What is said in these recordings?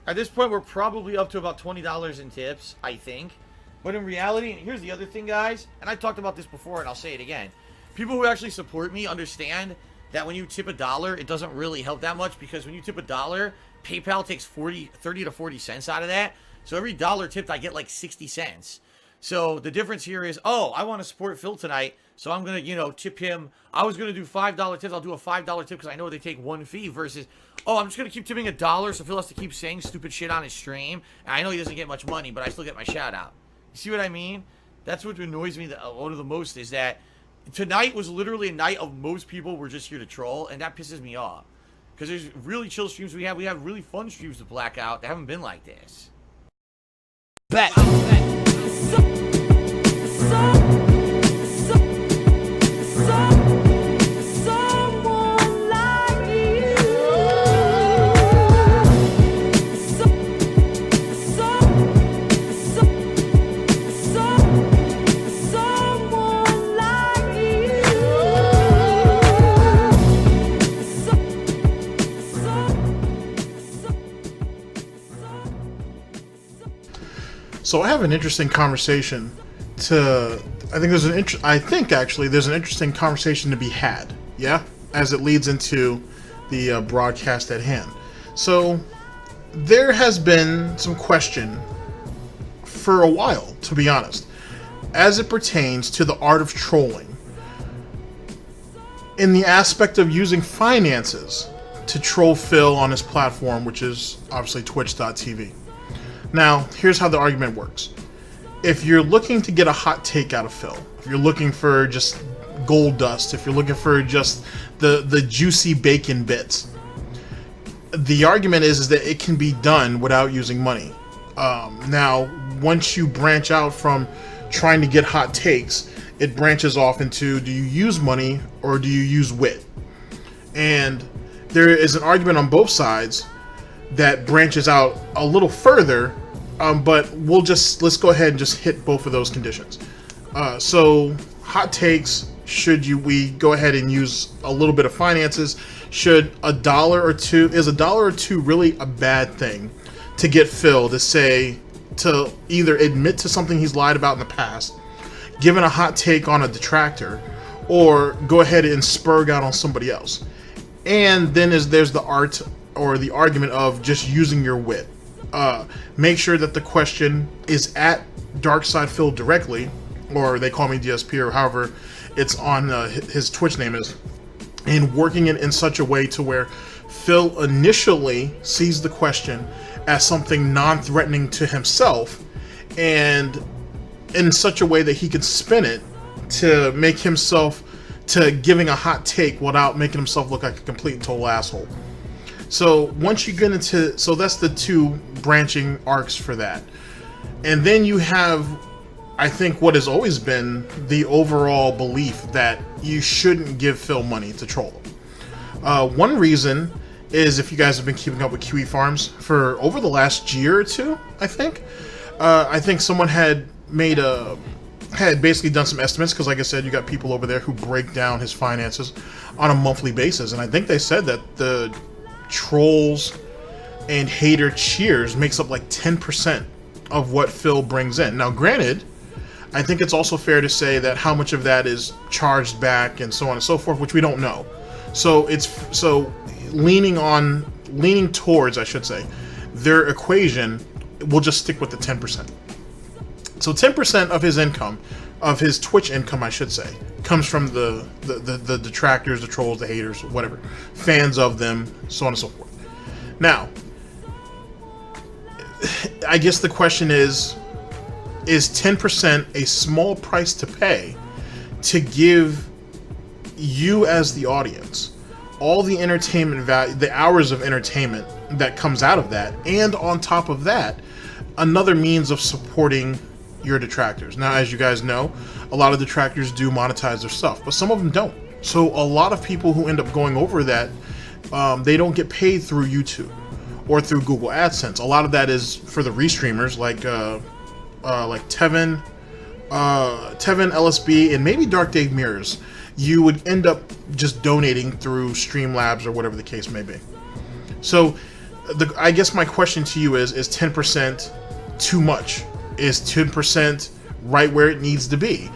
At this point, we're probably up to about $20 in tips, I think. But in reality, and here's the other thing, guys, and I talked about this before, and I'll say it again. People who actually support me understand that when you tip a dollar, it doesn't really help that much, because when you tip a dollar, PayPal takes 30 to 40 cents out of that. So every dollar tipped, I get like 60 cents. So the difference here is, oh, I want to support Phil tonight, so I'm going to, tip him. I was going to do $5 tips. I'll do a $5 tip because I know they take one fee versus, oh, I'm just going to keep tipping a dollar so Phil has to keep saying stupid shit on his stream. And I know he doesn't get much money, but I still get my shout out. You see what I mean? That's what annoys me one of the most, is that tonight was literally a night of most people were just here to troll, and that pisses me off. Because there's really chill streams we have. We have really fun streams with Blackout that haven't been like this. Bet. So I have an interesting conversation I think actually there's an interesting conversation to be had, yeah, as it leads into the broadcast at hand. So there has been some question for a while, to be honest, as it pertains to the art of trolling, in the aspect of using finances to troll Phil on his platform, which is obviously twitch.tv. Now, here's how the argument works. If you're looking to get a hot take out of Phil, if you're looking for just gold dust, if you're looking for just the juicy bacon bits, the argument is that it can be done without using money. Now, once you branch out from trying to get hot takes, it branches off into, do you use money or do you use wit? And there is an argument on both sides that branches out a little further, but let's go ahead and just hit both of those conditions. So hot takes, we go ahead and use a little bit of finances? Is a dollar or two really a bad thing to get Phil to either admit to something he's lied about in the past, given a hot take on a detractor, or go ahead and spurg out on somebody else? And then there's the art or the argument of just using your wit. Make sure that the question is at DarkSydePhil directly, or they call me DSP, or however it's on his Twitch name is, and working it in such a way to where Phil initially sees the question as something non-threatening to himself, and in such a way that he can spin it to make himself to giving a hot take without making himself look like a complete and total asshole. So once you get into, so that's the two branching arcs for that. And then you have, I think, what has always been the overall belief that you shouldn't give Phil money to troll him. One reason is, if you guys have been keeping up with QE Farms for over the last year or two, I think someone had basically done some estimates, because like I said, you got people over there who break down his finances on a monthly basis, and I think they said that the trolls and hater cheers makes up like 10% of what Phil brings in. Now granted, I think it's also fair to say that how much of that is charged back and so on and so forth, which we don't know. So leaning towards, I should say, their equation, we'll just stick with the 10%. So 10% of his income, of his Twitch income, I should say, comes from the detractors, the trolls, the haters, whatever, fans of them, so on and so forth. Now, I guess the question is 10% a small price to pay to give you as the audience all the entertainment value, the hours of entertainment that comes out of that, and on top of that, another means of supporting your detractors? Now, as you guys know, a lot of detractors do monetize their stuff, but some of them don't. So a lot of people who end up going over that, they don't get paid through YouTube or through Google AdSense. A lot of that is for the restreamers like Tevin, LSB, and maybe Dark Dave Mirrors. You would end up just donating through Streamlabs or whatever the case may be. So I guess my question to you is 10% too much? Is 10% right where it needs to be?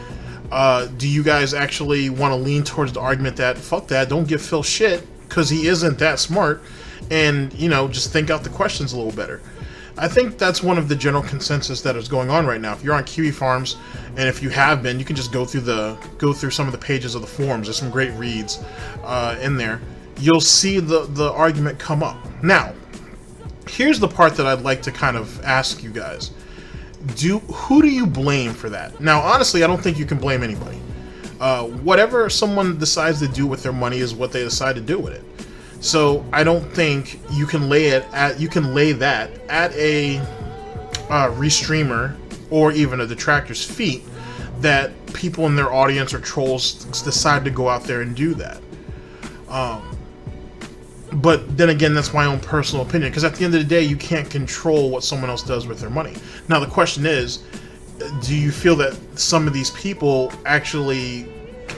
Do you guys actually want to lean towards the argument that, fuck that, don't give Phil shit, because he isn't that smart, and, you know, just think out the questions a little better? I think that's one of the general consensus that is going on right now. If you're on Kiwi Farms, and if you have been, you can just go through some of the pages of the forums. There's some great reads in there. You'll see the argument come up. Now, here's the part that I'd like to kind of ask you guys. Who do you blame for that? Now, honestly, I don't think you can blame anybody. Whatever someone decides to do with their money is what they decide to do with it. So I don't think you can lay that at a restreamer or even a detractor's feet that people in their audience or trolls decide to go out there and do that. But then again, that's my own personal opinion, because at the end of the day, you can't control what someone else does with their money. Now, the question is, do you feel that some of these people actually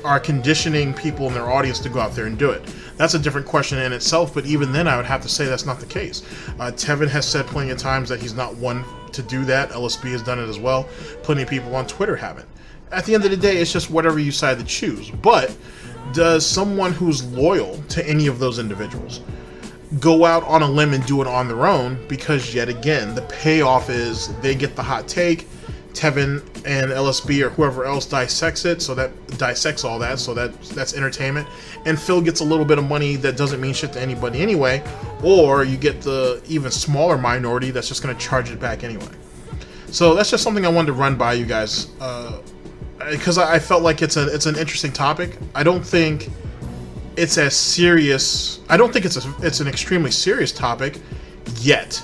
are conditioning people in their audience to go out there and do it? That's a different question in itself, but even then I would have to say that's not the case. Tevin has said plenty of times that he's not one to do that. LSB has done it as well. Plenty of people on Twitter haven't. At the end of the day, it's just whatever you decide to choose. But does someone who's loyal to any of those individuals go out on a limb and do it on their own? Because yet again, the payoff is they get the hot take, Tevin and LSB or whoever else dissects it, so that dissects all that, so that's entertainment, and Phil gets a little bit of money that doesn't mean shit to anybody anyway, or you get the even smaller minority that's just going to charge it back anyway. So that's just something I wanted to run by you guys, because I felt like it's an interesting topic. I don't think it's as serious. I don't think it's an extremely serious topic yet.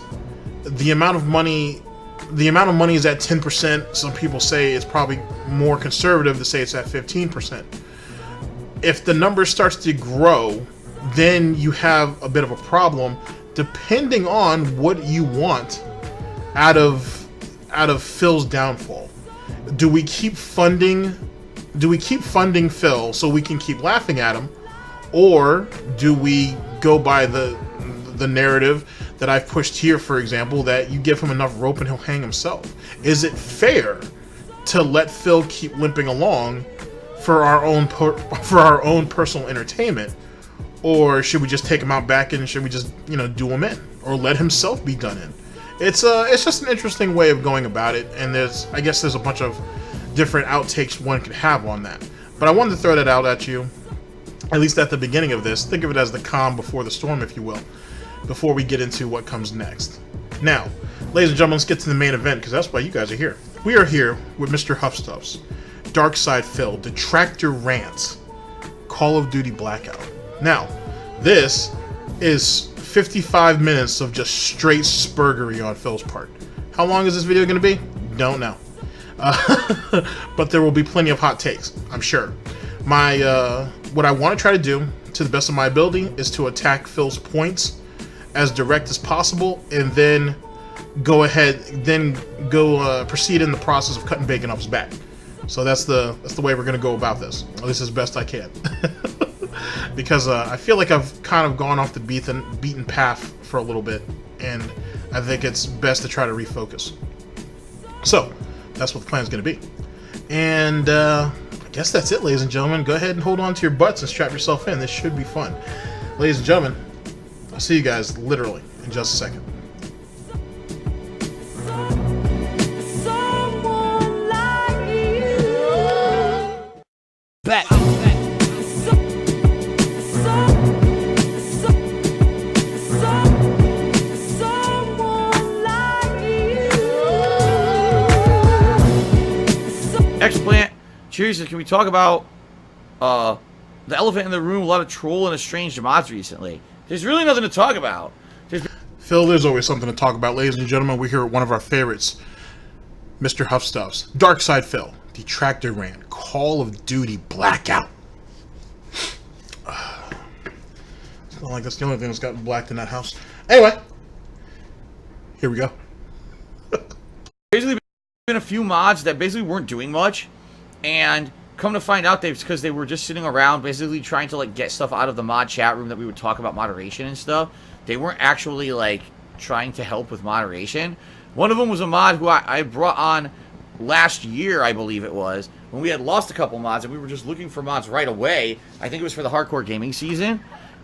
The amount of money is at 10%. Some people say it's probably more conservative to say it's at 15%. If the number starts to grow, then you have a bit of a problem, depending on what you want out of Phil's downfall. Do we keep funding Phil so we can keep laughing at him, or do we go by the narrative that I've pushed here, for example, that you give him enough rope and he'll hang himself? Is it fair to let Phil keep limping along for our own personal entertainment, or should we just take him out back and should we just, you know, do him in, or let himself be done in? It's just an interesting way of going about it, and I guess there's a bunch of different outtakes one could have on that. But I wanted to throw that out at you, at least at the beginning of this. Think of it as the calm before the storm, if you will, before we get into what comes next. Now, ladies and gentlemen, let's get to the main event, because that's why you guys are here. We are here with Mrhuth Stuff's DarkSydePhil, Detractor Rants, Call of Duty Blackout. Now, this is 55 minutes of just straight spurgery on Phil's part. How long is this video going to be? Don't know. But there will be plenty of hot takes, I'm sure. What I want to try to do, to the best of my ability, is to attack Phil's points as direct as possible, and then proceed in the process of cutting bacon off his back. So that's the way we're going to go about this, at least as best I can. Because I feel like I've kind of gone off the beaten path for a little bit, and I think it's best to try to refocus. So that's what the plan is going to be. And I guess that's it, ladies and gentlemen. Go ahead and hold on to your butts and strap yourself in. This should be fun. Ladies and gentlemen, I'll see you guys literally in just a second. Back. Explant. Cheers. Can we talk about the elephant in the room? A lot of troll and estranged mods recently. There's really nothing to talk about. Phil, there's always something to talk about, ladies and gentlemen. We're here at one of our favorites, Mrhuth Stuff's DarkSydePhil, Detractor Rant, Call of Duty Blackout. It's not like that's the only thing that's gotten blacked in that house. Anyway, here we go. Basically, been a few mods that basically weren't doing much, and come to find out, it's because they were just sitting around basically trying to like get stuff out of the mod chat room that we would talk about moderation and stuff. They weren't actually like trying to help with moderation. One of them was a mod who I brought on last year, I believe it was, when we had lost a couple mods and we were just looking for mods right away. I think it was for the hardcore gaming season,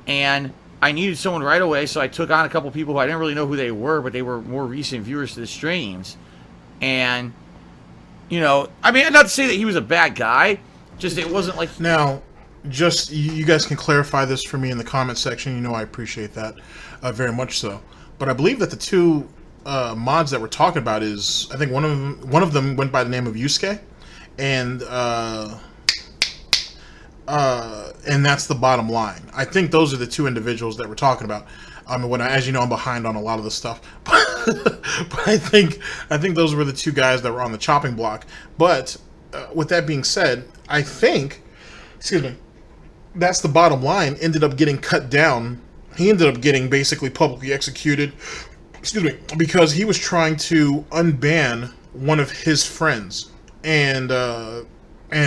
and I needed someone right away, so I took on a couple people who I didn't really know who they were, but they were more recent viewers to the streams. And, you know, I mean, not to say that he was a bad guy, just it wasn't like... Now, just, you guys can clarify this for me in the comment section. You know I appreciate that very much so. But I believe that the two mods that we're talking about is, I think one of them went by the name of Yusuke, and that's the bottom line. I think those are the two individuals that we're talking about. I mean, as you know, I'm behind on a lot of this stuff, but I think those were the two guys that were on the chopping block. But with that being said, I think, excuse me, that's the bottom line. Ended up getting cut down. He ended up getting basically publicly executed. Excuse me, because he was trying to unban one of his friends, and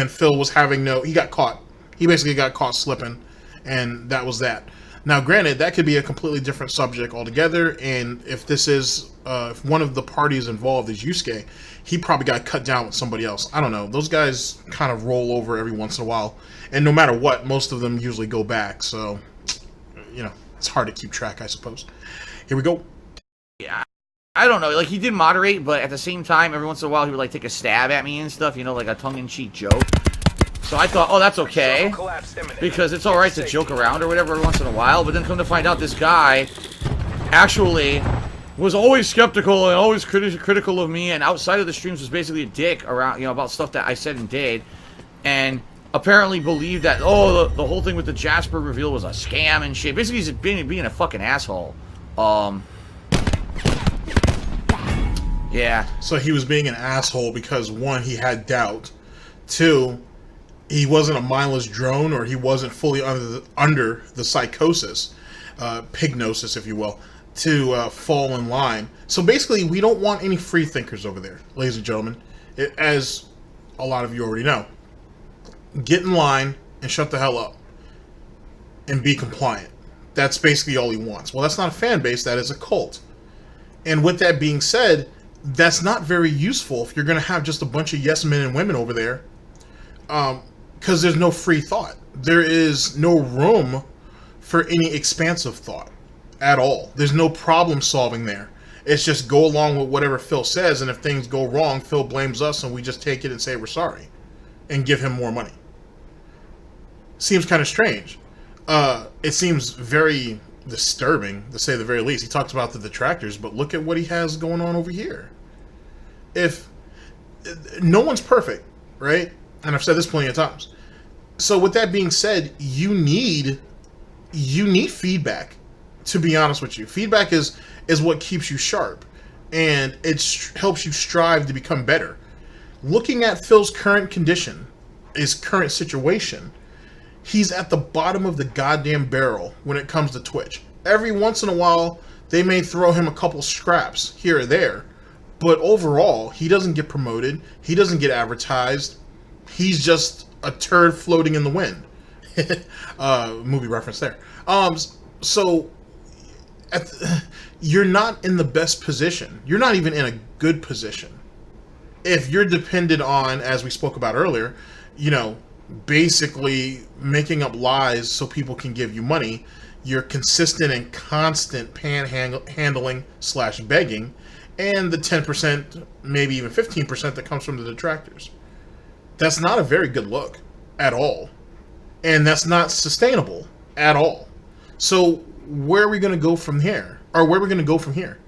Phil was having he got caught. He basically got caught slipping, and that was that. Now, granted, that could be a completely different subject altogether, and if this is, if one of the parties involved is Yusuke, he probably got cut down with somebody else. I don't know. Those guys kind of roll over every once in a while, and no matter what, most of them usually go back, so, you know, it's hard to keep track, I suppose. Here we go. Yeah, I don't know. Like, he did moderate, but at the same time, every once in a while, he would, like, take a stab at me and stuff, you know, like a tongue-in-cheek joke. So I thought, oh, that's okay, because it's alright to joke around or whatever every once in a while, but then come to find out this guy actually was always skeptical and always critical of me, and outside of the streams was basically a dick around, you know, about stuff that I said and did, and apparently believed that, oh, the whole thing with the Jasper reveal was a scam and shit. Basically, he's being a fucking asshole. Yeah. So he was being an asshole because, one, he had doubt. Two, he wasn't a mindless drone, or he wasn't fully under the psychosis, pignosis, if you will, to fall in line. So basically, we don't want any free thinkers over there, ladies and gentlemen. As a lot of you already know. Get in line and shut the hell up. And be compliant. That's basically all he wants. Well, that's not a fan base, that is a cult. And with that being said, that's not very useful if you're going to have just a bunch of yes men and women over there. Because there's no free thought. There is no room for any expansive thought at all. There's no problem solving there. It's just go along with whatever Phil says, and if things go wrong, Phil blames us and we just take it and say we're sorry. And give him more money. Seems kind of strange. It seems very disturbing, to say the very least. He talks about the detractors, but look at what he has going on over here. If no one's perfect, right? And I've said this plenty of times. So with that being said, you need feedback, to be honest with you. Feedback is what keeps you sharp, and it helps you strive to become better. Looking at Phil's current condition, his current situation, he's at the bottom of the goddamn barrel when it comes to Twitch. Every once in a while, they may throw him a couple scraps here or there, but overall, he doesn't get promoted, he doesn't get advertised, he's just a turd floating in the wind. Movie reference there. So, you're not in the best position. You're not even in a good position. If you're dependent on, as we spoke about earlier, you know, basically making up lies so people can give you money, you're consistent and constant panhandling / begging, and the 10%, maybe even 15% that comes from the detractors. That's not a very good look at all. And that's not sustainable at all. So where are we going to go from here? Or where are we going to go from here?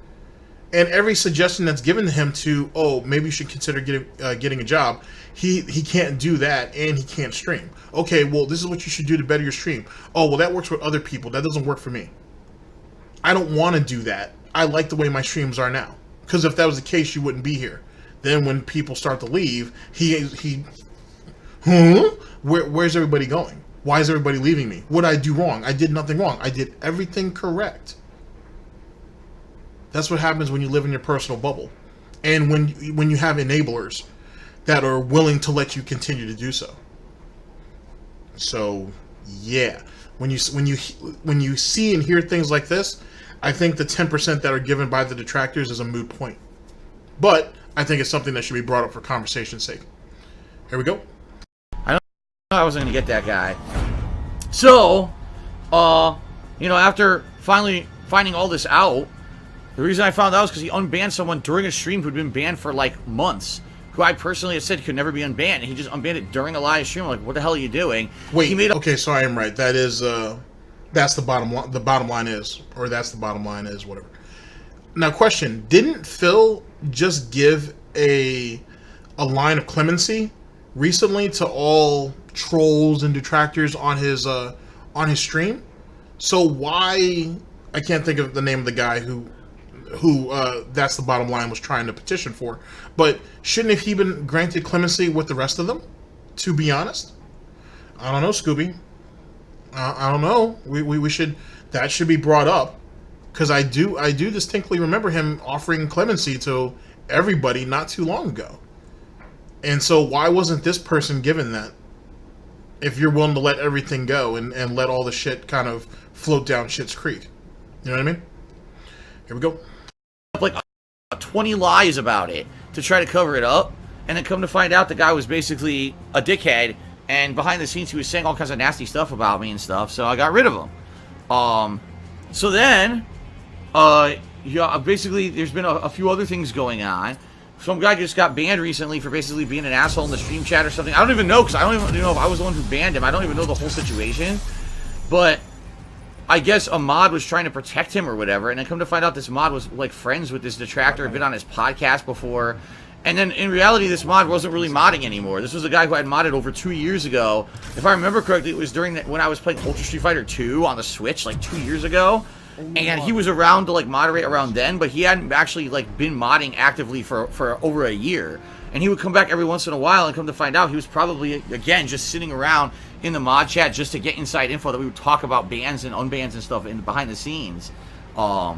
And every suggestion that's given to him to, oh, maybe you should consider getting a job, he can't do that, and he can't stream. Okay, well, this is what you should do to better your stream. Oh, well, that works with other people. That doesn't work for me. I don't want to do that. I like the way my streams are now. Because if that was the case, you wouldn't be here. Then when people start to leave, where's everybody going? Why is everybody leaving me? What did I do wrong? I did nothing wrong. I did everything correct. That's what happens when you live in your personal bubble. And when you have enablers that are willing to let you continue to do so. So, yeah. When you see and hear things like this, I think the 10% that are given by the detractors is a moot point. But I think it's something that should be brought up for conversation's sake. Here we go. I don't know I wasn't going to get that guy. So, you know, after finally finding all this out, the reason I found out is because he unbanned someone during a stream who'd been banned for like months, who I personally had said could never be unbanned, and he just unbanned it during a live stream. I'm like, what the hell are you doing? Wait, okay, so I am right. That is, that's the bottom line. The bottom line is, or that's the bottom line is, whatever. Now, question: didn't Phil just give a line of clemency recently to all trolls and detractors on his stream? So why? I can't think of the name of the guy who that's the bottom line was trying to petition for. But shouldn't have he been granted clemency with the rest of them? To be honest, I don't know, Scooby. I don't know. We should, that should be brought up, because I do distinctly remember him offering clemency to everybody not too long ago. And so why wasn't this person given that? If you're willing to let everything go and let all the shit kind of float down shit's creek. You know what I mean? Here we go. Like 20 lies about it to try to cover it up, and then come to find out the guy was basically a dickhead, and behind the scenes he was saying all kinds of nasty stuff about me and stuff, so I got rid of him. So then, yeah, basically there's been a few other things going on. Some guy just got banned recently for basically being an asshole in the stream chat or something. I don't even know, because I don't even know if I was the one who banned him. I don't even know the whole situation. But I guess a mod was trying to protect him or whatever, and then come to find out this mod was like friends with this detractor, had been on his podcast before, and then in reality this mod wasn't really modding anymore. This was a guy who had modded over 2 years ago. If I remember correctly, it was during when I was playing Ultra Street Fighter 2 on the Switch like 2 years ago, and he was around to like moderate around then, but he hadn't actually like been modding actively for over a year. And he would come back every once in a while, and come to find out he was probably, again, just sitting around in the mod chat just to get inside info that we would talk about bans and unbans and stuff in behind the scenes. You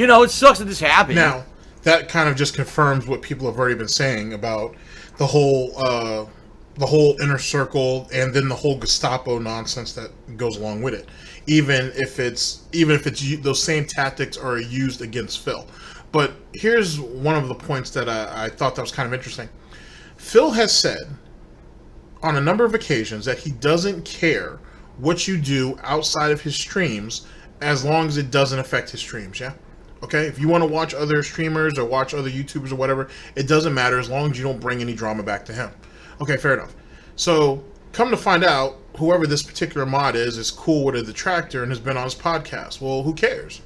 know, it sucks that this happened. Now, that kind of just confirms what people have already been saying about the whole inner circle, and then the whole Gestapo nonsense that goes along with it. Even if it's those same tactics are used against Phil. But here's one of the points that I thought that was kind of interesting. Phil has said on a number of occasions that he doesn't care what you do outside of his streams as long as it doesn't affect his streams, yeah? Okay? If you want to watch other streamers or watch other YouTubers or whatever, it doesn't matter as long as you don't bring any drama back to him. Okay, fair enough. So, come to find out, whoever this particular mod is cool with a detractor and has been on his podcast. Well, who cares?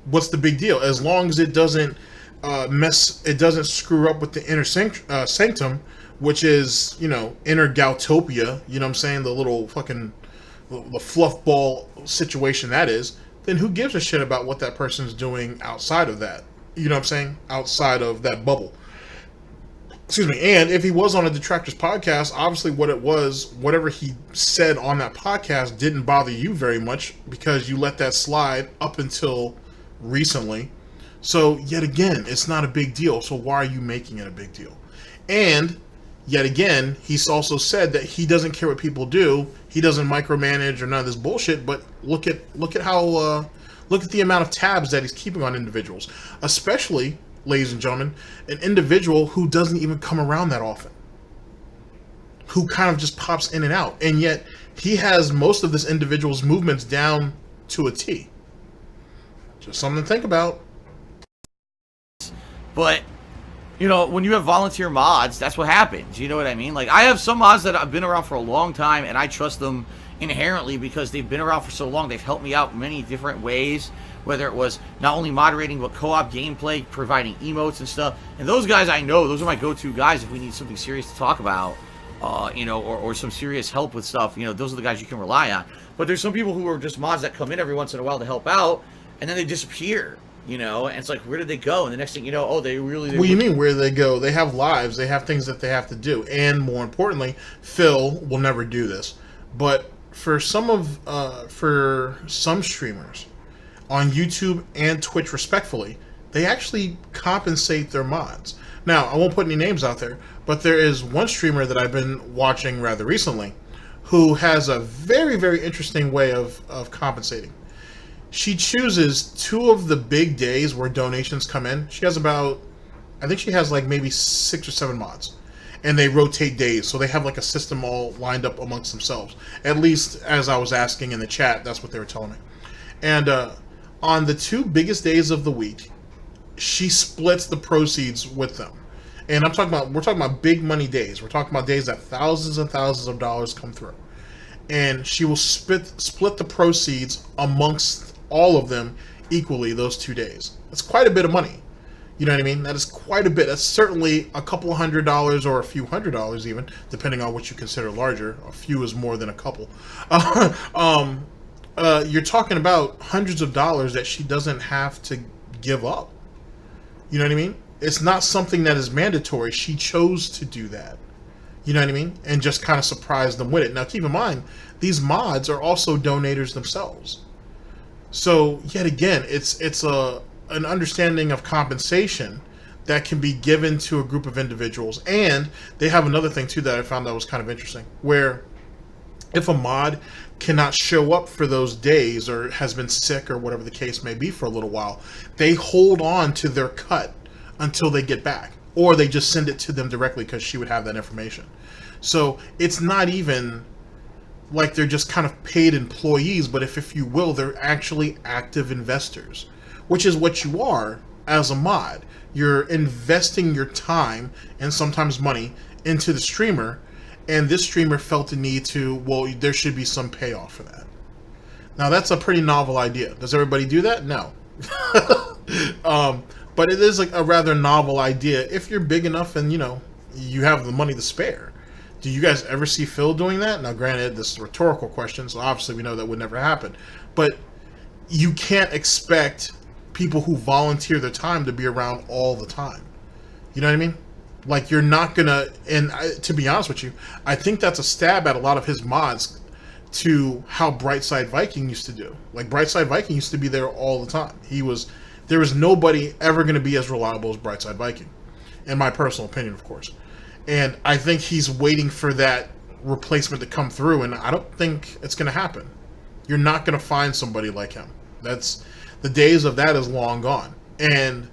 What's the big deal? As long as it doesn't it doesn't screw up with the inner sanctum, which is, you know, inner Goutopia, you know what I'm saying? The little fucking, the fluff ball situation that is, then who gives a shit about what that person's doing outside of that? You know what I'm saying? Outside of that bubble. Excuse me. And if he was on a detractor's podcast, obviously whatever he said on that podcast didn't bother you very much, because you let that slide up until recently. So yet again, it's not a big deal. So why are you making it a big deal? And yet again, he's also said that he doesn't care what people do. He doesn't micromanage or none of this bullshit. But look at how look at the amount of tabs that he's keeping on individuals, especially, ladies and gentlemen, an individual who doesn't even come around that often, who kind of just pops in and out, and yet he has most of this individual's movements down to a T. Just something to think about. But, you know, when you have volunteer mods, that's what happens. You know what I mean? Like, I have some mods that have been around for a long time, and I trust them inherently because they've been around for so long. They've helped me out many different ways, whether it was not only moderating, but co-op gameplay, providing emotes and stuff. And those guys I know, those are my go-to guys if we need something serious to talk about, you know, or some serious help with stuff. You know, those are the guys you can rely on. But there's some people who are just mods that come in every once in a while to help out, and then they disappear, you know, and it's like, where did they go? And the next thing you know, oh, they really... What do you mean, where do they go? They have lives, they have things that they have to do, and more importantly, Phil will never do this. But for some streamers on YouTube and Twitch, respectfully, they actually compensate their mods. Now, I won't put any names out there, but there is one streamer that I've been watching rather recently who has a very, very interesting way of compensating. she chooses 2 of the big days where donations come in. She has about, I think she has like maybe 6 or 7 mods. And they rotate days, so they have like a system all lined up amongst themselves. At least, as I was asking in the chat, that's what they were telling me. And on the 2 biggest days of the week, she splits the proceeds with them. And we're talking about big money days. We're talking about days that thousands and thousands of dollars come through. And she will split the proceeds amongst all of them equally those 2 days. That's quite a bit of money. You know what I mean? That is quite a bit. That's certainly a couple $100 or a few $100 even, depending on what you consider larger. A few is more than a couple. You're talking about hundreds of dollars that she doesn't have to give up. You know what I mean? It's not something that is mandatory. She chose to do that. You know what I mean? And just kind of surprise them with it. Now, keep in mind, these mods are also donators themselves. So, yet again, it's an understanding of compensation that can be given to a group of individuals. And they have another thing, too, that I found that was kind of interesting, where if a mod cannot show up for those days or has been sick or whatever the case may be for a little while, they hold on to their cut until they get back. Or they just send it to them directly because she would have that information. So it's not even like they're just kind of paid employees, but if you will, they're actually active investors, which is what you are as a mod. You're investing your time and sometimes money into the streamer, and this streamer felt the need to, well, there should be some payoff for that. Now, that's a pretty novel idea. Does everybody do that? No. But it is like a rather novel idea if you're big enough and, you have the money to spare. Do you guys ever see Phil doing that? Now, granted, this is a rhetorical question, so obviously we know that would never happen. But you can't expect people who volunteer their time to be around all the time. You know what I mean? Like, you're not gonna, and to be honest with you, I think that's a stab at a lot of his mods to how Brightside Viking used to do. Like, Brightside Viking used to be there all the time. There was nobody ever going to be as reliable as Brightside Viking, in my personal opinion, of course. And I think he's waiting for that replacement to come through, and I don't think it's going to happen. You're not going to find somebody like him. The days of that is long gone. And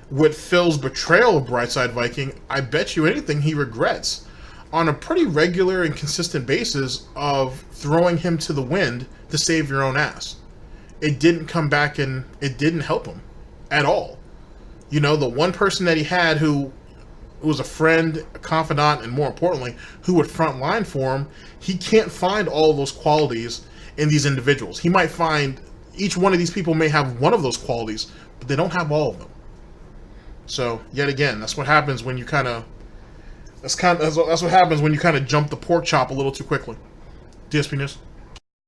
with Phil's betrayal of Brightside Viking, I bet you anything he regrets on a pretty regular and consistent basis of throwing him to the wind to save your own ass. It didn't come back and it didn't help him at all. The one person that he had who was a friend, a confidant, and more importantly, who would front line for him, he can't find all of those qualities in these individuals. He might find each one of these people may have one of those qualities, but they don't have all of them. So, yet again, that's what happens when you kind of jump the pork chop a little too quickly. DSPNEWS.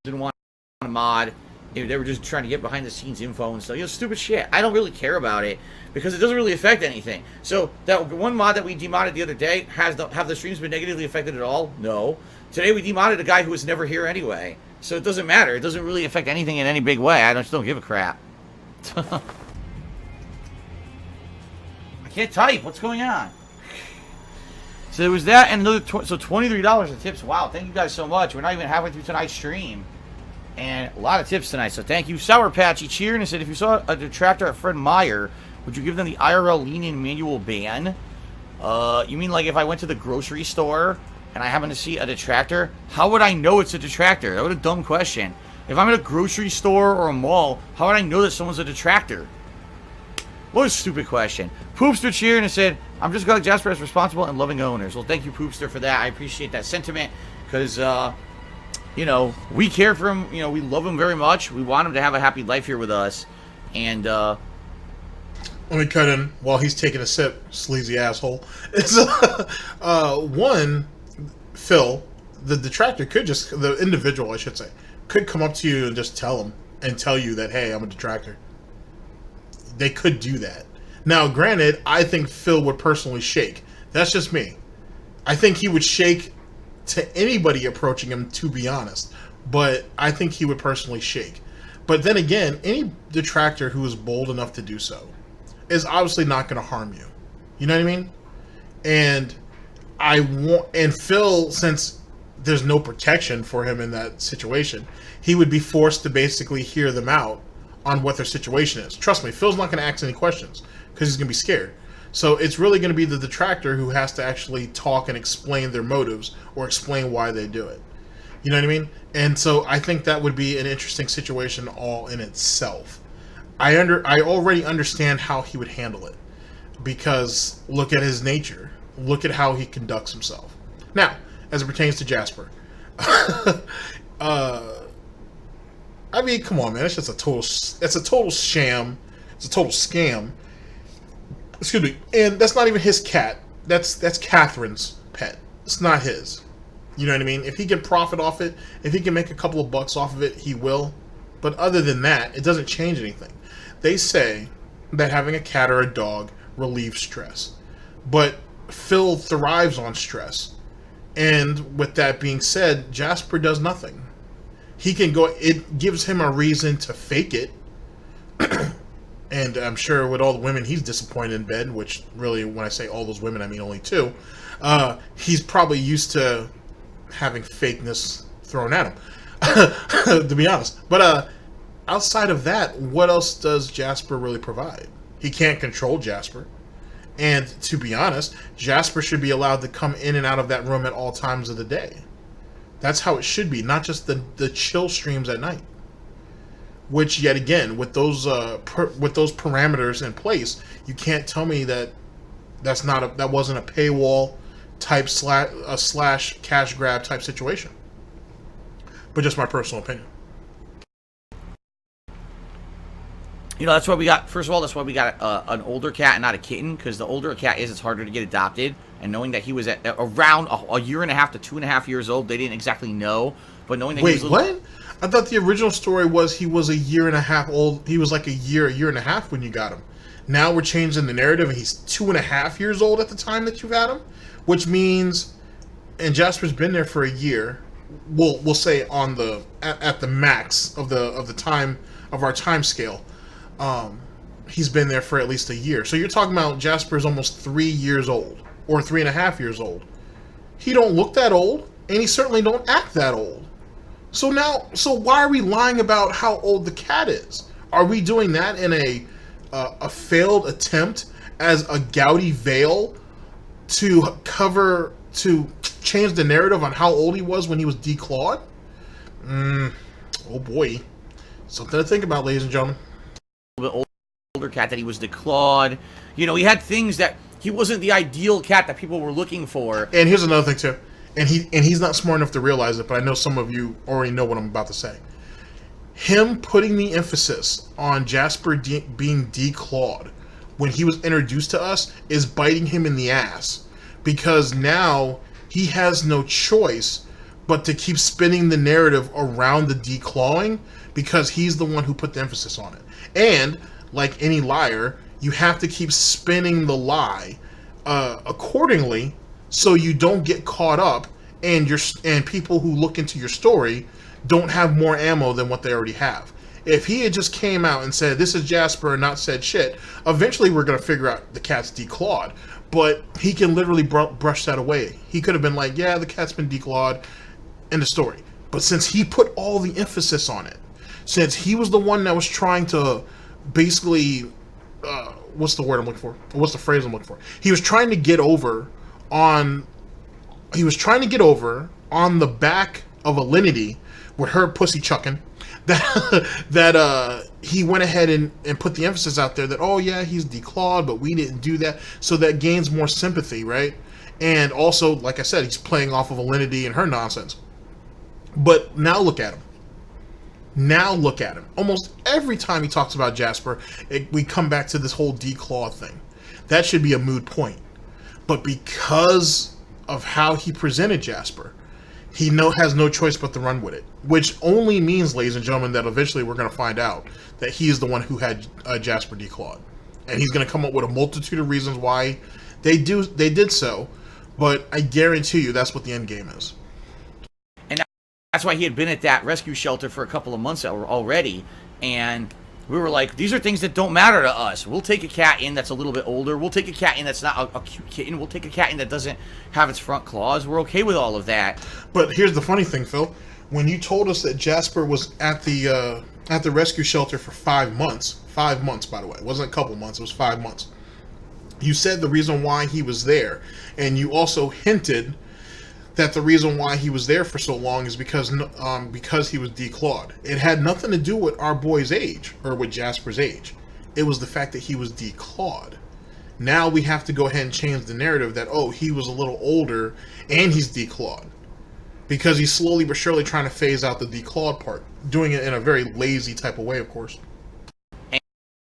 Didn't want a mod. They were just trying to get behind the scenes info and stuff. Stupid shit. I don't really care about it because it doesn't really affect anything. So that one mod that we demodded the other day, have the streams been negatively affected at all? No. Today we demodded a guy who was never here anyway. So it doesn't matter. It doesn't really affect anything in any big way. I just don't give a crap. I can't type. What's going on? So there was that and another so $23 in tips. Wow, thank you guys so much. We're not even halfway through tonight's stream. And a lot of tips tonight, so thank you. Sour Patchy cheered and said, if you saw a detractor at Fred Meyer, would you give them the IRL lean-in manual ban? You mean like if I went to the grocery store and I happen to see a detractor? How would I know it's a detractor? That was a dumb question. If I'm at a grocery store or a mall, how would I know that someone's a detractor? What a stupid question. Poopster cheered and said, I'm just glad Jasper is responsible and loving owners. Well, thank you, Poopster, for that. I appreciate that sentiment because, we care for him. We love him very much. We want him to have a happy life here with us. And, let me cut in while he's taking a sip, sleazy asshole. It's, one, Phil, the detractor the individual, I should say, could come up to you and just tell you that, hey, I'm a detractor. They could do that. Now, granted, I think Phil would personally shake. That's just me. I think he would shake to anybody approaching him, to be honest. But I think he would personally shake. But then again, any detractor who is bold enough to do so is obviously not going to harm you. You know what I mean? And Phil, since there's no protection for him in that situation, he would be forced to basically hear them out on what their situation is. Trust me, Phil's not going to ask any questions because he's going to be scared. So it's really going to be the detractor who has to actually talk and explain their motives or explain why they do it. You know what I mean? And so I think that would be an interesting situation all in itself. I already understand how he would handle it, because look at his nature. Look at how he conducts himself. Now, as it pertains to Jasper, I mean, come on, man. It's just a total sham. It's a total scam. Excuse me. And that's not even his cat. That's Catherine's pet. It's not his. You know what I mean? If he can profit off it, if he can make a couple of bucks off of it, he will. But other than that, it doesn't change anything. They say that having a cat or a dog relieves stress. But Phil thrives on stress. And with that being said, Jasper does nothing. He can go, it gives him a reason to fake it. And I'm sure with all the women he's disappointed in bed, which really, when I say all those women, I mean only 2, he's probably used to having fakeness thrown at him, to be honest. But outside of that, what else does Jasper really provide? He can't control Jasper. And to be honest, Jasper should be allowed to come in and out of that room at all times of the day. That's how it should be, not just the chill streams at night. Which, yet again, with those parameters in place, you can't tell me that that wasn't a paywall type slash cash grab type situation. But just my personal opinion. You know, that's why we got, first of all, that's why we got an older cat and not a kitten, because the older a cat is, it's harder to get adopted. And knowing that he was at around a year and a half to 2.5 years old, they didn't exactly know. But knowing that Wait, he was what? I thought the original story was he was a year and a half old. He was like a year and a half when you got him. Now we're changing the narrative, and he's 2.5 years old at the time that you got him, which means, and Jasper's been there for a year. We'll say on the at the max of the time of our time scale. He's been there for at least a year. So you're talking about Jasper's almost 3 years old, or 3.5 years old. He don't look that old, and he certainly don't act that old. So why are we lying about how old the cat is? Are we doing that in a failed attempt as a gouty veil to change the narrative on how old he was when he was declawed? Oh boy. Something to think about, ladies and gentlemen. A little bit older cat, that he was declawed. You know, he had things that he wasn't the ideal cat that people were looking for. And here's another thing too. And he's not smart enough to realize it, but I know some of you already know what I'm about to say. Him putting the emphasis on Jasper being declawed when he was introduced to us is biting him in the ass, because now he has no choice but to keep spinning the narrative around the declawing, because he's the one who put the emphasis on it. And like any liar, you have to keep spinning the lie accordingly, so you don't get caught up, and people who look into your story don't have more ammo than what they already have. If he had just came out and said, this is Jasper, and not said shit, eventually we're going to figure out the cat's declawed. But he can literally brush that away. He could have been like, yeah, the cat's been declawed, end of story. But since he put all the emphasis on it, since he was the one that was trying to basically, what's the word I'm looking for? What's the phrase I'm looking for? He was trying to get over on the back of Alinity with her pussy chucking, that he went ahead and put the emphasis out there that, oh yeah, he's declawed, but we didn't do that. So that gains more sympathy, right? And also, like I said, he's playing off of Alinity and her nonsense. But now look at him. Almost every time he talks about Jasper, we come back to this whole declaw thing. That should be a moot point. But because of how he presented Jasper, he has no choice but to run with it. Which only means, ladies and gentlemen, that eventually we're going to find out that he is the one who had Jasper declawed. And he's going to come up with a multitude of reasons why they did so. But I guarantee you that's what the end game is. And that's why he had been at that rescue shelter for a couple of months already. And we were like, these are things that don't matter to us. We'll take a cat in that's a little bit older. We'll take a cat in that's not a cute kitten. We'll take a cat in that doesn't have its front claws. We're okay with all of that. But here's the funny thing, Phil. When you told us that Jasper was at the at the rescue shelter for 5 months. 5 months, by the way. It wasn't a couple months. It was 5 months. You said the reason why he was there, and you also hinted that the reason why he was there for so long is because he was declawed. It had nothing to do with our boy's age, or with Jasper's age. It was the fact that he was declawed. Now we have to go ahead and change the narrative that, oh, he was a little older and he's declawed. Because he's slowly but surely trying to phase out the declawed part. Doing it in a very lazy type of way, of course.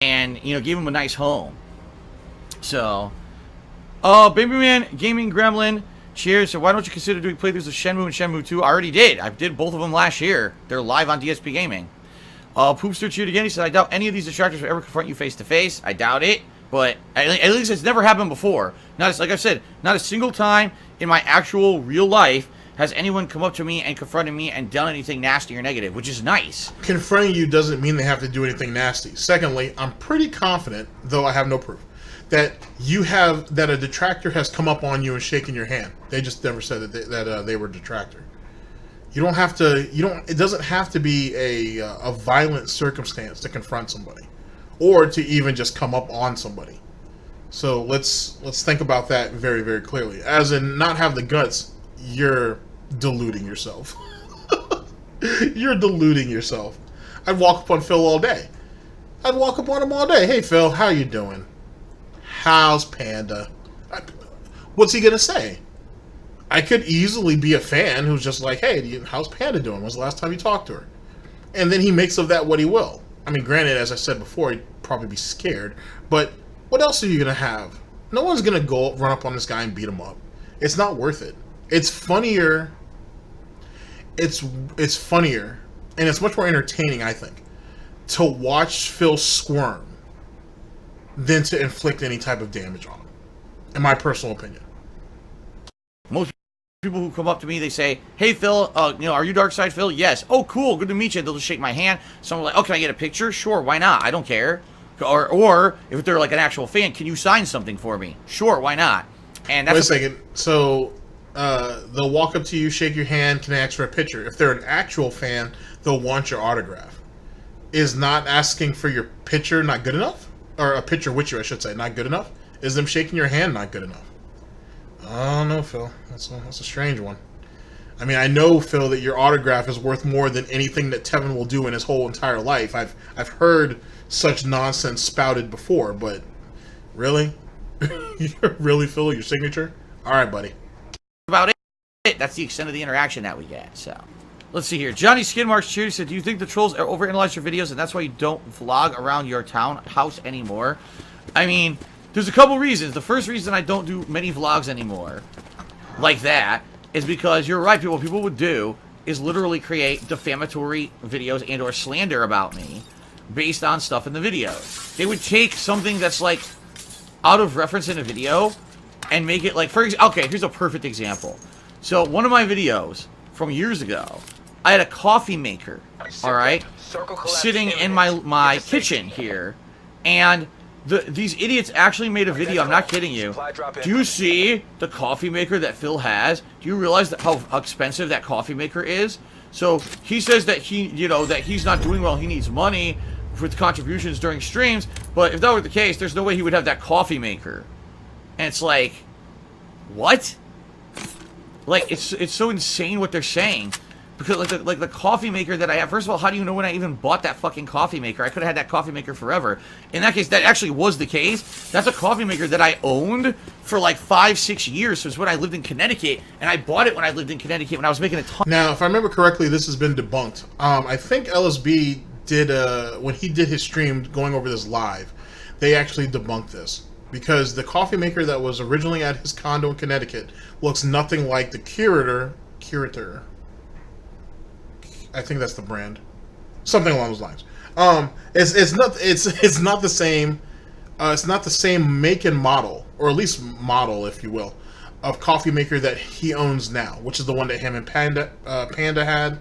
And you know, gave him a nice home. So, Baby Man Gaming Gremlin, cheers. So why don't you consider doing playthroughs of Shenmue and Shenmue 2? I already did. I did both of them last year. They're live on DSP Gaming. Poopster cheered again. He said, I doubt any of these detractors will ever confront you face to face. I doubt it. But at least it's never happened before. Not as, like I said, not a single time in my actual real life has anyone come up to me and confronted me and done anything nasty or negative, which is nice. Confronting you doesn't mean they have to do anything nasty. Secondly, I'm pretty confident, though I have no proof, that a detractor has come up on you and shaken your hand. They just never said that they were a detractor. You don't have to. It doesn't have to be a violent circumstance to confront somebody, or to even just come up on somebody. So let's think about that very, very clearly. As in, not have the guts. You're deluding yourself. You're deluding yourself. I'd walk up on Phil all day. I'd walk up on him all day. Hey, Phil, how you doing? How's Panda? What's he gonna say? I could easily be a fan who's just like, hey, how's Panda doing? When's the last time you talked to her? And then he makes of that what he will. I mean, granted, as I said before, he'd probably be scared. But what else are you gonna have? No one's gonna go run up on this guy and beat him up. It's not worth it. It's funnier. It's funnier, and it's much more entertaining, I think, to watch Phil squirm than to inflict any type of damage on him, in my personal opinion. Most people who come up to me, they say, hey, Phil, are you DarkSydePhil? Yes. Oh, cool, good to meet you. They'll just shake my hand. Someone like, oh, can I get a picture? Sure, why not? I don't care. Or if they're like an actual fan, can you sign something for me? Sure, why not? And that's Wait a second. So they'll walk up to you, shake your hand, can I ask for a picture? If they're an actual fan, they'll want your autograph. Is not asking for your picture not good enough? Or a picture with you, I should say, not good enough? Is them shaking your hand not good enough? I don't know, Phil. That's a strange one. I mean, I know, Phil, that your autograph is worth more than anything that Tevin will do in his whole entire life. I've heard such nonsense spouted before, but really? Really, Phil, your signature? All right, buddy. About it. That's the extent of the interaction that we get. So, let's see here. Johnny Skidmarks Cheers said, do you think the trolls overanalyze your videos and that's why you don't vlog around your house anymore? I mean, there's a couple reasons. The first reason I don't do many vlogs anymore like that is because you're right, people. What people would do is literally create defamatory videos and or slander about me based on stuff in the video. They would take something that's like out of reference in a video and make it like, okay, here's a perfect example. So one of my videos from years ago, I had a coffee maker, all right, sitting in my kitchen here, and these idiots actually made a video. I'm not kidding you. Do you see the coffee maker that Phil has? Do you realize that how expensive that coffee maker is? So he says that that he's not doing well. He needs money with contributions during streams. But if that were the case, there's no way he would have that coffee maker. And it's like, what? Like, it's so insane what they're saying. Because like the coffee maker that I have, first of all, how do you know when I even bought that fucking coffee maker? I could have had that coffee maker forever. In that case, that actually was the case. That's a coffee maker that I owned for like 5-6 years since when I lived in Connecticut, and I bought it when I lived in Connecticut when I was making a ton. Now, if I remember correctly, this has been debunked. I think LSB did when he did his stream going over this live, they actually debunked this. Because the coffee maker that was originally at his condo in Connecticut looks nothing like the Curator. I think that's the brand, something along those lines. It's not the same. It's not the same make and model, or at least model, if you will, of coffee maker that he owns now, which is the one that him and Panda had,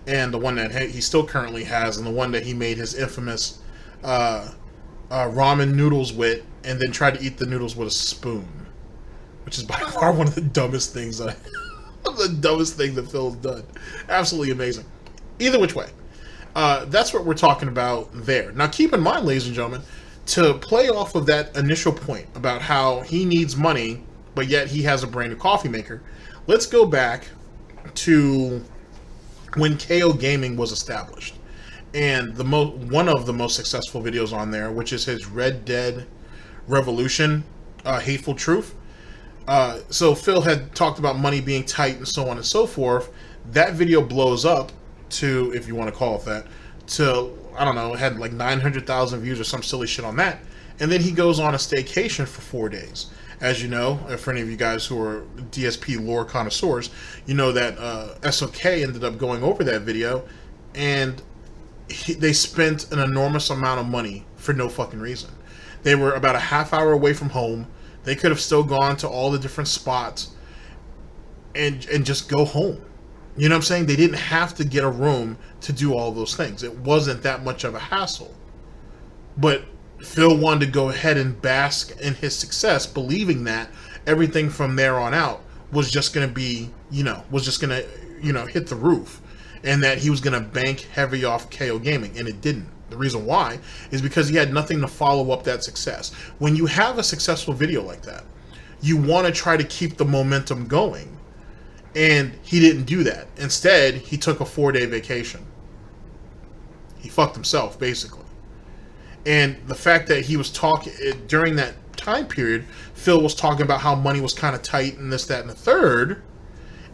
and the one that he still currently has, and the one that he made his infamous ramen noodles with, and then tried to eat the noodles with a spoon, which is by far one of the dumbest things the dumbest thing that Phil's done. Absolutely amazing. Either which way, That's what we're talking about there. Now, keep in mind, ladies and gentlemen, to play off of that initial point about how he needs money, but yet he has a brand new coffee maker, let's go back to when KO Gaming was established. And one of the most successful videos on there, which is his Red Dead Revolution, Hateful Truth. So Phil had talked about money being tight and so on and so forth. That video blows up to, if you want to call it that, to, I don't know, it had like 900,000 views or some silly shit on that. And then he goes on a staycation for 4 days. As you know, for any of you guys who are DSP lore connoisseurs, you know that SOK ended up going over that video, and they spent an enormous amount of money for no fucking reason. They were about a half hour away from home. They could have still gone to all the different spots and just go home. You know what I'm saying? They didn't have to get a room to do all those things. It wasn't that much of a hassle. But Phil wanted to go ahead and bask in his success, believing that everything from there on out was just going to be, hit the roof. And that he was going to bank heavy off KO Gaming, and it didn't. The reason why is because he had nothing to follow up that success. When you have a successful video like that, you want to try to keep the momentum going, and he didn't do that. Instead, he took a 4-day vacation. He fucked himself, basically. And the fact that he was talking during that time period, Phil was talking about how money was kind of tight and this, that, and the third.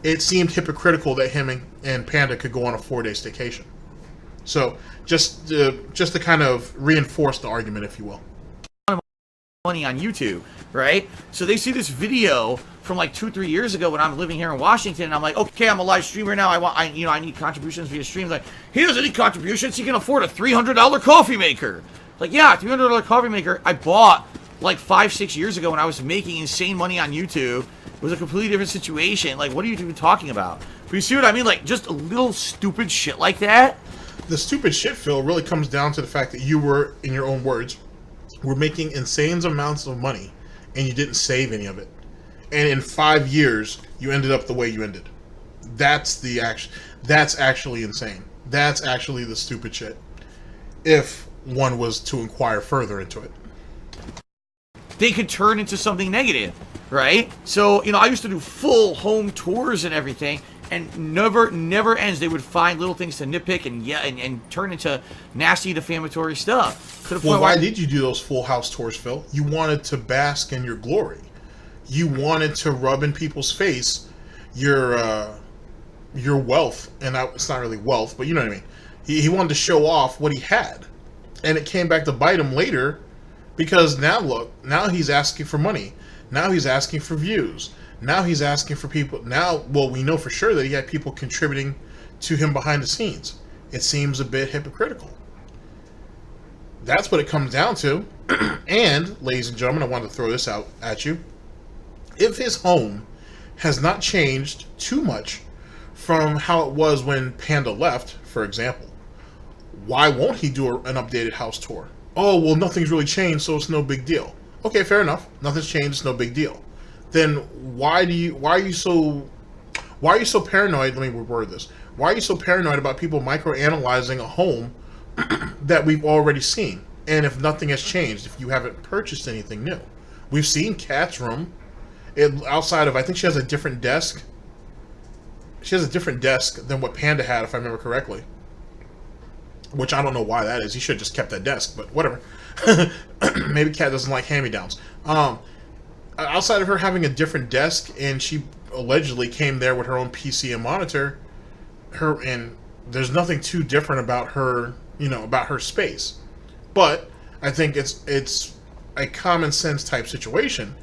It seemed hypocritical that him and Panda could go on a 4-day staycation. So, just to kind of reinforce the argument, if you will. Money on YouTube, right? So they see this video from like 2-3 years ago when I'm living here in Washington, and I'm like, okay, I'm a live streamer now. I need contributions via streams. Like, he doesn't need contributions. He can afford a $300 coffee maker. Like, yeah, $300 coffee maker I bought like 5-6 years ago when I was making insane money on YouTube. It was a completely different situation. Like, what are you even talking about? But you see what I mean? Like, just a little stupid shit like that. The stupid shit, Phil, really comes down to the fact that you were, in your own words, were making insane amounts of money, and you didn't save any of it. And in 5 years, you ended up the way you ended. That's actually insane. That's actually the stupid shit. If one was to inquire further into it. They could turn into something negative. Right? So, I used to do full home tours and everything, and never ends. They would find little things to nitpick and turn into nasty, defamatory stuff. Well, why did you do those full house tours, Phil? You wanted to bask in your glory. You wanted to rub in people's face your wealth, and it's not really wealth, but you know what I mean. He wanted to show off what he had, and it came back to bite him later, because now he's asking for money. Now he's asking for views. Now he's asking for people. We know for sure that he had people contributing to him behind the scenes. It seems a bit hypocritical. That's what it comes down to. And, ladies and gentlemen, I wanted to throw this out at you. If his home has not changed too much from how it was when Panda left, for example, why won't he do an updated house tour? Oh, well, nothing's really changed, so it's no big deal. Okay, fair enough. Nothing's changed. It's no big deal. Then why are you so paranoid? Let me reword this. Why are you so paranoid about people microanalyzing a home that we've already seen? And if nothing has changed, if you haven't purchased anything new, we've seen Kat's room. Outside of, I think she has a different desk. She has a different desk than what Panda had, if I remember correctly. Which I don't know why that is. He should have just kept that desk, but whatever. Maybe Kat doesn't like hand-me-downs. Outside of her having a different desk, and she allegedly came there with her own PC and monitor, and there's nothing too different about her, about her space. But I think it's a common sense type situation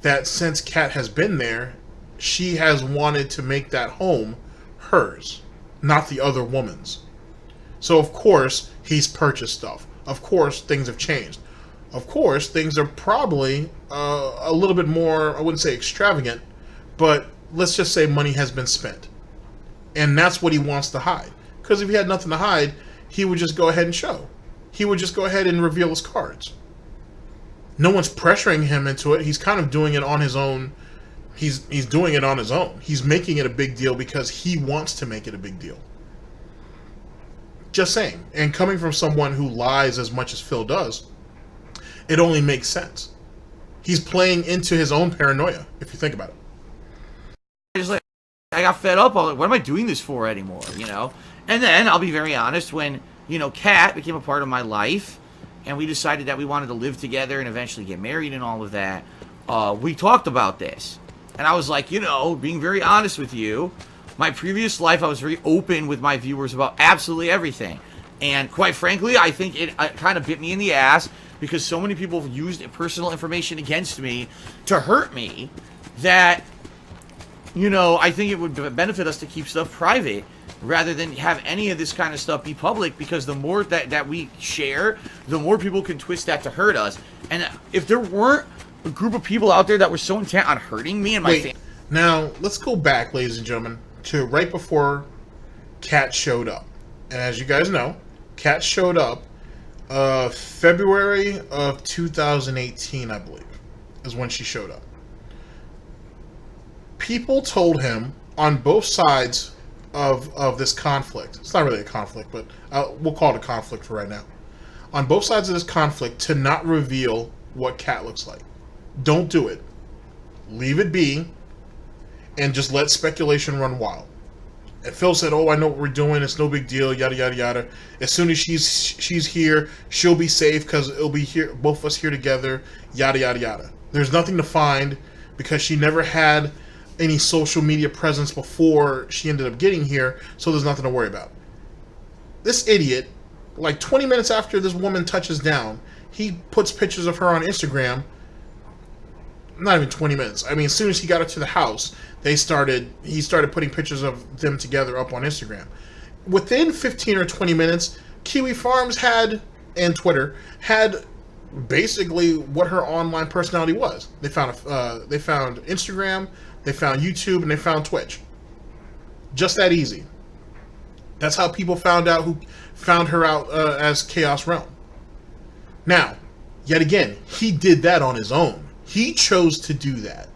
that since Kat has been there, she has wanted to make that home hers, not the other woman's. So of course he's purchased stuff. Of course things have changed. Of course things are probably a little bit more, I wouldn't say extravagant, but let's just say money has been spent. And that's what he wants to hide. Because if he had nothing to hide, he would just go ahead and show. He would just go ahead and reveal his cards. No one's pressuring him into it. He's kind of doing it on his own. He's doing it on his own. He's making it a big deal because he wants to make it a big deal. Just saying. And coming from someone who lies as much as Phil does, it only makes sense. He's playing into his own paranoia, if you think about it. I got fed up. What am I doing this for anymore, you know? And then, I'll be very honest, when, you know, Kat became a part of my life, and we decided that we wanted to live together and eventually get married and all of that, we talked about this. And I was like, you know, being very honest with you, my previous life, I was very open with my viewers about absolutely everything. And quite frankly, I think it kind of bit me in the ass because so many people have used personal information against me to hurt me that, you know, I think it would benefit us to keep stuff private rather than have any of this kind of stuff be public, because the more that we share, the more people can twist that to hurt us. And if there weren't a group of people out there that were so intent on hurting me and my family. Now, let's go back, ladies and gentlemen, to right before Kat showed up. And as you guys know, Kat showed up February of 2018, I believe, is when she showed up. People told him on both sides of this conflict. It's not really a conflict, but we'll call it a conflict for right now. On both sides of this conflict, to not reveal what Kat looks like. Don't do it. Leave it be, and just let speculation run wild. And Phil said, "Oh, I know what we're doing. It's no big deal. Yada yada yada. As soon as she's here, she'll be safe because it'll be here, both of us here together. Yada yada yada." There's nothing to find because she never had any social media presence before she ended up getting here, so there's nothing to worry about. This idiot, like 20 minutes after this woman touches down, he puts pictures of her on Instagram. Not even 20 minutes. I mean, as soon as he got her to the house, he started putting pictures of them together up on Instagram. Within 15 or 20 minutes, Kiwi Farms and Twitter had basically what her online personality was. They found Instagram, they found YouTube, and they found Twitch. Just that easy. That's how people found her out as Chaos Realm. Now, yet again, he did that on his own. He chose to do that.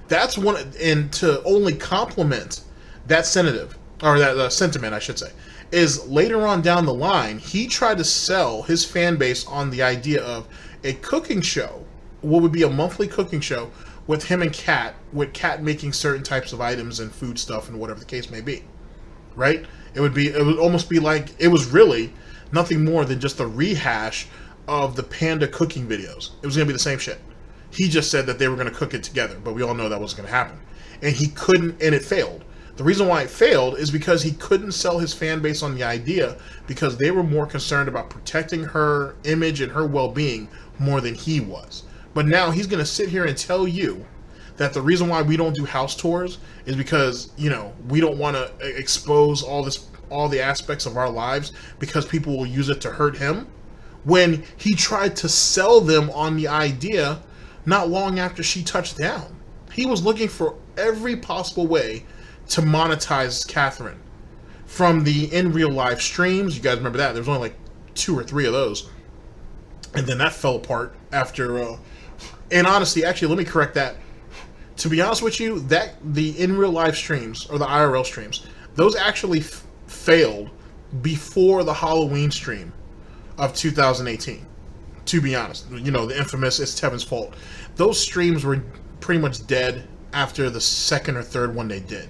That's one, and to only compliment that sentiment, I should say, is later on down the line, he tried to sell his fan base on the idea of a cooking show, what would be a monthly cooking show with him and Kat, with Kat making certain types of items and food stuff and whatever the case may be, right? It would almost be like, it was really nothing more than just a rehash of the Panda cooking videos. It was going to be the same shit. He just said that they were going to cook it together, but we all know that wasn't going to happen. And he couldn't, and it failed. The reason why it failed is because he couldn't sell his fan base on the idea, because they were more concerned about protecting her image and her well-being more than he was. But now he's going to sit here and tell you that the reason why we don't do house tours is because, you know, we don't want to expose all the aspects of our lives because people will use it to hurt him, when he tried to sell them on the idea not long after she touched down. He was looking for every possible way to monetize Catherine. From the in real life streams, you guys remember that? There was only like 2 or 3 of those. And then that fell apart after, and honestly, actually, let me correct that. To be honest with you, the in real life streams, or the IRL streams, those actually failed before the Halloween stream of 2018, to be honest. You know, the infamous "it's Tevin's fault." Those streams were pretty much dead after the second or third one they did.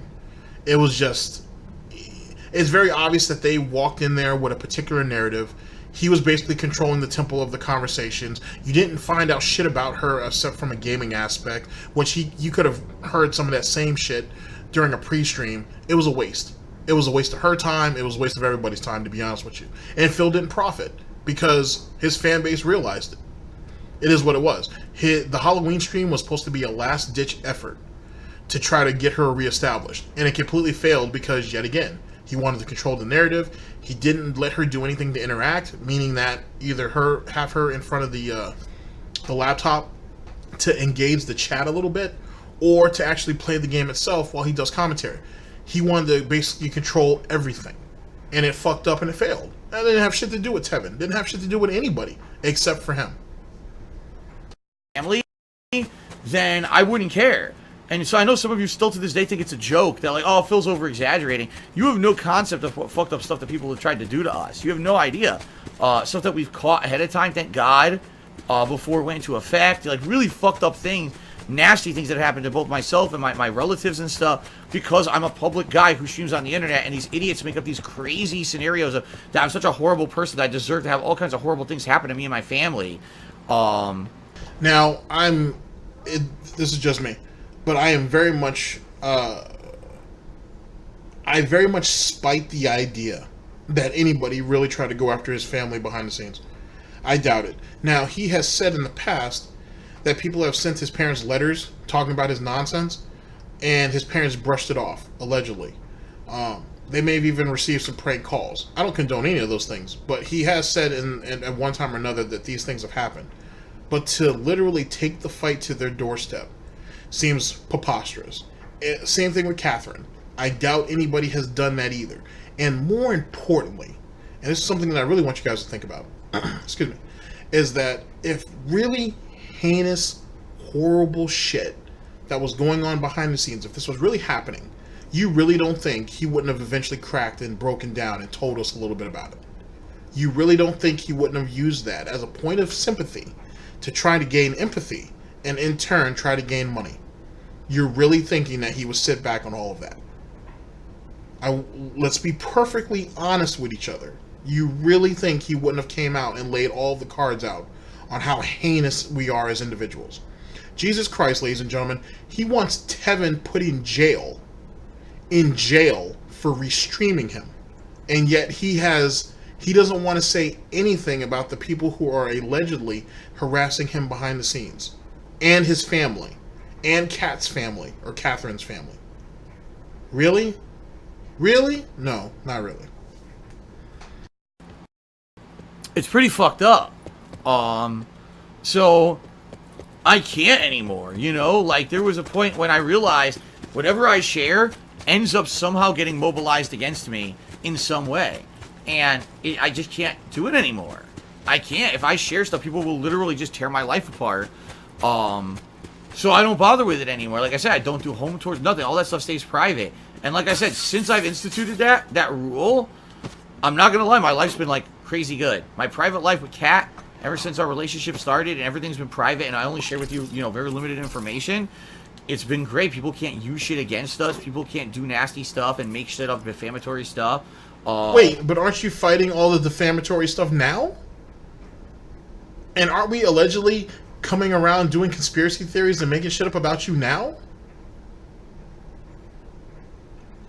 It was just, it's very obvious that they walked in there with a particular narrative. He was basically controlling the tempo of the conversations. You didn't find out shit about her except from a gaming aspect, which you could have heard some of that same shit during a pre-stream. It was a waste. It was a waste of her time. It was a waste of everybody's time, to be honest with you. And Phil didn't profit, because his fan base realized it. It is what it was. The Halloween stream was supposed to be a last-ditch effort to try to get her reestablished. And it completely failed because, yet again, he wanted to control the narrative. He didn't let her do anything to interact, meaning that either have her in front of the laptop to engage the chat a little bit, or to actually play the game itself while he does commentary. He wanted to basically control everything. And it fucked up and it failed. That didn't have shit to do with Tevin. Didn't have shit to do with anybody except for him. Family, then I wouldn't care. And so I know some of you still to this day think it's a joke. They're like, oh, Phil's over-exaggerating. You have no concept of what fucked up stuff that people have tried to do to us. You have no idea. Stuff that we've caught ahead of time, thank God, before it went into effect. Like, really fucked up things, nasty things that happened to both myself and my relatives and stuff, because I'm a public guy who streams on the internet, and these idiots make up these crazy scenarios of that I'm such a horrible person that I deserve to have all kinds of horrible things happen to me and my family. Now, this is just me. But I am very much, I very much spite the idea that anybody really tried to go after his family behind the scenes. I doubt it. Now, he has said in the past that people have sent his parents letters talking about his nonsense, and his parents brushed it off, allegedly. They may have even received some prank calls. I don't condone any of those things, but he has said at one time or another that these things have happened. But to literally take the fight to their doorstep seems preposterous. Same thing with Catherine. I doubt anybody has done that either. And more importantly, and this is something that I really want you guys to think about, excuse me, is that if really heinous, horrible shit that was going on behind the scenes, if this was really happening, you really don't think he wouldn't have eventually cracked and broken down and told us a little bit about it? You really don't think he wouldn't have used that as a point of sympathy to try to gain empathy and in turn try to gain money? You're really thinking that he would sit back on all of that? Let's be perfectly honest with each other. You really think he wouldn't have came out and laid all the cards out on how heinous we are as individuals? Jesus Christ, ladies and gentlemen, he wants Tevin put in jail for restreaming him. And yet he doesn't want to say anything about the people who are allegedly harassing him behind the scenes, and his family, and Kat's family, or Catherine's family. Really? Really? No, not really. It's pretty fucked up. So I can't anymore, you know? Like, there was a point when I realized whatever I share ends up somehow getting mobilized against me in some way. And I just can't do it anymore. I can't. If I share stuff, people will literally just tear my life apart. So I don't bother with it anymore. Like I said, I don't do home tours, nothing. All that stuff stays private. And like I said, since I've instituted that rule, I'm not going to lie, my life's been like crazy good. My private life with Kat, ever since our relationship started, and everything's been private, and I only share with you, very limited information. It's been great. People can't use shit against us. People can't do nasty stuff and make shit up, defamatory stuff. Wait, but aren't you fighting all the defamatory stuff now? And aren't we allegedly coming around doing conspiracy theories and making shit up about you now?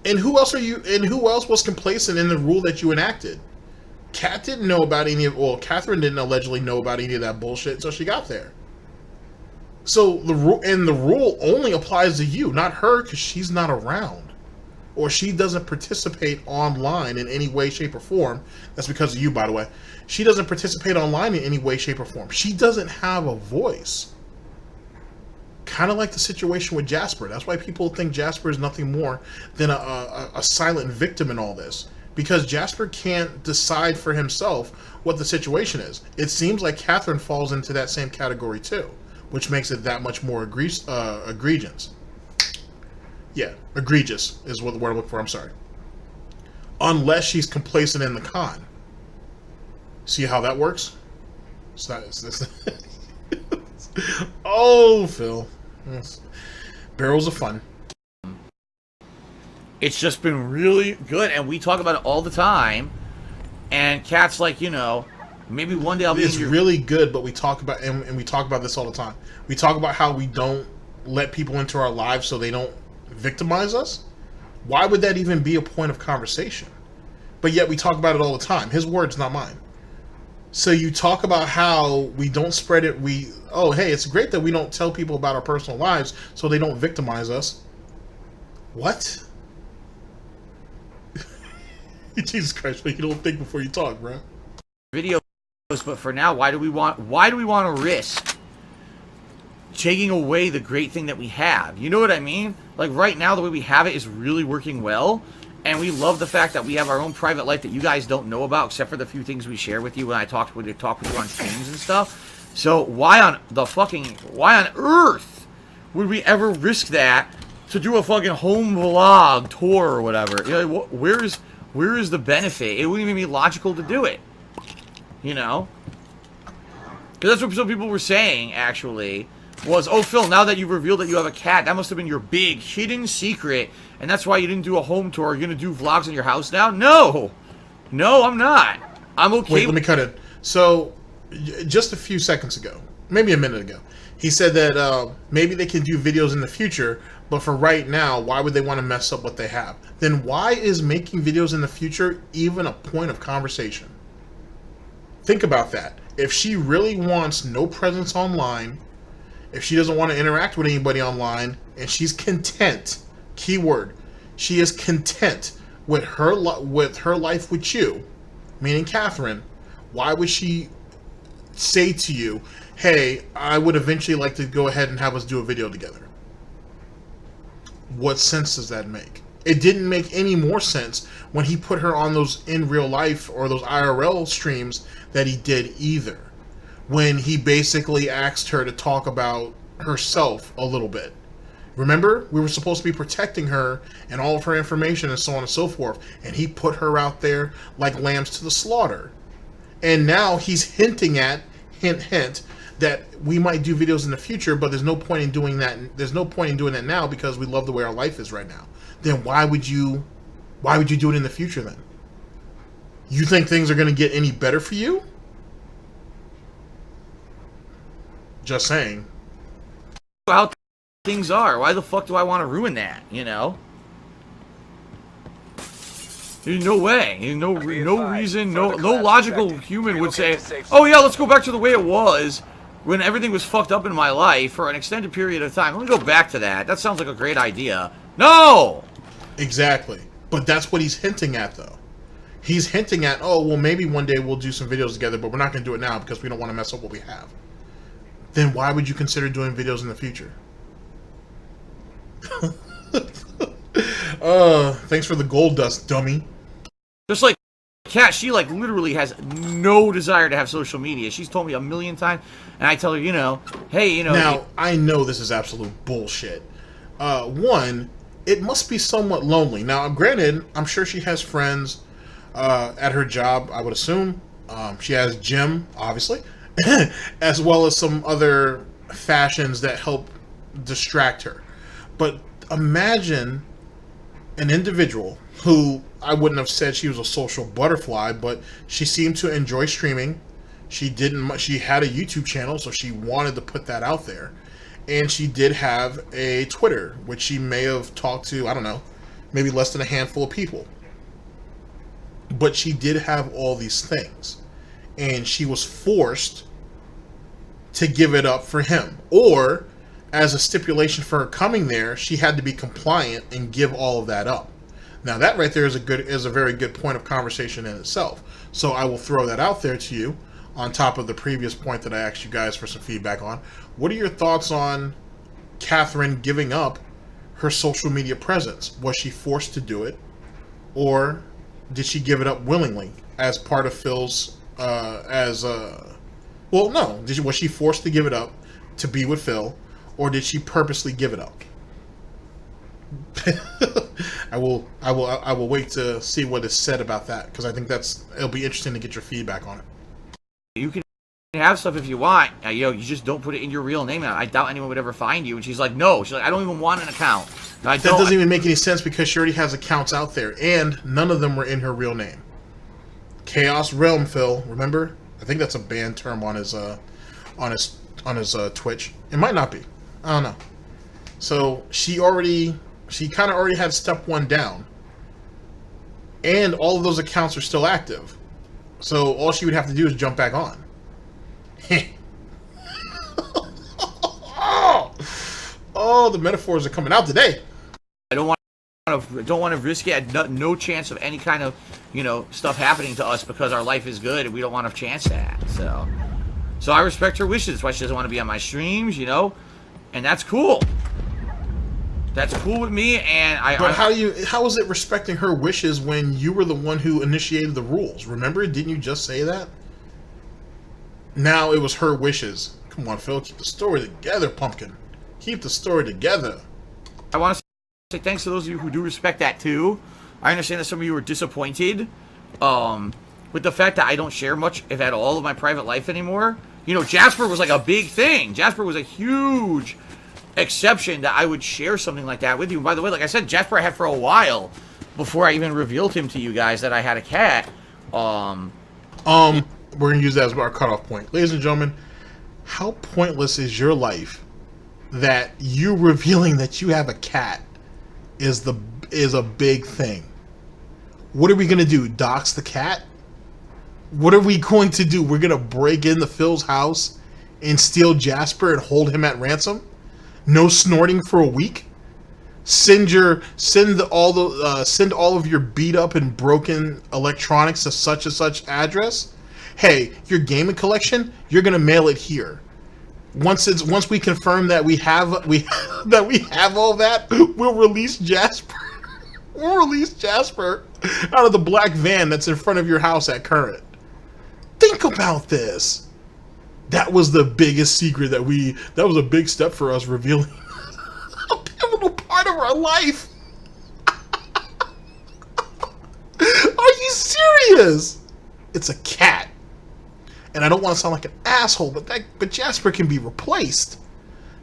And who else was complacent in the rule that you enacted? Kat didn't know about Catherine didn't allegedly know about any of that bullshit until she got there. So the rule only applies to you, not her, because she's not around. Or she doesn't participate online in any way, shape, or form. That's because of you, by the way. She doesn't participate online in any way, shape, or form. She doesn't have a voice. Kind of like the situation with Jasper. That's why people think Jasper is nothing more than a silent victim in all this. Because Jasper can't decide for himself what the situation is. It seems like Catherine falls into that same category too, which makes it that much more egregious. Yeah, egregious is what the word I'm looking for. I'm sorry. Unless she's complacent in the con. See how that works? Oh, Phil. Yes. Barrels of fun. It's just been really good, and we talk about it all the time. And Kat's like, maybe one day I'll be. It's really good, but we talk about and we talk about this all the time. We talk about how we don't let people into our lives so they don't victimize us. Why would that even be a point of conversation? But yet we talk about it all the time. His words, not mine. So you talk about how we don't spread it. Hey, it's great that we don't tell people about our personal lives so they don't victimize us. What? Jesus Christ, man, you don't think before you talk, bro. Videos, but for now, why do we want to risk taking away the great thing that we have? You know what I mean? Like right now, the way we have it is really working well, and we love the fact that we have our own private life that you guys don't know about, except for the few things we share with you when I talk with you on streams and stuff. So why on earth would we ever risk that to do a fucking home vlog tour or whatever? You know, where is the benefit? It wouldn't even be logical to do it. You know? Because that's what some people were saying, actually, was, oh, Phil, now that you've revealed that you have a cat, that must have been your big hidden secret, and that's why you didn't do a home tour. You're going to do vlogs in your house now? No! No, I'm not. I'm okay. Wait, let me cut it. So, just a few seconds ago, maybe a minute ago, he said that maybe they can do videos in the future, but for right now, why would they want to mess up what they have? Then why is making videos in the future even a point of conversation? Think about that. If she really wants no presence online, if she doesn't want to interact with anybody online, and she's content, keyword, she is content with her life with you, meaning Catherine, why would she say to you, hey, I would eventually like to go ahead and have us do a video together? What sense does that make? It didn't make any more sense when he put her on those in real life or those IRL streams that he did either. When he basically asked her to talk about herself a little bit. Remember, we were supposed to be protecting her and all of her information and so on and so forth, and he put her out there like lambs to the slaughter. And now he's hinting at, hint, that we might do videos in the future, but there's no point in doing that. There's no point in doing that now because we love the way our life is right now. Then why would you do it in the future then? You think things are going to get any better for you? Just saying. How things are. Why the fuck do I want to ruin that, you know? There's no way. There's no reason, no logical human would say, oh yeah, let's go back to the way it was when everything was fucked up in my life for an extended period of time. Let me go back to that. That sounds like a great idea. No! Exactly. But that's what he's hinting at, though. He's hinting at, oh, well, maybe one day we'll do some videos together, but we're not going to do it now because we don't want to mess up what we have. Then why would you consider doing videos in the future? Thanks for the gold dust, dummy. Just like Kat, she like literally has no desire to have social media. She's told me a million times, and I tell her, you know, hey, you know. Now, I know this is absolute bullshit. One, it must be somewhat lonely. Now, granted, I'm sure she has friends at her job, I would assume. She has Jim, obviously, as well as some other fashions that help distract her. But imagine an individual who, I wouldn't have said she was a social butterfly, but she seemed to enjoy streaming. She had a YouTube channel, so she wanted to put that out there. And she did have a Twitter, which she may have talked to, I don't know, maybe less than a handful of people. But she did have all these things. And she was forced to give it up for him. Or, as a stipulation for her coming there, she had to be compliant and give all of that up. Now that right there is a very good point of conversation in itself. So I will throw that out there to you on top of the previous point that I asked you guys for some feedback on. What are your thoughts on Catherine giving up her social media presence? Was she forced to do it? Or did she give it up willingly as part of Phil's, well, no. Was she forced to give it up to be with Phil? Or did she purposely give it up? I will wait to see what is said about that, because I think it'll be interesting to get your feedback on it. You can have stuff if you want. You just don't put it in your real name. I doubt anyone would ever find you. And she's like, no. She's like, I don't even want an account. That doesn't even make any sense because she already has accounts out there, and none of them were in her real name. Chaos Realm Phil, remember? I think that's a banned term on his Twitch. It might not be. I don't know. So she kind of already had step one down, and all of those accounts are still active. So all she would have to do is jump back on. Oh, the metaphors are coming out today. I don't want to risk it. No chance of any kind of, stuff happening to us because our life is good and we don't want to chance that. So I respect her wishes. That's why she doesn't want to be on my streams, and that's cool. That's cool with me, and how is it respecting her wishes when you were the one who initiated the rules? Remember, didn't you just say that? Now it was her wishes. Come on, Phil, keep the story together, pumpkin. Keep the story together. I want to say thanks to those of you who do respect that too. I understand that some of you are disappointed with the fact that I don't share much, if at all, of my private life anymore. You know, Jasper was like a big thing. Jasper was a huge exception that I would share something like that with you. And by the way, like I said, Jasper I had for a while before I even revealed him to you guys that I had a cat. We're gonna use that as our cutoff point, ladies and gentlemen. How pointless is your life that you revealing that you have a cat is a big thing? What are we gonna do? Dox the cat? What are we going to do? We're gonna break into Phil's house and steal Jasper and hold him at ransom? No snorting for a week? Send all of your beat up and broken electronics to such and such address. Hey, your gaming collection, you're gonna mail it here. Once we confirm that we have all that, we'll release Jasper. We'll release Jasper out of the black van that's in front of your house at Current. Think about this. That was the biggest secret that was a big step for us, revealing a pivotal part of our life. Are you serious? It's a cat. And I don't want to sound like an asshole, but Jasper can be replaced.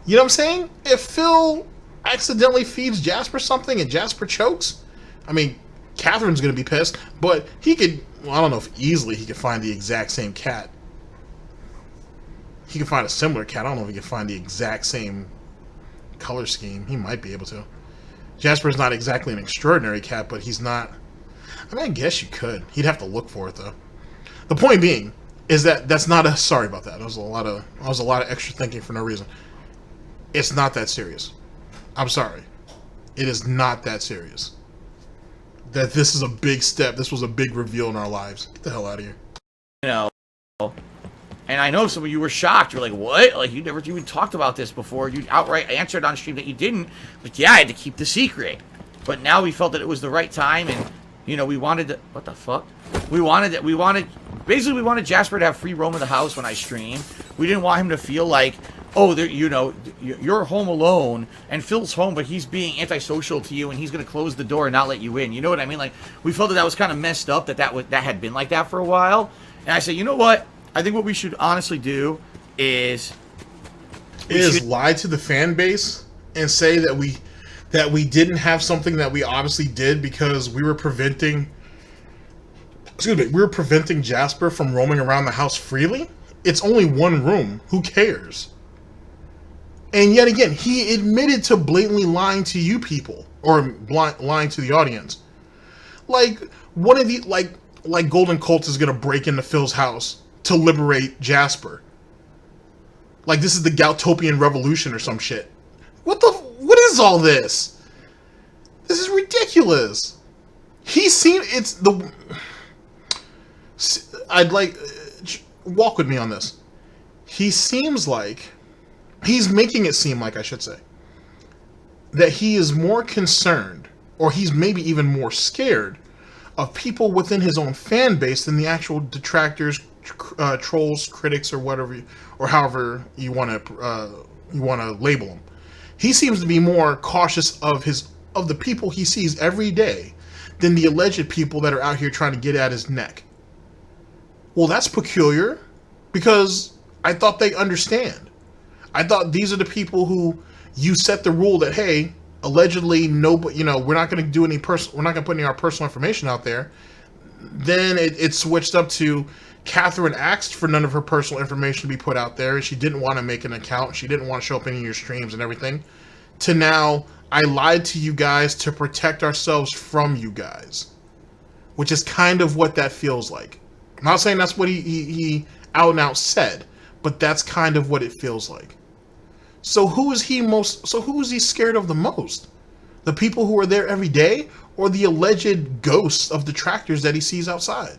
You know what I'm saying? If Phil accidentally feeds Jasper something and Jasper chokes, I mean, Catherine's going to be pissed, but he could, well, I don't know if easily he could find the exact same cat. He could find a similar cat. I don't know if he could find the exact same color scheme. He might be able to. Jasper's not exactly an extraordinary cat, but he's not... I mean, I guess you could. He'd have to look for it, though. The point being is that's not a... Sorry about that. That was a lot of extra thinking for no reason. It's not that serious. I'm sorry. It is not that serious. That this is a big step. This was a big reveal in our lives. Get the hell out of here. You know, and I know some of you were shocked. You're like, what? Like, you never even talked about this before. You outright answered on stream that you didn't. But yeah, I had to keep the secret. But now we felt that it was the right time, and, you know, we wanted to... What the fuck? We wanted Jasper to have free roam of the house when I stream. We didn't want him to feel like, oh, you know, you're home alone, and Phil's home, but he's being antisocial to you, and he's going to close the door and not let you in. You know what I mean? Like, we felt that was kind of messed up, that had been like that for a while. And I said, you know what? I think what we should honestly do is lie to the fan base and say that we didn't have something that we obviously did because we were preventing Jasper from roaming around the house freely. It's only one room. Who cares? And yet again, he admitted to blatantly lying to you people, or lying to the audience. Like one of the like Golden Colt is gonna break into Phil's house to liberate Jasper. Like this is the Goutopian Revolution or some shit. What is all this? This is ridiculous. I'd like walk with me on this. He's making it seem like, I should say, that he is more concerned, or he's maybe even more scared of people within his own fan base than the actual detractors, trolls, critics, or whatever, or however you want to label them. He seems to be more cautious of the people he sees every day than the alleged people that are out here trying to get at his neck. Well, that's peculiar, because I thought they understand. I thought these are the people who you set the rule that, hey, allegedly, we're not going to do we're not going to put any of our personal information out there. Then it switched up to Catherine asked for none of her personal information to be put out there, and she didn't want to make an account. She didn't want to show up in any of your streams and everything. To now, I lied to you guys to protect ourselves from you guys, which is kind of what that feels like. I'm not saying that's what he out and out said, but that's kind of what it feels like. So who is he scared of the most? The people who are there every day, or the alleged ghosts of detractors that he sees outside?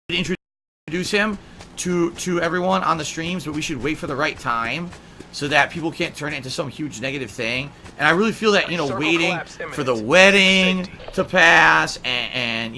Introduce him to everyone on the streams, but we should wait for the right time so that people can't turn it into some huge negative thing. And I really feel that, waiting for the wedding to pass and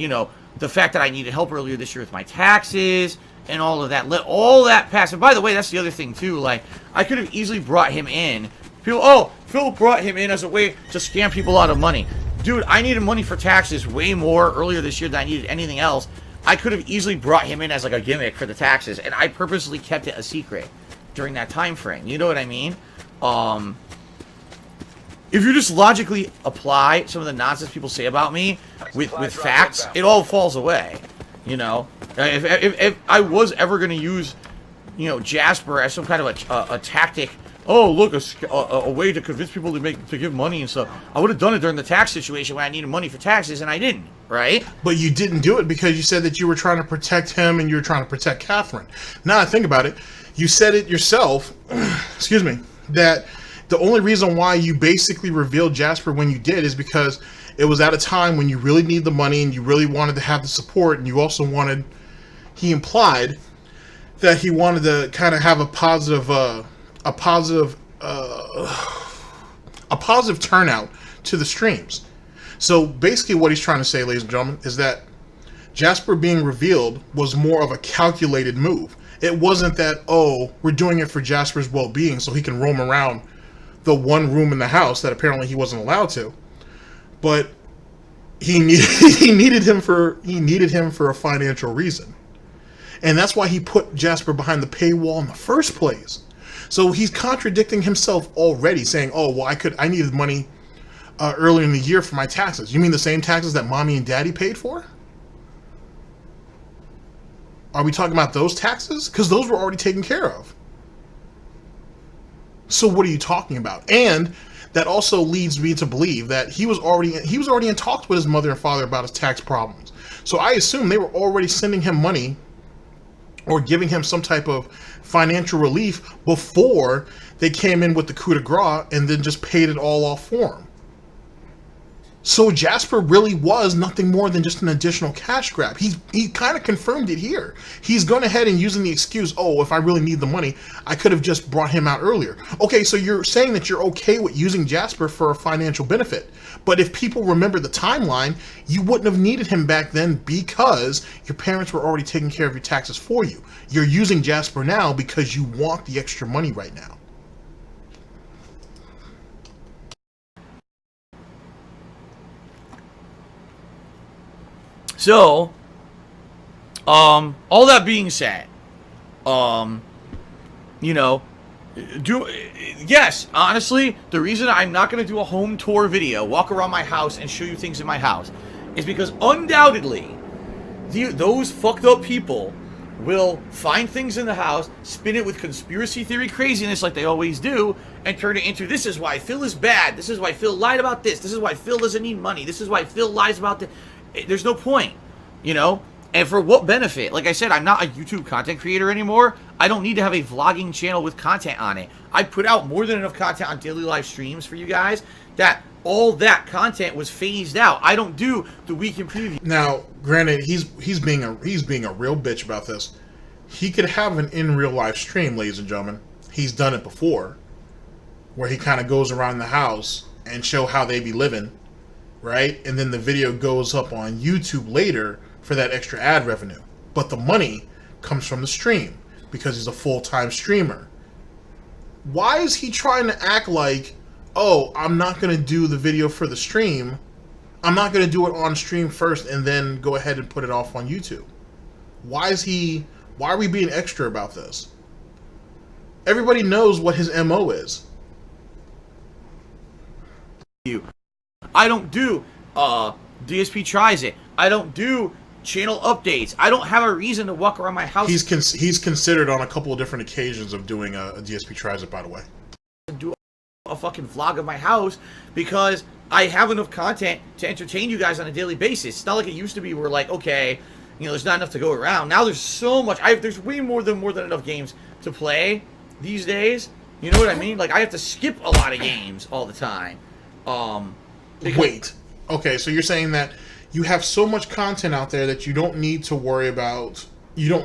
the fact that I needed help earlier this year with my taxes and all of that. Let all that pass. And by the way, that's the other thing too. Like, I could have easily brought him in. People, oh, Phil brought him in as a way to scam people out of money. Dude, I needed money for taxes way more earlier this year than I needed anything else. I could have easily brought him in as like a gimmick for the taxes, and I purposely kept it a secret during that time frame. You know what I mean? If you just logically apply some of the nonsense people say about me with facts, it all falls away. You know, if I was ever going to use, you know, Jasper as some kind of a tactic, oh look, a way to convince people to give money and stuff, I would have done it during the tax situation when I needed money for taxes, and I didn't, right? But you didn't do it because you said that you were trying to protect him and you were trying to protect Catherine. Now I think about it, you said it yourself, excuse me, that the only reason why you basically revealed Jasper when you did is because it was at a time when you really need the money and you really wanted to have the support, and you also wanted, he implied that he wanted to kind of have a positive turnout to the streams. So basically what he's trying to say, ladies and gentlemen, is that Jasper being revealed was more of a calculated move. It wasn't that, oh, we're doing it for Jasper's well-being so he can roam around the one room in the house that apparently he wasn't allowed to. But he needed him for a financial reason. And that's why he put Jasper behind the paywall in the first place. So he's contradicting himself already, saying, oh, well, I needed money earlier in the year for my taxes. You mean the same taxes that mommy and daddy paid for? Are we talking about those taxes? Because those were already taken care of. So what are you talking about? And that also leads me to believe that he was already in talks with his mother and father about his tax problems. So I assume they were already sending him money or giving him some type of financial relief before they came in with the coup de grace and then just paid it all off for him. So Jasper really was nothing more than just an additional cash grab. He kind of confirmed it here. He's going ahead and using the excuse, oh, if I really need the money, I could have just brought him out earlier. Okay, so you're saying that you're okay with using Jasper for a financial benefit. But if people remember the timeline, you wouldn't have needed him back then because your parents were already taking care of your taxes for you. You're using Jasper now because you want the extra money right now. So, all that being said, you know, yes, honestly, the reason I'm not going to do a home tour video, walk around my house and show you things in my house, is because undoubtedly, those fucked up people will find things in the house, spin it with conspiracy theory craziness like they always do, and turn it into, this is why Phil is bad, this is why Phil lied about this is why Phil doesn't need money, this is why Phil lies about this. There's no point, you know? And for what benefit? Like I said, I'm not a YouTube content creator anymore. I don't need to have a vlogging channel with content on it. I put out more than enough content on daily live streams for you guys that all that content was phased out. I don't do the weekend preview. Now, granted, he's being a real bitch about this. He could have an in real life stream, ladies and gentlemen. He's done it before, where he kind of goes around the house and show how they be living. Right? And then the video goes up on YouTube later for that extra ad revenue. But the money comes from the stream because he's a full-time streamer. Why is he trying to act like, oh, I'm not going to do the video for the stream. I'm not going to do it on stream first and then go ahead and put it off on YouTube? Why are we being extra about this? Everybody knows what his MO is. I don't do DSP tries it. I don't do channel updates. I don't have a reason to walk around my house. He's considered on a couple of different occasions of doing a DSP tries it, by the way. Do a fucking vlog of my house because I have enough content to entertain you guys on a daily basis. It's not like it used to be where like, okay, you know, there's not enough to go around. Now there's so much. There's way more than enough games to play these days. You know what I mean? Like I have to skip a lot of games all the time. Wait. Okay, so you're saying that you have so much content out there that you don't need to worry about doing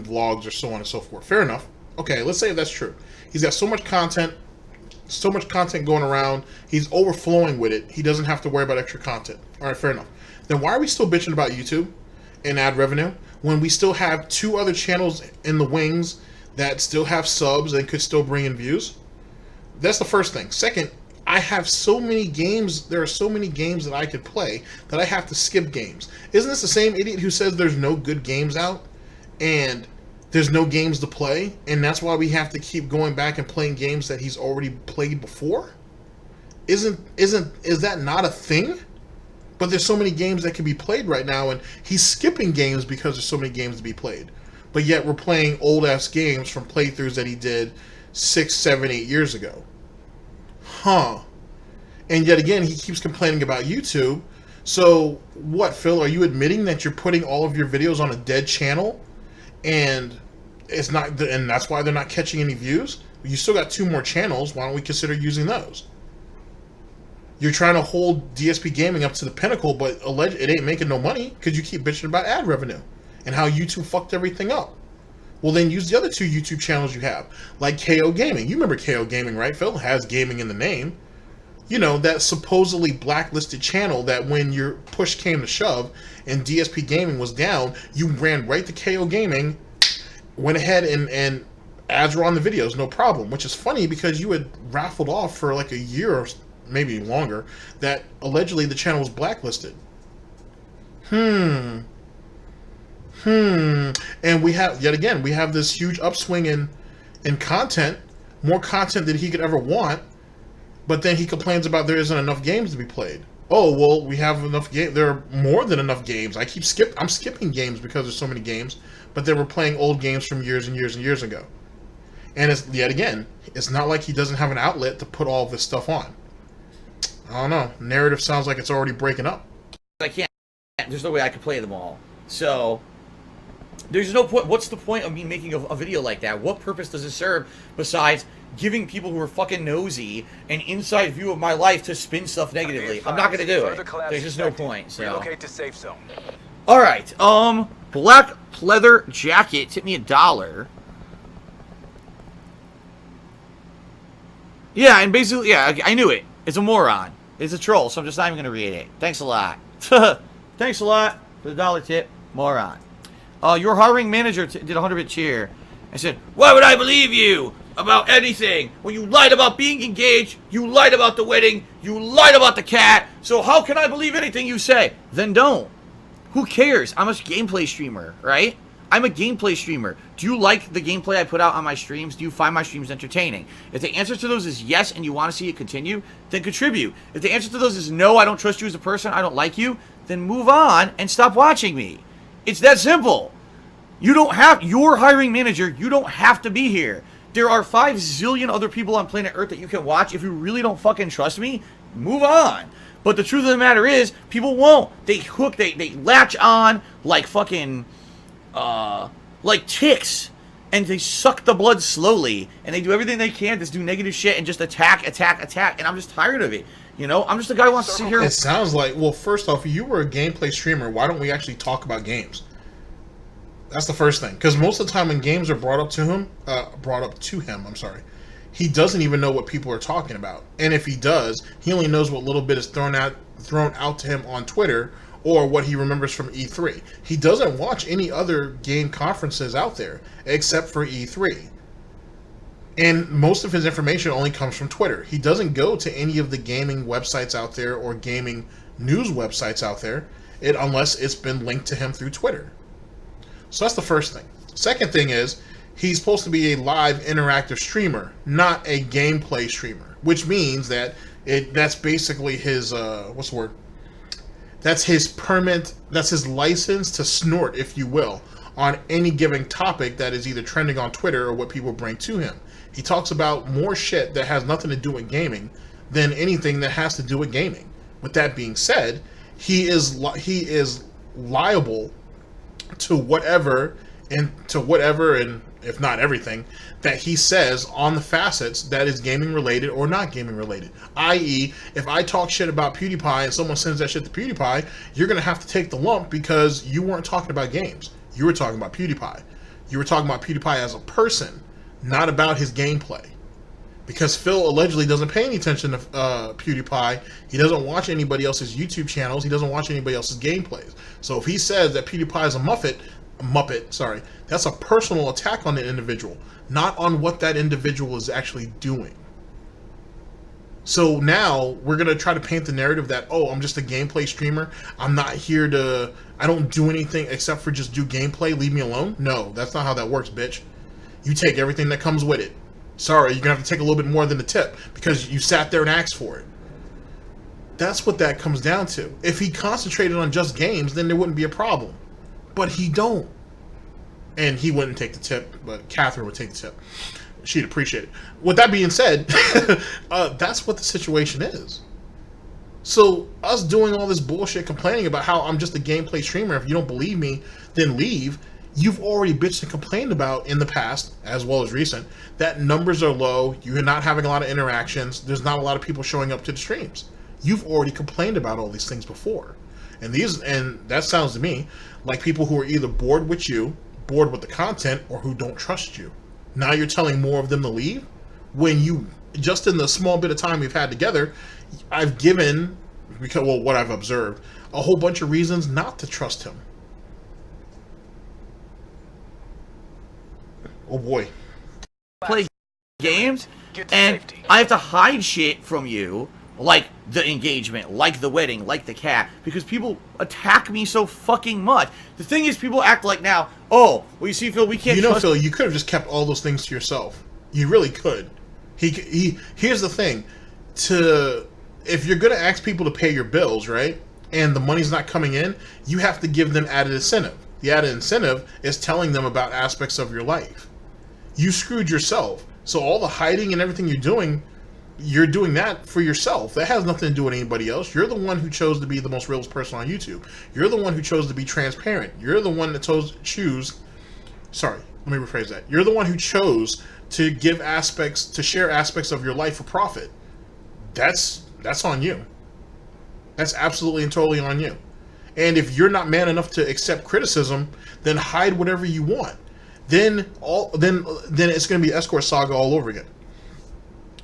vlogs or so on and so forth. Fair enough. Okay, let's say that's true. He's got so much content going around, he's overflowing with it. He doesn't have to worry about extra content. All right, fair enough. Then why are we still bitching about YouTube? in ad revenue when we still have 2 other channels in the wings that still have subs and could still bring in views? That's the first thing. Second, I have so many games, there are so many games that I could play that I have to skip games. Isn't this the same idiot who says there's no good games out and there's no games to play, and that's why we have to keep going back and playing games that he's already played before? Is that not a thing? But there's so many games that can be played right now, and he's skipping games because there's so many games to be played. But yet we're playing old-ass games from playthroughs that he did 6, 7, 8 years ago. Huh. And yet again, he keeps complaining about YouTube. So, what, Phil? Are you admitting that you're putting all of your videos on a dead channel? And it's not, and that's why they're not catching any views? You still got 2 more channels. Why don't we consider using those? You're trying to hold DSP Gaming up to the pinnacle, but it ain't making no money because you keep bitching about ad revenue and how YouTube fucked everything up. Well, then use the other 2 YouTube channels you have, like KO Gaming. You remember KO Gaming, right, Phil? It has gaming in the name. You know, that supposedly blacklisted channel that when your push came to shove and DSP Gaming was down, you ran right to KO Gaming, went ahead and ads were on the videos, no problem. Which is funny because you had raffled off for like a year or maybe longer that allegedly the channel was blacklisted. And we have, yet again, we have this huge upswing in content, more content than he could ever want, but then he complains about there isn't enough games to be played. Oh, well, we have enough games. There are more than enough games. I'm skipping games because there's so many games, but they were playing old games from years and years and years ago. And it's, yet again, it's not like he doesn't have an outlet to put all this stuff on. I don't know. Narrative sounds like it's already breaking up. I can't. There's no way I can play them all. So there's no point. What's the point of me making a video like that? What purpose does it serve besides giving people who are fucking nosy an inside view of my life to spin stuff negatively? I'm not gonna do it. There's just no point. So. Relocate to safe zone. All right. Black pleather jacket tipped me $1. Yeah, and basically, yeah, I knew it. It's a moron. It's a troll, so I'm just not even gonna read it. Thanks a lot. Thanks a lot for the $1 tip, moron. Your hiring manager did a 100-bit cheer. I said, why would I believe you about anything? When you lied about being engaged, you lied about the wedding, you lied about the cat, so how can I believe anything you say? Then don't. Who cares? I'm a gameplay streamer, right? I'm a gameplay streamer. Do you like the gameplay I put out on my streams? Do you find my streams entertaining? If the answer to those is yes and you want to see it continue, then contribute. If the answer to those is no, I don't trust you as a person, I don't like you, then move on and stop watching me. It's that simple. You don't have, your hiring manager, you don't have to be here. There are 5 zillion other people on planet Earth that you can watch. If you really don't fucking trust me, move on. But the truth of the matter is, people won't. They latch on like fucking, like ticks. And they suck the blood slowly. And they do everything they can to do negative shit and just attack. And I'm just tired of it. You know, I'm just a guy who wants to sit here. It sounds like, well, first off, you were a gameplay streamer. Why don't we actually talk about games? That's the first thing. Because most of the time when games are brought up to him, he doesn't even know what people are talking about. And if he does, he only knows what little bit is thrown out to him on Twitter or what he remembers from E3. He doesn't watch any other game conferences out there except for E3. And most of his information only comes from Twitter. He doesn't go to any of the gaming websites out there or gaming news websites out there unless it's been linked to him through Twitter. So that's the first thing. Second thing is, he's supposed to be a live interactive streamer, not a gameplay streamer, which means that that's basically his, what's the word? That's his permit, that's his license to snort, if you will, on any given topic that is either trending on Twitter or what people bring to him. He talks about more shit that has nothing to do with gaming than anything that has to do with gaming. With that being said, he is liable to whatever, and if not everything, that he says on the facets that is gaming related or not gaming related. I.e., if I talk shit about PewDiePie and someone sends that shit to PewDiePie, you're going to have to take the lump because you weren't talking about games. You were talking about PewDiePie. You were talking about PewDiePie as a person, not about his gameplay. Because Phil allegedly doesn't pay any attention to PewDiePie. He doesn't watch anybody else's YouTube channels. He doesn't watch anybody else's gameplays. So if he says that PewDiePie is a Muppet, sorry, that's a personal attack on the individual, not on what that individual is actually doing. So now we're going to try to paint the narrative that, oh, I'm just a gameplay streamer. I'm not here to, I don't do anything except for just do gameplay. Leave me alone. No, that's not how that works, bitch. You take everything that comes with it. Sorry, you're going to have to take a little bit more than the tip because you sat there and asked for it. That's what that comes down to. If he concentrated on just games, then there wouldn't be a problem. But he don't. And he wouldn't take the tip, but Catherine would take the tip. She'd appreciate it. With that being said, that's what the situation is. So us doing all this bullshit complaining about how I'm just a gameplay streamer, if you don't believe me, then leave. You've already bitched and complained about in the past, as well as recent, that numbers are low, you're not having a lot of interactions, there's not a lot of people showing up to the streams. You've already complained about all these things before. And that sounds to me like people who are either bored with you, bored with the content, or who don't trust you. Now you're telling more of them to leave? When you, just in the small bit of time we've had together, I've given, because, well, what I've observed, a whole bunch of reasons not to trust him. Oh boy. Play games, and I have to hide shit from you, like the engagement, like the wedding, like the cat, because people attack me so fucking much. The thing is, people act like now, oh, well, you see, Phil, we can't trust... Phil, you could have just kept all those things to yourself. You really could. Here's the thing. If you're going to ask people to pay your bills, right, and the money's not coming in, you have to give them added incentive. The added incentive is telling them about aspects of your life. You screwed yourself. So all the hiding and everything you're doing that for yourself. That has nothing to do with anybody else. You're the one who chose to be the most realist person on YouTube. You're the one who chose to be transparent. You're the one that sorry, let me rephrase that. You're the one who chose to share aspects of your life for profit. That's on you. That's absolutely and totally on you. And if you're not man enough to accept criticism, then hide whatever you want. Then it's going to be escort saga all over again.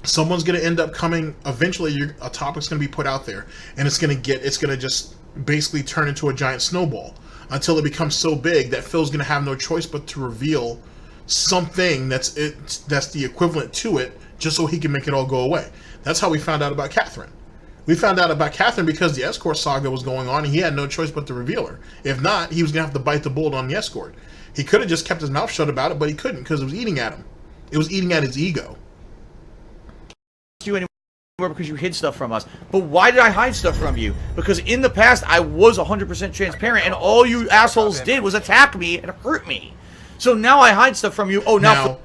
Someone's going to end up coming. Eventually, a topic's going to be put out there, and it's going to just basically turn into a giant snowball until it becomes so big that Phil's going to have no choice but to reveal something that's the equivalent to it, just so he can make it all go away. That's how we found out about Catherine. We found out about Catherine because the escort saga was going on, and he had no choice but to reveal her. If not, he was going to have to bite the bullet on the escort. He could have just kept his mouth shut about it, but he couldn't because it was eating at him. It was eating at his ego. You anymore because you hid stuff from us. But why did I hide stuff from you? Because in the past, I was 100% transparent, and all you assholes did was attack me and hurt me. So now I hide stuff from you. Oh, now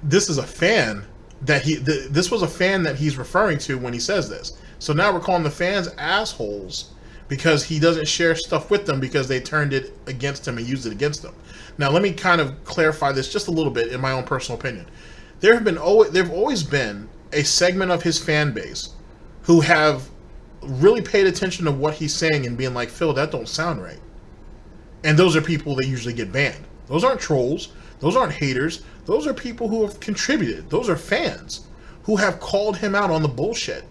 this is a fan that this was a fan that he's referring to when he says this. So now we're calling the fans assholes because he doesn't share stuff with them because they turned it against him and used it against him. Now let me kind of clarify this just a little bit in my own personal opinion. There've always been a segment of his fan base who have really paid attention to what he's saying and being like, Phil, that don't sound right. And those are people that usually get banned. Those aren't trolls. Those aren't haters. Those are people who have contributed. Those are fans who have called him out on the bullshit.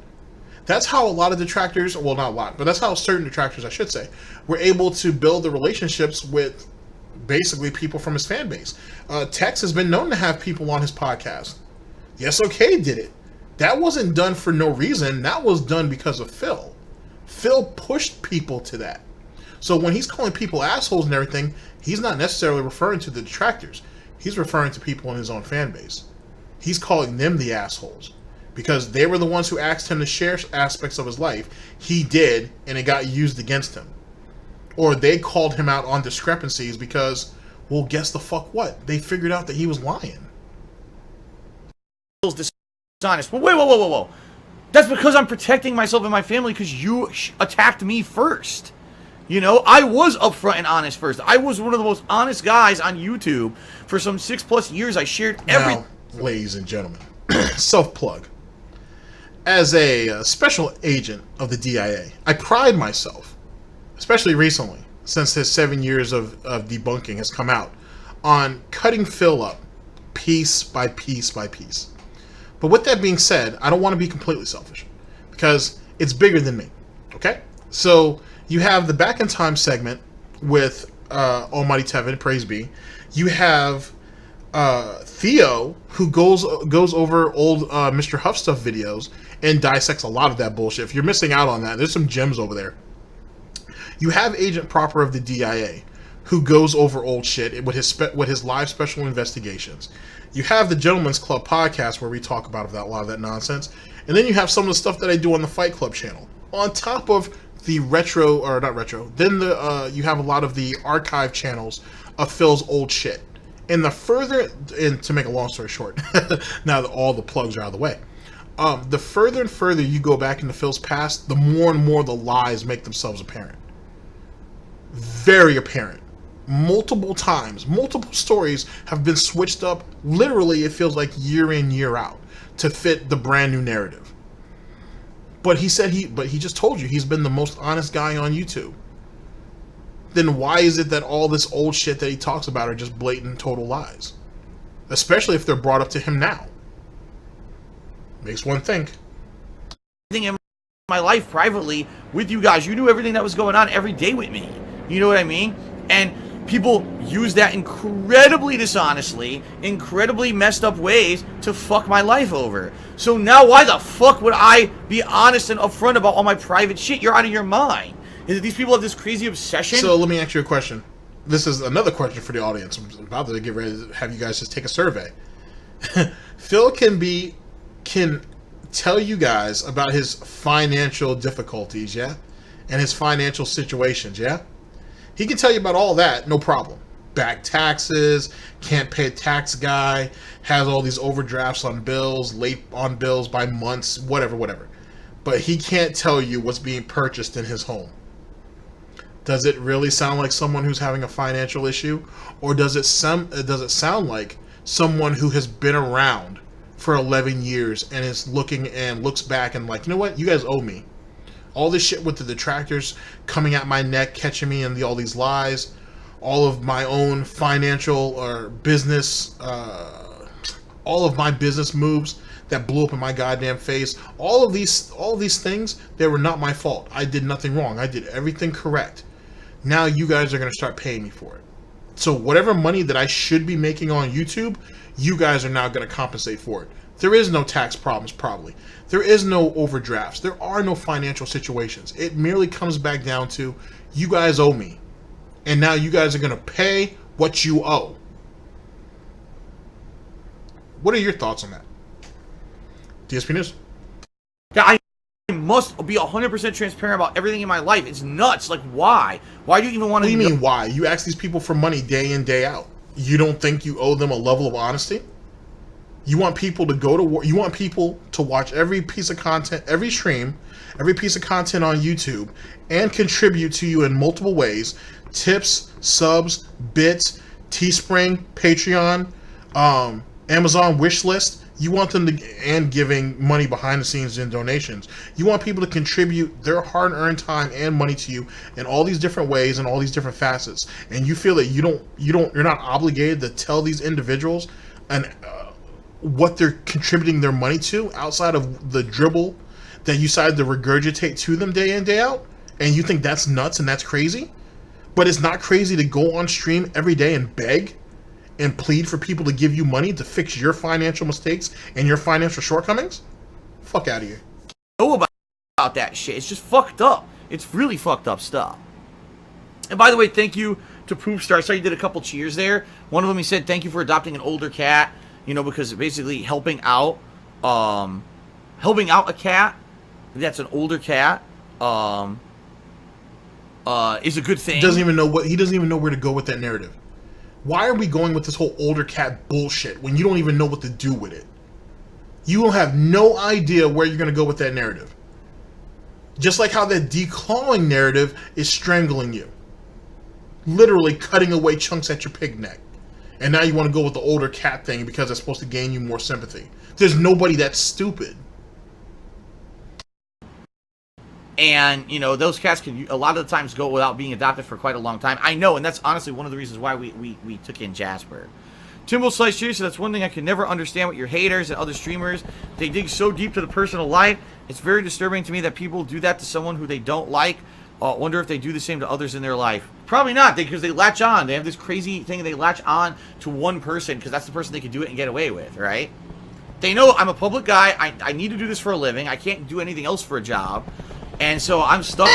That's how a lot of detractors, well, not a lot, but that's how certain detractors, I should say, were able to build the relationships with basically people from his fan base. Tex has been known to have people on his podcast. Yes, okay, did it. That wasn't done for no reason. That was done because of Phil. Phil pushed people to that. So when he's calling people assholes and everything, he's not necessarily referring to the detractors. He's referring to people in his own fan base. He's calling them the assholes because they were the ones who asked him to share aspects of his life. He did, and it got used against him. Or they called him out on discrepancies because, well, guess the fuck what? They figured out that he was lying. Dishonest. Well, whoa. That's because I'm protecting myself and my family because you attacked me first. You know, I was upfront and honest first. I was one of the most honest guys on YouTube for some 6+ years. I shared everything. Now, ladies and gentlemen, self-plug. As a special agent of the DIA, I pride myself, especially recently, since his 7 years of debunking has come out, on cutting Phil up piece by piece by piece. But with that being said, I don't want to be completely selfish because it's bigger than me. Okay? So you have the Back in Time segment with Almighty Tevin, praise be. You have Theo, who goes over old Mrhuth Stuff videos and dissects a lot of that bullshit. If you're missing out on that, there's some gems over there. You have Agent Proper of the DIA, who goes over old shit with his live special investigations. You have the Gentleman's Club podcast, where we talk about a lot of that nonsense. And then you have some of the stuff that I do on the Fight Club channel. On top of the retro, or not retro, then you have a lot of the archive channels of Phil's old shit. And to make a long story short, now that all the plugs are out of the way, the further and further you go back into Phil's past, the more and more the lies make themselves apparent. Very apparent. Multiple times, multiple stories have been switched up, literally it feels like year in, year out, to fit the brand new narrative. But he just told you he's been the most honest guy on YouTube. Then why is it that all this old shit that he talks about are just blatant total lies? Especially if they're brought up to him now. Makes one think. In my life privately with you guys, you knew everything that was going on every day with me. You know what I mean? And people use that incredibly dishonestly, incredibly messed up ways to fuck my life over. So now why the fuck would I be honest and upfront about all my private shit? You're out of your mind. Is it these people have this crazy obsession? So let me ask you a question. This is another question for the audience. I'm about to get ready to have you guys just take a survey. Phil can tell you guys about his financial difficulties, yeah? And his financial situations, yeah? He can tell you about all that, no problem. Back taxes, can't pay a tax guy, has all these overdrafts on bills, late on bills by months, whatever. But he can't tell you what's being purchased in his home. Does it really sound like someone who's having a financial issue? Or does it sound like someone who has been around for 11 years and is looking and looks back and like, you know what, you guys owe me. All this shit with the detractors coming at my neck, catching me in all these lies, all of my own financial or business, all of my business moves that blew up in my goddamn face, all of these things, they were not my fault. I did nothing wrong. I did everything correct. Now you guys are going to start paying me for it. So whatever money that I should be making on YouTube, you guys are now going to compensate for it. There is no tax problems, probably. There is no overdrafts. There are no financial situations. It merely comes back down to, you guys owe me. And now you guys are going to pay what you owe. What are your thoughts on that? DSP News. Yeah, I must be 100% transparent about everything in my life. It's nuts. Like, why? Why do you even want to... What do you mean, why? You ask these people for money day in, day out. You don't think you owe them a level of honesty? You want people to go to war. You want people to watch every piece of content, every stream, every piece of content on YouTube, and contribute to you in multiple ways. Tips, subs, bits, Teespring, Patreon, Amazon wish list. You want them to, and giving money behind the scenes in donations. You want people to contribute their hard-earned time and money to you in all these different ways and all these different facets. And you feel that you're not obligated to tell these individuals and what they're contributing their money to outside of the dribble that you decided to regurgitate to them day in, day out. And you think that's nuts and that's crazy? But it's not crazy to go on stream every day and beg and plead for people to give you money to fix your financial mistakes and your financial shortcomings? Fuck out of here. Know about that shit. It's just fucked up. It's really fucked up stuff. And by the way, thank you to Poopstar. I saw you did a couple cheers there. One of them, he said, thank you for adopting an older cat. You know, because basically helping out a cat that's an older cat is a good thing. He doesn't even know where to go with that narrative. Why are we going with this whole older cat bullshit when you don't even know what to do with it? You will have no idea where you're going to go with that narrative. Just like how that declawing narrative is strangling you. Literally cutting away chunks at your pig neck. And now you want to go with the older cat thing because it's supposed to gain you more sympathy. There's nobody that's stupid. And, you know, those cats can a lot of the times go without being adopted for quite a long time. I know, and that's honestly one of the reasons why we took in Jasper. Timble Slice seriously, that's one thing I can never understand with your haters and other streamers. They dig so deep to the personal life. It's very disturbing to me that people do that to someone who they don't like. Wonder if they do the same to others in their life. Probably not, because they latch on. They have this crazy thing, they latch on to one person because that's the person they can do it and get away with, right? They know I'm a public guy. I need to do this for a living. I can't do anything else for a job. And so I'm stuck.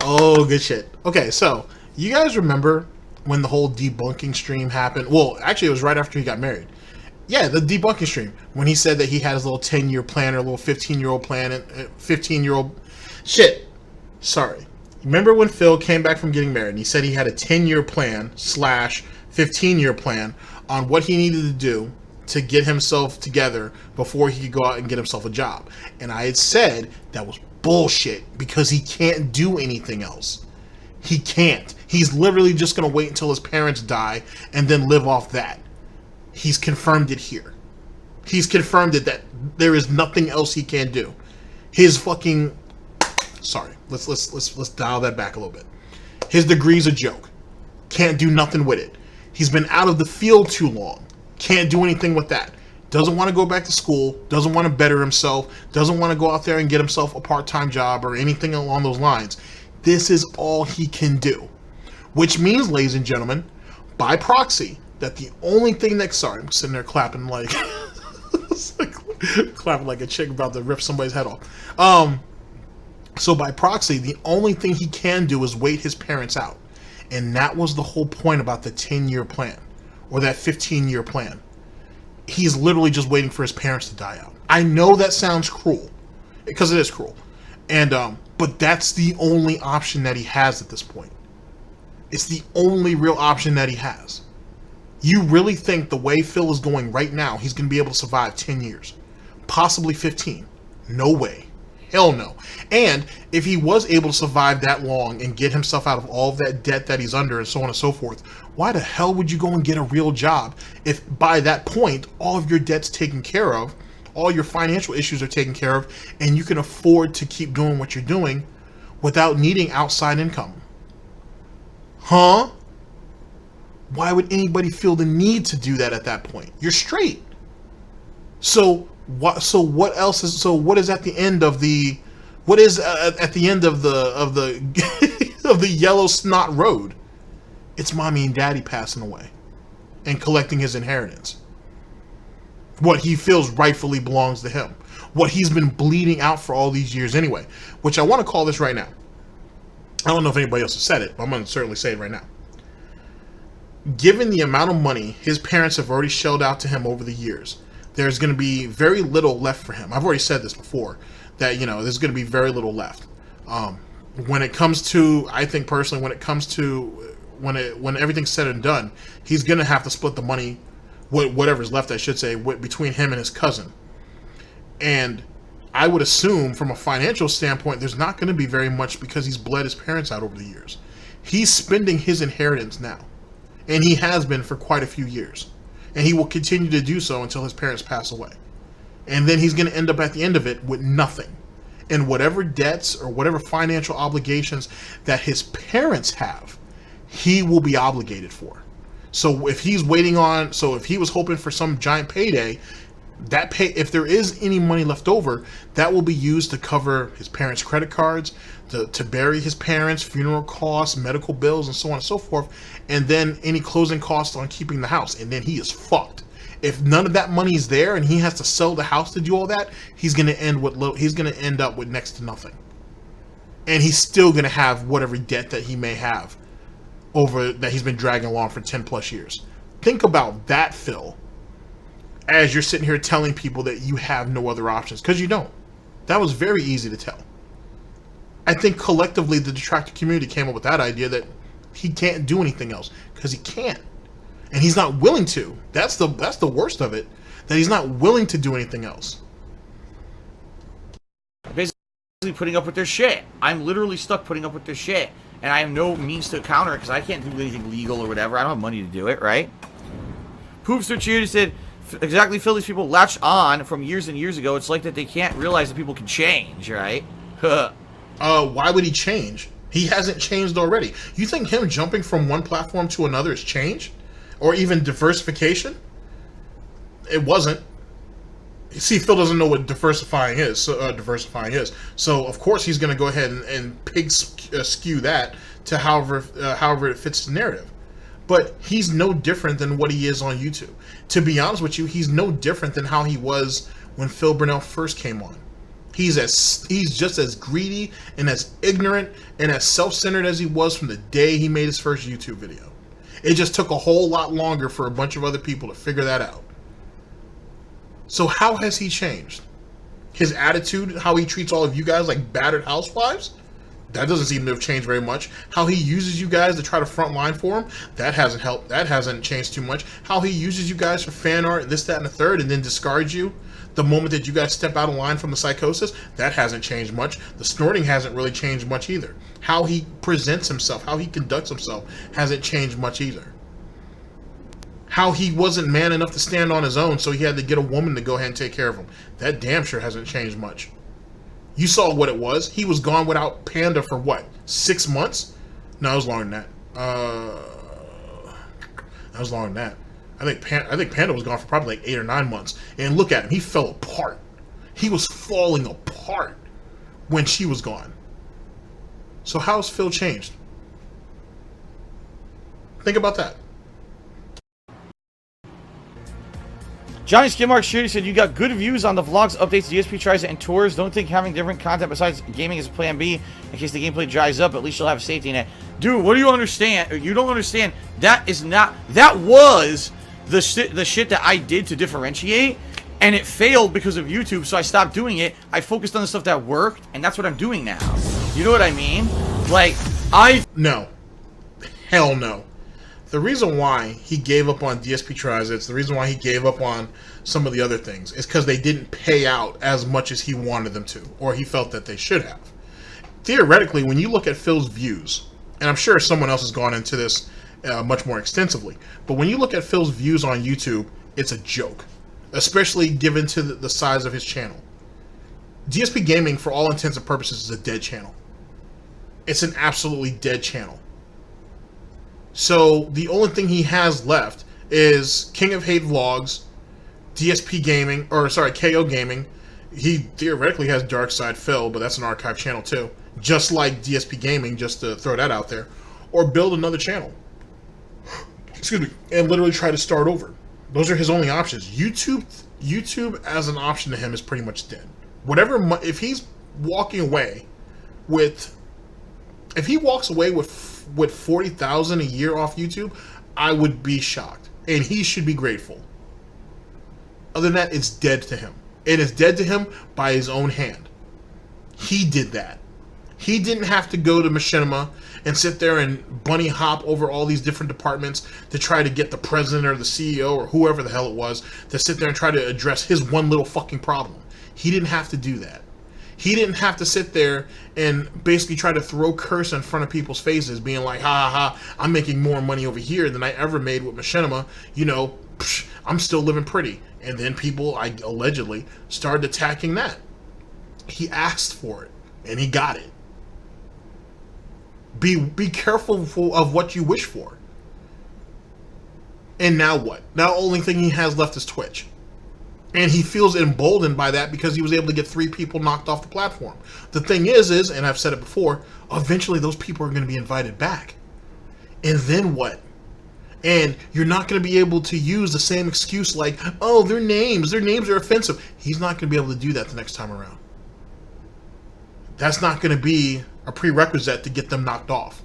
Oh, good shit. Okay, so you guys remember when the whole debunking stream happened? Well, actually, it was right after he got married. Yeah, the debunking stream. When he said that he had his little 10-year plan or a little 15-year-old plan and 15-year-old... Shit. Sorry. Remember when Phil came back from getting married and he said he had a 10-year plan / 15-year plan on what he needed to do to get himself together before he could go out and get himself a job. And I had said that was bullshit because he can't do anything else. He can't. He's literally just going to wait until his parents die and then live off that. He's confirmed it here. He's confirmed it that there is nothing else he can do. His fucking... Sorry. Let's dial that back a little bit. His degree's a joke. Can't do nothing with it. He's been out of the field too long. Can't do anything with that. Doesn't want to go back to school. Doesn't want to better himself. Doesn't want to go out there and get himself a part-time job or anything along those lines. This is all he can do. Which means, ladies and gentlemen, by proxy, that the only thing that... Sorry, I'm sitting there clapping like... clapping like a chick about to rip somebody's head off. So by proxy, the only thing he can do is wait his parents out. And that was the whole point about the 10-year plan. Or that 15-year plan. He's literally just waiting for his parents to die out. I know that sounds cruel. Because it is cruel. And, but that's the only option that he has at this point. It's the only real option that he has. You really think the way Phil is going right now, he's going to be able to survive 10 years? Possibly 15. No way. Hell no. And if he was able to survive that long and get himself out of all of that debt that he's under and so on and so forth, why the hell would you go and get a real job if by that point all of your debt's taken care of, all your financial issues are taken care of, and you can afford to keep doing what you're doing without needing outside income? Huh? Why would anybody feel the need to do that at that point? You're straight. So what else is... So what is at the end of the... What is at the end of the of the yellow snot road? It's mommy and daddy passing away and collecting his inheritance. What he feels rightfully belongs to him. What he's been bleeding out for all these years anyway. Which I want to call this right now. I don't know if anybody else has said it, but I'm going to certainly say it right now. Given the amount of money his parents have already shelled out to him over the years, there's going to be very little left for him. I've already said this before, that, you know, there's going to be very little left. When it comes to, I think personally, when it comes to, when everything's said and done, he's going to have to split the money, whatever's left, I should say, between him and his cousin. And I would assume, from a financial standpoint, there's not going to be very much because he's bled his parents out over the years. He's spending his inheritance now. And he has been for quite a few years. And he will continue to do so until his parents pass away. And then he's going to end up at the end of it with nothing. And whatever debts or whatever financial obligations that his parents have, he will be obligated for. So if he's waiting on, so if he was hoping for some giant payday, if there is any money left over, that will be used to cover his parents' credit cards, to bury his parents, funeral costs, medical bills, and so on and so forth, and then any closing costs on keeping the house. And then he is fucked. If none of that money is there and he has to sell the house to do all that, he's going to end up with next to nothing. And he's still going to have whatever debt that he may have that he's been dragging along for 10 plus years. Think about that, Phil, as you're sitting here telling people that you have no other options, because you don't. That was very easy to tell. I think collectively the detractor community came up with that idea that he can't do anything else, because he can't. And he's not willing to. That's the worst of it, that he's not willing to do anything else. Basically putting up with their shit. I'm literally stuck putting up with their shit. And I have no means to counter it because I can't do anything legal or whatever. I don't have money to do it, right? Poopster Cheer said, exactly, Phil, these people latch on from years and years ago. It's like that they can't realize that people can change, right? Why would he change? He hasn't changed already. You think him jumping from one platform to another is change? Or even diversification? It wasn't. See, Phil doesn't know what diversifying is. So of course he's going to go ahead and pig skew that to however it fits the narrative. But he's no different than what he is on YouTube. To be honest with you, he's no different than how he was when Phil Burnell first came on. He's just as greedy and as ignorant and as self-centered as he was from the day he made his first YouTube video. It just took a whole lot longer for a bunch of other people to figure that out. So how has he changed? His attitude, how he treats all of you guys like battered housewives? That doesn't seem to have changed very much. How he uses you guys to try to front line for him? That hasn't helped. That hasn't changed too much. How he uses you guys for fan art, this, that, and the third, and then discards you the moment that you guys step out of line from the psychosis? That hasn't changed much. The snorting hasn't really changed much either. How he presents himself, how he conducts himself hasn't changed much either. How he wasn't man enough to stand on his own, so he had to get a woman to go ahead and take care of him. That damn sure hasn't changed much. You saw what it was. He was gone without Panda for what? 6 months? No, it was longer than that. That was longer than that. I think Panda was gone for probably like 8 or 9 months. And look at him. He fell apart. He was falling apart when she was gone. So how's Phil changed? Think about that. Johnny Skidmark Shooter said, you got good views on the vlogs, updates, DSP tries it, and tours. Don't think having different content besides gaming is plan B in case the gameplay dries up. At least you'll have a safety net. Dude, what do you understand? You don't understand. That is not... That was the shit that I did to differentiate, and it failed because of YouTube, so I stopped doing it. I focused on the stuff that worked, and that's what I'm doing now. You know what I mean? Like, No. Hell no. The reason why he gave up on DSP Tries-Its, the reason why he gave up on some of the other things, is because they didn't pay out as much as he wanted them to, or he felt that they should have. Theoretically, when you look at Phil's views, and I'm sure someone else has gone into this much more extensively, but when you look at Phil's views on YouTube, it's a joke, especially given to the size of his channel. DSP Gaming, for all intents and purposes, is a dead channel. It's an absolutely dead channel. So the only thing he has left is King of Hate Vlogs, DSP Gaming, or sorry, KO Gaming. He theoretically has DarkSydePhil, but that's an archive channel too. Just like DSP Gaming, just to throw that out there. Or build another channel. Excuse me. And literally try to start over. Those are his only options. YouTube as an option to him is pretty much dead. Whatever, if he's walking away with, if he walks away with 40,000 a year off YouTube, I would be shocked, and he should be grateful. Other than that, it's dead to him. It is dead to him by his own hand. He did that. He didn't have to go to Machinima and sit there and bunny hop over all these different departments to try to get the president or the CEO or whoever the hell it was to sit there and try to address his one little fucking problem. He didn't have to do that. He didn't have to sit there and basically try to throw curse in front of people's faces, being like, ha ha ha, I'm making more money over here than I ever made with Machinima. You know, I'm still living pretty. And then people, allegedly, started attacking that. He asked for it, and he got it. Be careful of what you wish for. And now what? Now the only thing he has left is Twitch. And he feels emboldened by that because he was able to get 3 people knocked off the platform. The thing is, and I've said it before, eventually those people are going to be invited back. And then what? And you're not going to be able to use the same excuse like, oh, their names are offensive. He's not going to be able to do that the next time around. That's not going to be a prerequisite to get them knocked off.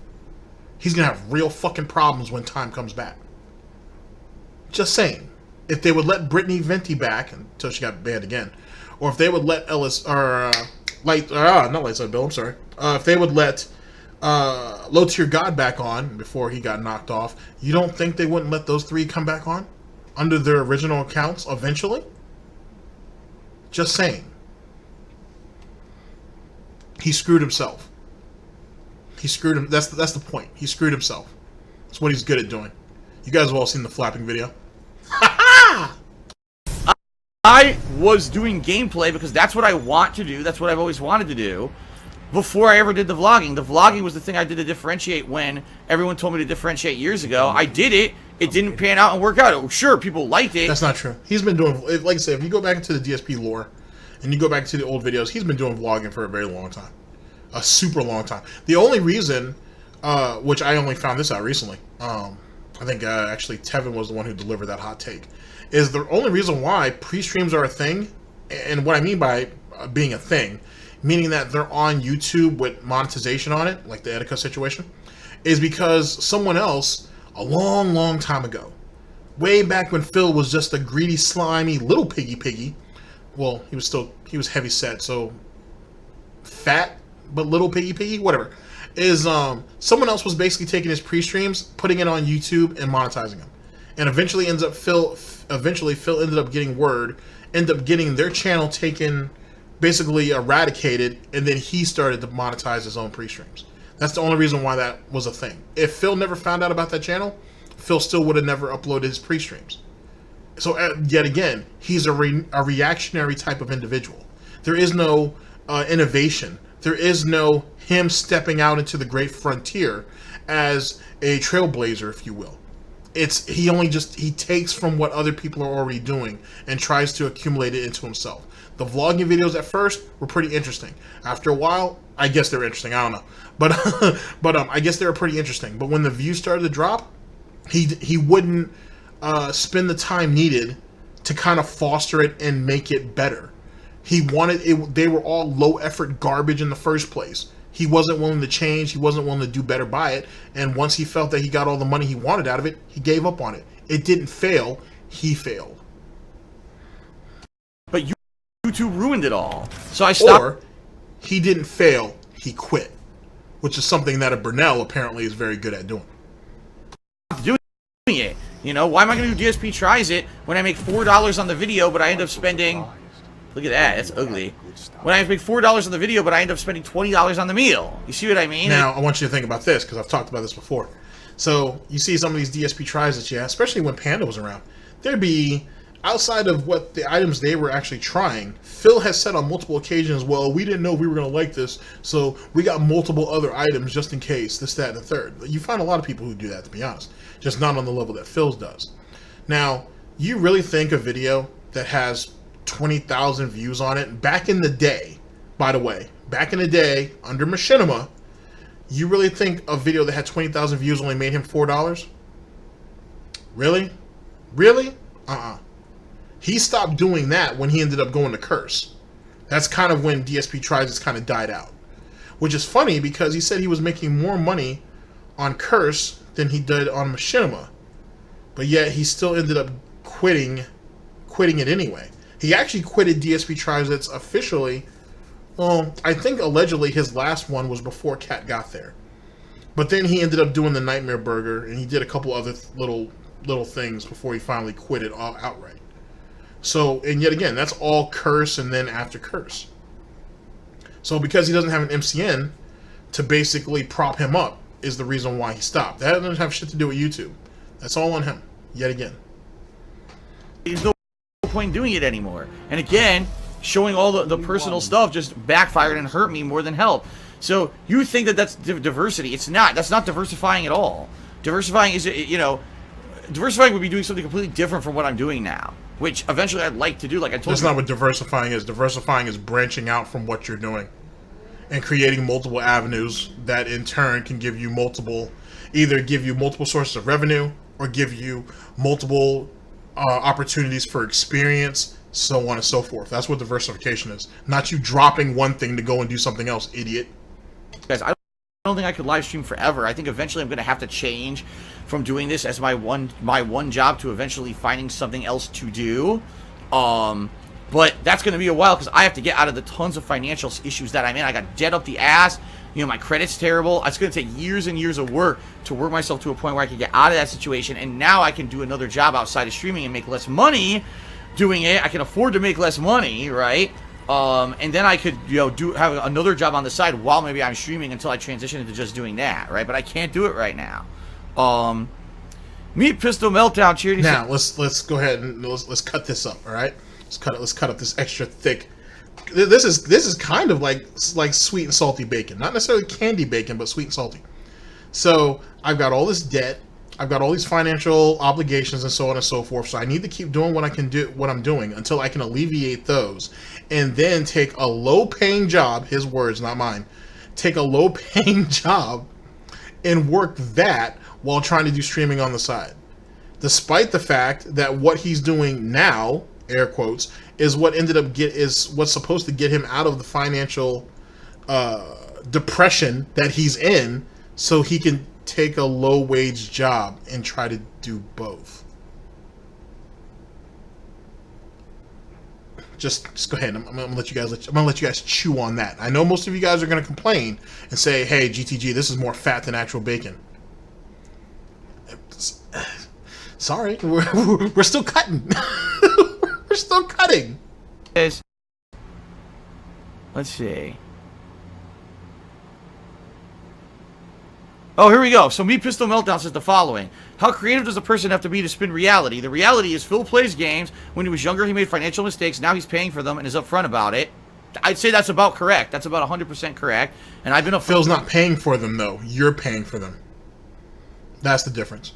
He's going to have real fucking problems when time comes back. Just saying. If they would let Brittany Venti back until she got banned again, or if they would let Ellis or not Light Bill, I'm sorry. If they would let Low Tier God back on before he got knocked off, you don't think they wouldn't let those 3 come back on under their original accounts eventually? Just saying. He screwed himself. He screwed him. That's the point. He screwed himself. That's what he's good at doing. You guys have all seen the flapping video. I was doing gameplay because that's what I want to do. That's what I've always wanted to do. before I ever did the vlogging. The vlogging was the thing I did to differentiate when everyone told me to differentiate years ago. I did it. It didn't pan out and work out. Sure, people liked it. That's not true. He's been doing, like I said, if you go back into the DSP lore and you go back to the old videos, he's been doing vlogging for a very long time. A super long time. The only reason, which I only found this out recently, I think actually Tevin was the one who delivered that hot take, is the only reason why pre-streams are a thing, and what I mean by being a thing, meaning that they're on YouTube with monetization on it, like the Etika situation, is because someone else, a long, long time ago, way back when Phil was just a greedy, slimy little piggy, well, he was heavy set, so fat, but little piggy, whatever, is someone else was basically taking his pre-streams, putting it on YouTube, and monetizing them. And eventually Phil ended up getting word, ended up getting their channel taken, basically eradicated, and then he started to monetize his own pre-streams. That's the only reason why that was a thing. If Phil never found out about that channel, Phil still would have never uploaded his pre-streams. So yet again, he's a reactionary type of individual. There is no innovation. There is no him stepping out into the great frontier as a trailblazer, if you will. He takes from what other people are already doing and tries to accumulate it into himself. The vlogging videos at first were pretty interesting. After a while, I guess they were interesting. I don't know, but I guess they were pretty interesting. But when the views started to drop, he wouldn't spend the time needed to kind of foster it and make it better. He wanted it. They were all low effort garbage in the first place. He wasn't willing to change. He wasn't willing to do better by it. And once he felt that he got all the money he wanted out of it, he gave up on it. It didn't fail. He failed. But YouTube ruined it all. So I stopped. Or he didn't fail. He quit, which is something that a Burnell apparently is very good at doing. Doing it. You know, why am I going to do DSP tries it when I make $4 on the video, but I end up spending... Look at that. That's ugly. When I make $4 on the video, but I end up spending $20 on the meal. You see what I mean? Now, I want you to think about this, because I've talked about this before. So, you see some of these DSP tries that you have, especially when Panda was around. There'd be, outside of what the items they were actually trying, Phil has said on multiple occasions, well, we didn't know we were going to like this, so we got multiple other items just in case, this, that, and the third. You find a lot of people who do that, to be honest. Just not on the level that Phil's does. Now, you really think a video that has 20,000 views on it, back in the day, by the way, back in the day, under Machinima, you really think a video that had 20,000 views only made him $4? Really? Really? He stopped doing that when he ended up going to Curse. That's kind of when DSP Tries just kind of died out. Which is funny because he said he was making more money on Curse than he did on Machinima. But yet he still ended up quitting it anyway. He actually quitted DSP Tries officially. Well, I think allegedly his last one was before Cat got there. But then he ended up doing the Nightmare Burger, and he did a couple other little things before he finally quit it all outright. So, and yet again, that's all Curse and then after Curse. So because he doesn't have an MCN to basically prop him up is the reason why he stopped. That doesn't have shit to do with YouTube. That's all on him, yet again. There's no point doing it anymore. And again, showing all the personal stuff just backfired and hurt me more than helped. So you think that that's diversity. It's not. That's not diversifying at all. Diversifying is, you know, diversifying would be doing something completely different from what I'm doing now, which eventually I'd like to do. Like I told you. That's not what diversifying is. Diversifying is branching out from what you're doing and creating multiple avenues that in turn can give you either give you multiple sources of revenue or give you multiple opportunities for experience, so on and so forth. That's what diversification is. Not you dropping one thing to go and do something else, idiot. Guys, I don't think I could live stream forever. I think eventually I'm going to have to change from doing this as my one job to eventually finding something else to do. But that's going to be a while because I have to get out of the tons of financial issues that I'm in. I got debt up the ass. You know, my credit's terrible. It's going to take years and years of work to work myself to a point where I can get out of that situation. And now I can do another job outside of streaming and make less money doing it. I can afford to make less money, right? And then I could, you know, have another job on the side while maybe I'm streaming until I transition into just doing that, right? But I can't do it right now. Meet Pistol Meltdown, cheer. Now let's go ahead and let's cut this up, all right? Let's cut up this extra thick this is kind of like sweet and salty bacon, not necessarily candy bacon, but sweet and salty. So I've got all this debt, I've got all these financial obligations, and so on and so forth. So I need to keep doing what I'm doing until I can alleviate those, and then take a low-paying job. His words, not mine. Take a low-paying job and work that while trying to do streaming on the side. Despite the fact that what he's doing now, air quotes, is what is what's supposed to get him out of the financial depression that he's in, so he can take a low-wage job and try to do both. Just go ahead. I'm gonna let you guys chew on that. I know most of you guys are gonna complain and say, "Hey, GTG, this is more fat than actual bacon." Sorry, we're still cutting. We're still cutting. Let's see. Oh, here we go. So Me Pistol Meltdown says the following. How creative does a person have to be to spin reality? The reality is Phil plays games. When he was younger, he made financial mistakes. Now he's paying for them and is upfront about it. I'd say that's about correct. That's about 100% correct. And I've been upfront. Phil's not paying for them, though. You're paying for them. That's the difference.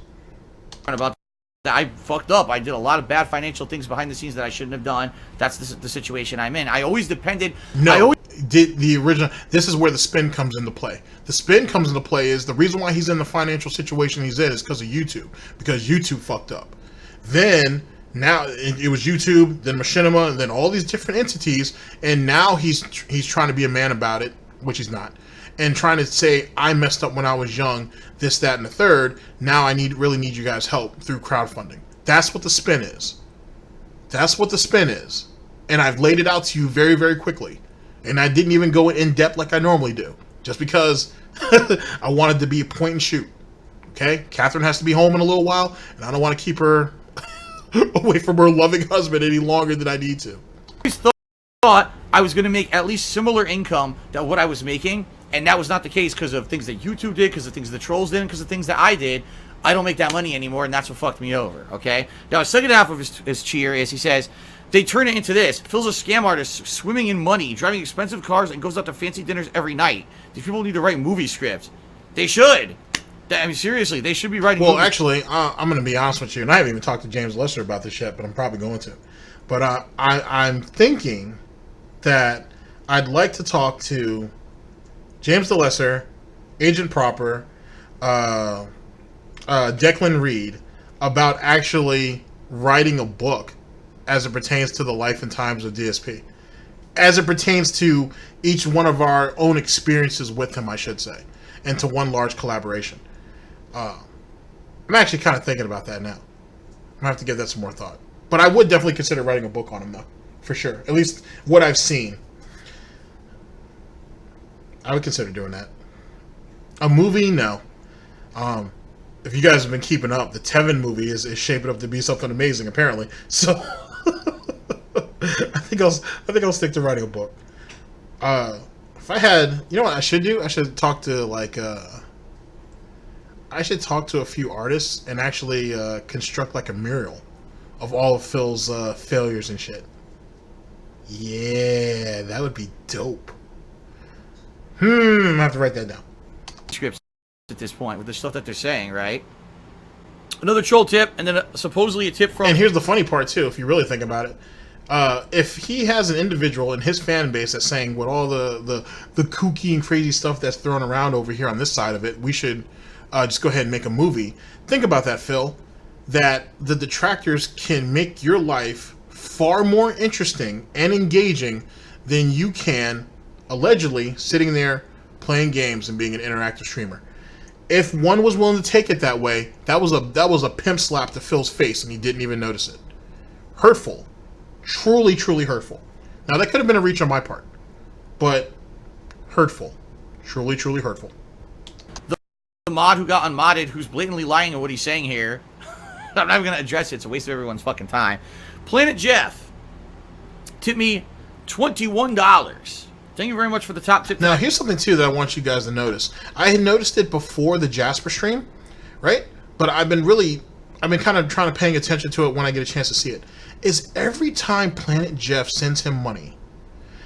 About that, I fucked up. I did a lot of bad financial things behind the scenes that I shouldn't have done. That's the situation I'm in. I always depended. No. Did the original. This is where the spin comes into play. The spin comes into play is the reason why he's in the financial situation he's in is because of YouTube. Because YouTube fucked up. Then now it was YouTube, then Machinima, and then all these different entities, and now he's trying to be a man about it, which he's not, and trying to say I messed up when I was young, this, that, and the third. Now I really need you guys' help through crowdfunding. That's what the spin is. That's what the spin is, and I've laid it out to you very, very quickly. And I didn't even go in depth like I normally do, just because I wanted to be a point and shoot. Okay, Catherine has to be home in a little while, and I don't want to keep her away from her loving husband any longer than I need to. I thought I was going to make at least similar income to what I was making, and that was not the case because of things that YouTube did, because of things the trolls did, because of things that I did. I don't make that money anymore, and that's what fucked me over. Okay. Now, the second half of his cheer is he says, they turn it into this. Phil's a scam artist, swimming in money, driving expensive cars, and goes out to fancy dinners every night. These people need to write movie scripts. They should. I mean, seriously, they should be writing Well, movies. actually, I'm going to be honest with you, and I haven't even talked to James Lesser about this yet, but I'm probably going to. But I'm thinking that I'd like to talk to James the Lesser, Agent Proper, Declan Reed, about actually writing a book as it pertains to the life and times of DSP. As it pertains to each one of our own experiences with him, I should say. And to one large collaboration. I'm actually kind of thinking about that now. I'm going to have to give that some more thought. But I would definitely consider writing a book on him, though. For sure. At least what I've seen. I would consider doing that. A movie? No. If you guys have been keeping up, the Tevin movie is shaping up to be something amazing, apparently. So... I think I'll stick to writing a book. If I had, you know what I should do? I should talk to I should talk to a few artists and actually construct like a mural of all of Phil's failures and shit. Yeah, that would be dope. I have to write that down. Scripts at this point with the stuff that they're saying, right? Another troll tip, and then supposedly a tip from... And here's the funny part, too, if you really think about it. If he has an individual in his fan base that's saying with all the kooky and crazy stuff that's thrown around over here on this side of it, we should just go ahead and make a movie. Think about that, Phil. That the detractors can make your life far more interesting and engaging than you can, allegedly, sitting there playing games and being an interactive streamer. If one was willing to take it that way, that was a pimp slap to Phil's face, and he didn't even notice it. Hurtful. Truly, truly hurtful. Now, that could have been a reach on my part, but hurtful. Truly, truly hurtful. The mod who got unmodded, who's blatantly lying on what he's saying here. I'm not even going to address it. It's a waste of everyone's fucking time. Planet Jeff tipped me $21. Thank you very much for the top tip. Now, here's something, too, that I want you guys to notice. I had noticed it before the Jasper stream, right? But I've been kind of trying to paying attention to it when I get a chance to see it. Is every time Planet Jeff sends him money,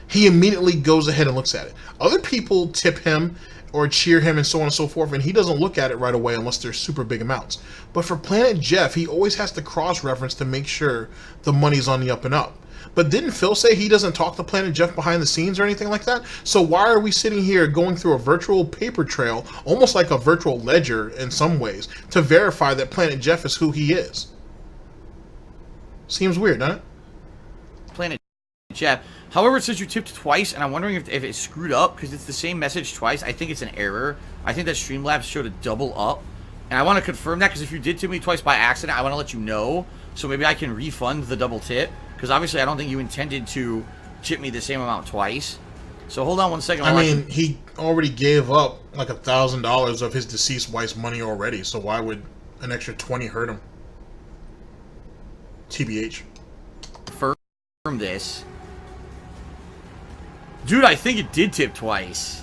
he immediately goes ahead and looks at it. Other people tip him or cheer him and so on and so forth, and he doesn't look at it right away unless they're super big amounts. But for Planet Jeff, he always has to cross-reference to make sure the money's on the up and up. But didn't Phil say he doesn't talk to Planet Jeff behind the scenes or anything like that? So why are we sitting here going through a virtual paper trail, almost like a virtual ledger in some ways, to verify that Planet Jeff is who he is? Seems weird, doesn't it? Planet Jeff. However, it says you tipped twice, and I'm wondering if it's screwed up, because it's the same message twice. I think it's an error. I think that Streamlabs showed a double up. And I want to confirm that, because if you did tip me twice by accident, I want to let you know, so maybe I can refund the double tip. Because obviously I don't think you intended to tip me the same amount twice. So hold on one second. I mean, he already gave up like $1,000 of his deceased wife's money already, so why would an extra 20 hurt him? TBH. Confirm this. Dude, I think it did tip twice.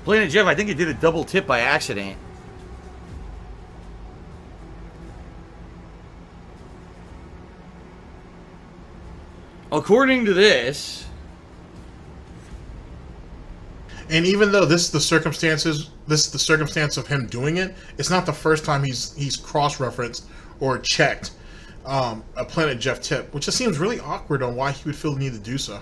Planet Jeff, I think it did a double tip by accident. According to this. And even though this is the circumstance of him doing it, it's not the first time he's cross-referenced or checked a Planet Jeff tip, which just seems really awkward on why he would feel the need to do so.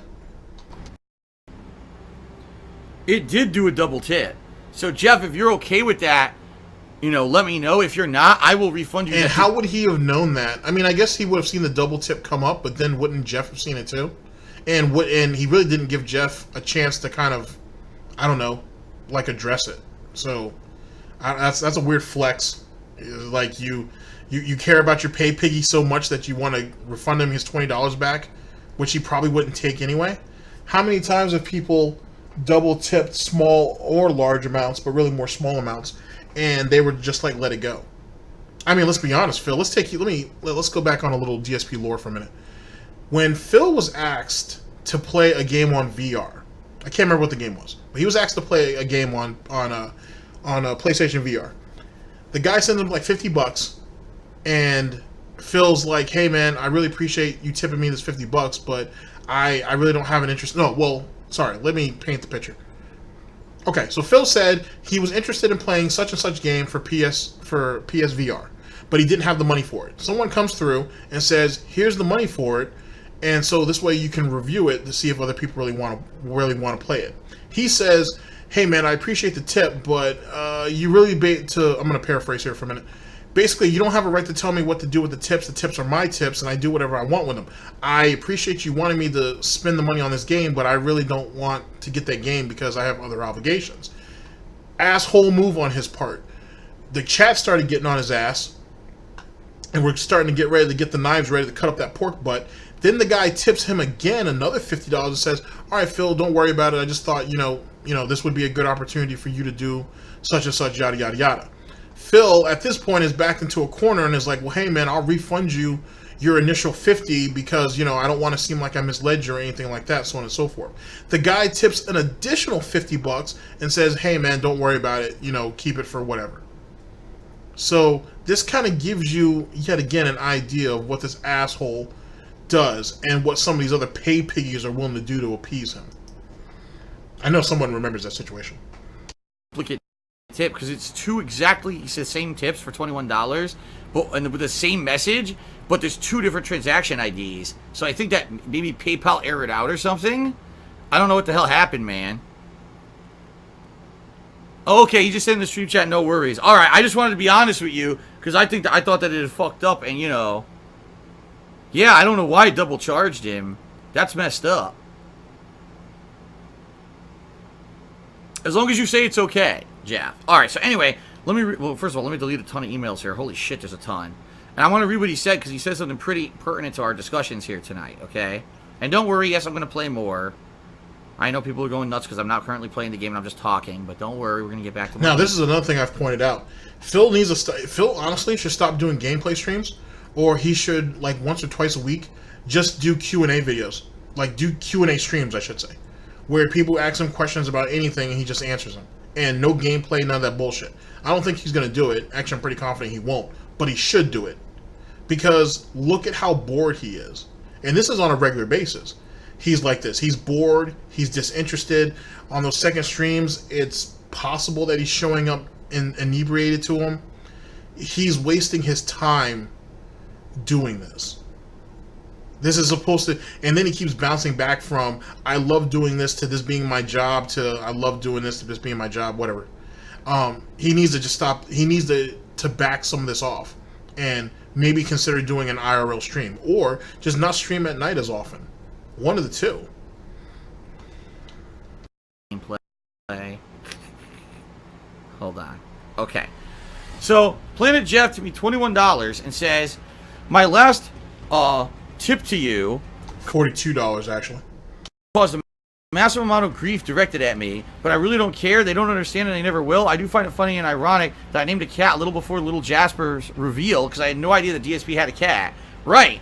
It did do a double tip. So, Jeff, if you're okay with that, you know, let me know. If you're not, I will refund you. And how would he have known that? I mean, I guess he would have seen the double tip come up, but then wouldn't Jeff have seen it too? And he really didn't give Jeff a chance to kind of, I don't know, like address it. So that's a weird flex. Like you care about your pay piggy so much that you want to refund him his $20 back, which he probably wouldn't take anyway. How many times have people double tipped small or large amounts, but really more small amounts, and they were just like, let it go? I mean, let's be honest, Phil. Let's go back on a little DSP lore for a minute. When Phil was asked to play a game on VR, I can't remember what the game was, but he was asked to play a game on a PlayStation VR. The guy sends him like $50, and Phil's like, "Hey man, I really appreciate you tipping me this $50, but I really don't have an interest." No, well, sorry, let me paint the picture. Okay, so Phil said he was interested in playing such and such game for PSVR, but he didn't have the money for it. Someone comes through and says, "Here's the money for it," and so this way you can review it to see if other people really want to play it. He says, "Hey man, I appreciate the tip, but you really I'm going to paraphrase here for a minute. Basically, you don't have a right to tell me what to do with the tips. The tips are my tips, and I do whatever I want with them. I appreciate you wanting me to spend the money on this game, but I really don't want to get that game because I have other obligations." Asshole move on his part. The chat started getting on his ass, and we're starting to get ready to get the knives ready to cut up that pork butt. Then the guy tips him again another $50 and says, "All right, Phil, don't worry about it. I just thought, you know, this would be a good opportunity for you to do such and such, yada, yada, yada." Phil, at this point, is backed into a corner and is like, "Well, hey, man, I'll refund you your initial 50 because, you know, I don't want to seem like I misled you or anything like that, so on and so forth." The guy tips an additional $50 and says, "Hey, man, don't worry about it. You know, keep it for whatever." So this kind of gives you, yet again, an idea of what this asshole does and what some of these other pay piggies are willing to do to appease him. I know someone remembers that situation. Duplicate tip, because it's he says same tips for $21, but and with the same message, but there's two different transaction IDs. So I think that maybe PayPal errored out or something. I don't know what the hell happened, man. Okay, you just said in the stream chat, no worries. All right, I just wanted to be honest with you because I thought that it had fucked up, and you know, yeah, I don't know why I double charged him. That's messed up. As long as you say it's okay, Jeff. All right, so anyway, well, first of all, let me delete a ton of emails here. Holy shit, there's a ton. And I want to read what he said because he said something pretty pertinent to our discussions here tonight, okay? And don't worry, yes, I'm going to play more. I know people are going nuts because I'm not currently playing the game and I'm just talking, but don't worry, we're going to get back to Now, this is another thing I've pointed out. Phil honestly should stop doing gameplay streams, or he should, like, once or twice a week, just do Q&A videos. Like, do Q&A streams, I should say, where people ask him questions about anything and he just answers them. And no gameplay, none of that bullshit. I don't think he's going to do it. Actually, I'm pretty confident he won't. But he should do it. Because look at how bored he is. And this is on a regular basis. he's like this. He's bored. He's disinterested. On those second streams, it's possible that he's showing up inebriated to him. He's wasting his time doing this. This is supposed to, and then he keeps bouncing back from I love doing this to this being my job to I love doing this to this being my job, whatever. He needs to just stop. He needs to back some of this off and maybe consider doing an IRL stream or just not stream at night as often. One of the two. Play. Hold on. Okay. So Planet Jeff tipped me $21 and says, my last tip to you, $42 actually, caused a massive amount of grief directed at me, but I really don't care. They don't understand and they never will. I do find it funny and ironic that I named a cat a little before little Jasper's reveal because I had no idea that DSP had a cat. Right.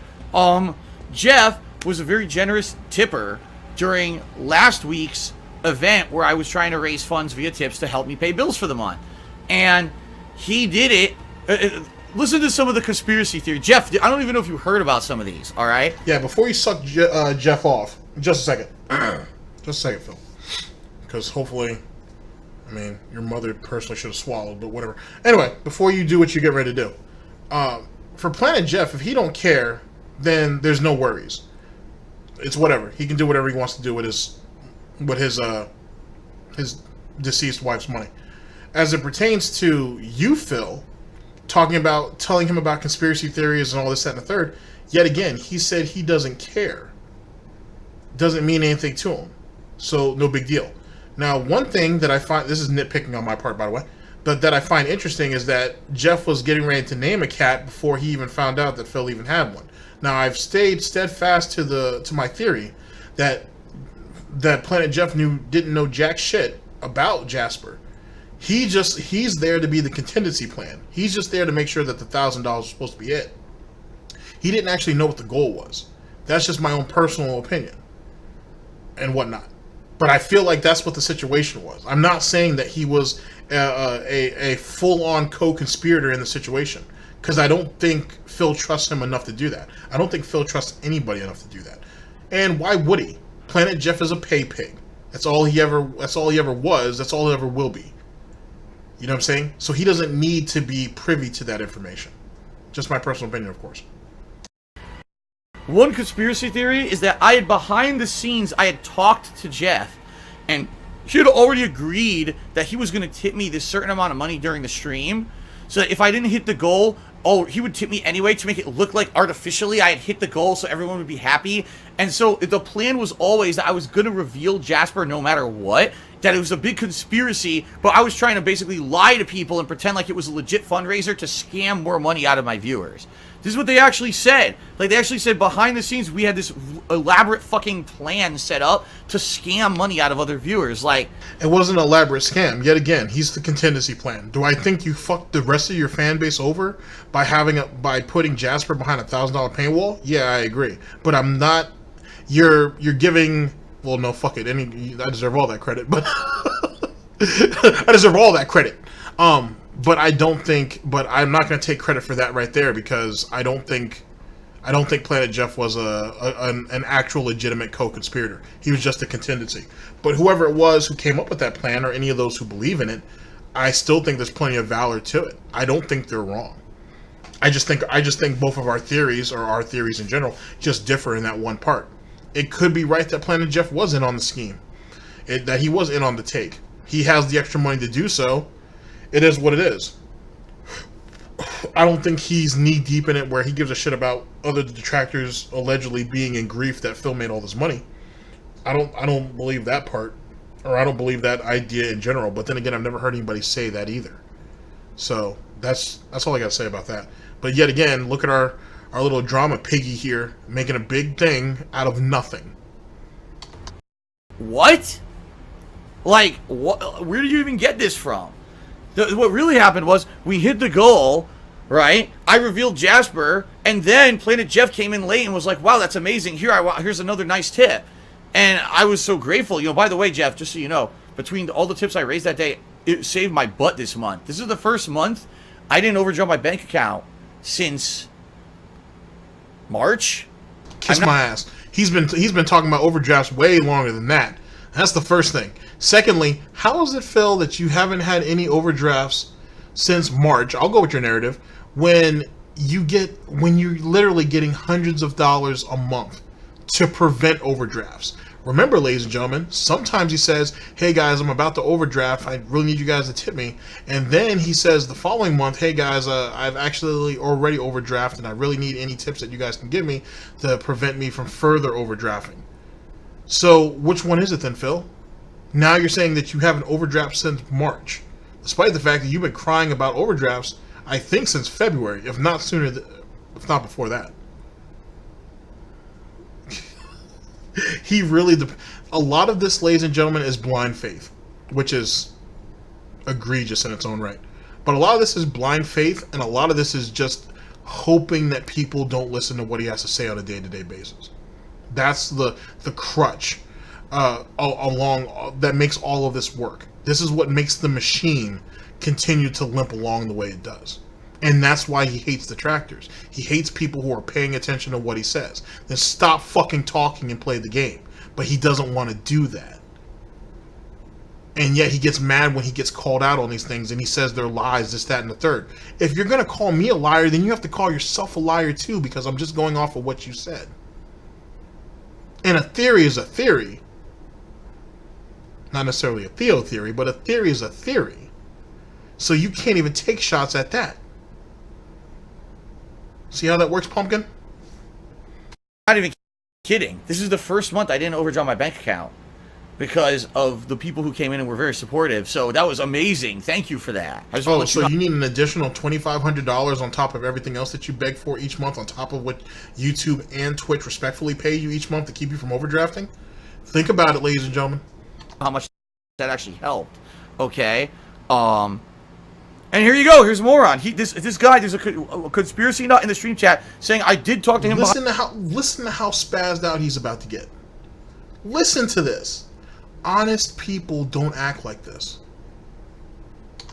Jeff was a very generous tipper during last week's event where I was trying to raise funds via tips to help me pay bills for the month. And he did it. Listen to some of the conspiracy theory. Jeff, I don't even know if you heard about some of these, all right? Yeah, before you suck Jeff off, just a second. Just a second, Phil. Because hopefully, I mean, your mother personally should have swallowed, but whatever. Anyway, before you do what you get ready to do, for Planet Jeff, if he don't care, then there's no worries. It's whatever. He can do whatever he wants to do with his deceased wife's money. As it pertains to you, Phil, telling him about conspiracy theories and all this, that, and the third, yet again, he said he doesn't care. Doesn't mean anything to him. So, no big deal. Now, one thing that I find, this is nitpicking on my part, by the way, but that I find interesting is that Jeff was getting ready to name a cat before he even found out that Phil even had one. Now, I've stayed steadfast to my theory that Planet Jeff didn't know jack shit about Jasper. He's there to be the contingency plan. He's just there to make sure that the $1,000 was supposed to be it. He didn't actually know what the goal was. That's just my own personal opinion and whatnot. But I feel like that's what the situation was. I'm not saying that he was a full-on co-conspirator in the situation, because I don't think Phil trusts him enough to do that. I don't think Phil trusts anybody enough to do that. And why would he? Planet Jeff is a pay pig. That's all he ever was. That's all he ever will be. You know what I'm saying? So he doesn't need to be privy to that information. Just my personal opinion, of course. One conspiracy theory is that behind the scenes, I had talked to Jeff, and he had already agreed that he was going to tip me this certain amount of money during the stream, so that if I didn't hit the goal, he would tip me anyway to make it look like artificially I had hit the goal so everyone would be happy. And so the plan was always that I was going to reveal Jasper no matter what, that it was a big conspiracy, but I was trying to basically lie to people and pretend like it was a legit fundraiser to scam more money out of my viewers. This is what they actually said. Like, they actually said behind the scenes we had this elaborate fucking plan set up to scam money out of other viewers. Like, it wasn't an elaborate scam. Yet again, he's the contingency plan. Do I think you fucked the rest of your fan base over by putting Jasper behind a $1,000 paywall? Yeah, I agree. But I'm not. You're giving. Well, no, fuck it. I deserve all that credit, but I deserve all that credit. But I don't think. But I'm not going to take credit for that right there, because I don't think Planet Jeff was an actual legitimate co-conspirator. He was just a contingency. But whoever it was who came up with that plan, or any of those who believe in it, I still think there's plenty of valor to it. I don't think they're wrong. I just think both of our theories, or our theories in general, just differ in that one part. It could be right that Planet Jeff was in on the scheme, that he was in on the take. He has the extra money to do so. It is what it is. I don't think he's knee deep in it where he gives a shit about other detractors allegedly being in grief that Phil made all this money. I don't believe that part, or I don't believe that idea in general. But then again, I've never heard anybody say that either. So that's all I got to say about that. But yet again, look at our little drama piggy here making a big thing out of nothing. What? Like, where do you even get this from? What really happened was we hit the goal, right? I revealed Jasper, and then Planet Jeff came in late and was like, wow, that's amazing. Here's another nice tip. And I was so grateful. You know, by the way, Jeff, just so you know, between all the tips I raised that day, it saved my butt this month. This is the first month I didn't overdraw my bank account since March. Kiss my ass. He's been talking about overdrafts way longer than that. That's the first thing. Secondly, how is it, Phil, that you haven't had any overdrafts since March? I'll go with your narrative. When you're literally getting hundreds of dollars a month to prevent overdrafts. Remember, ladies and gentlemen, sometimes he says, hey guys, I'm about to overdraft. I really need you guys to tip me. And then he says the following month, hey guys, I've actually already overdrafted and I really need any tips that you guys can give me to prevent me from further overdrafting. So which one is it then, Phil? Now you're saying that you haven't overdraft since March, despite the fact that you've been crying about overdrafts, I think, since February, if not sooner, if not before that. A lot of this, ladies and gentlemen, is blind faith, which is egregious in its own right. But a lot of this is blind faith, and a lot of this is just hoping that people don't listen to what he has to say on a day-to-day basis. That's the crutch along that makes all of this work. This is what makes the machine continue to limp along the way it does. And that's why he hates detractors. He hates people who are paying attention to what he says. Then stop fucking talking and play the game. But he doesn't want to do that. And yet he gets mad when he gets called out on these things and he says they're lies, this, that, and the third. If you're going to call me a liar, then you have to call yourself a liar too, because I'm just going off of what you said. And a theory is a theory. Not necessarily a Theo theory, but a theory is a theory. So you can't even take shots at that. See how that works, Pumpkin? Not even kidding. This is the first month I didn't overdraw my bank account because of the people who came in and were very supportive. So that was amazing. Thank you for that. So you need an additional $2,500 on top of everything else that you beg for each month, on top of what YouTube and Twitch respectfully pay you each month to keep you from overdrafting? Think about it, ladies and gentlemen. How much that actually helped. Okay. And here you go. Here's a moron. This guy. There's a conspiracy nut in the stream chat saying I did talk to him. Listen to how spazzed out he's about to get. Listen to this. Honest people don't act like this.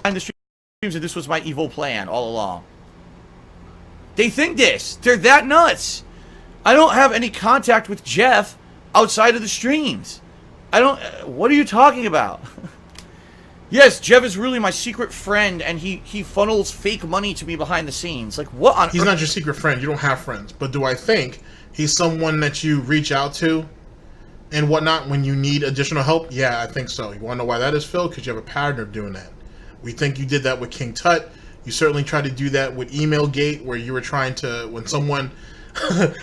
And the streams that this was my evil plan all along. They think this. They're that nuts. I don't have any contact with Jeff outside of the streams. I don't. What are you talking about? Yes, Jeff is really my secret friend, and he funnels fake money to me behind the scenes. Like, what on earth? He's not your secret friend. You don't have friends. But do I think he's someone that you reach out to and whatnot when you need additional help? Yeah, I think so. You want to know why that is, Phil? Because you have a pattern of doing that. We think you did that with King Tut. You certainly tried to do that with Emailgate, where you were trying to,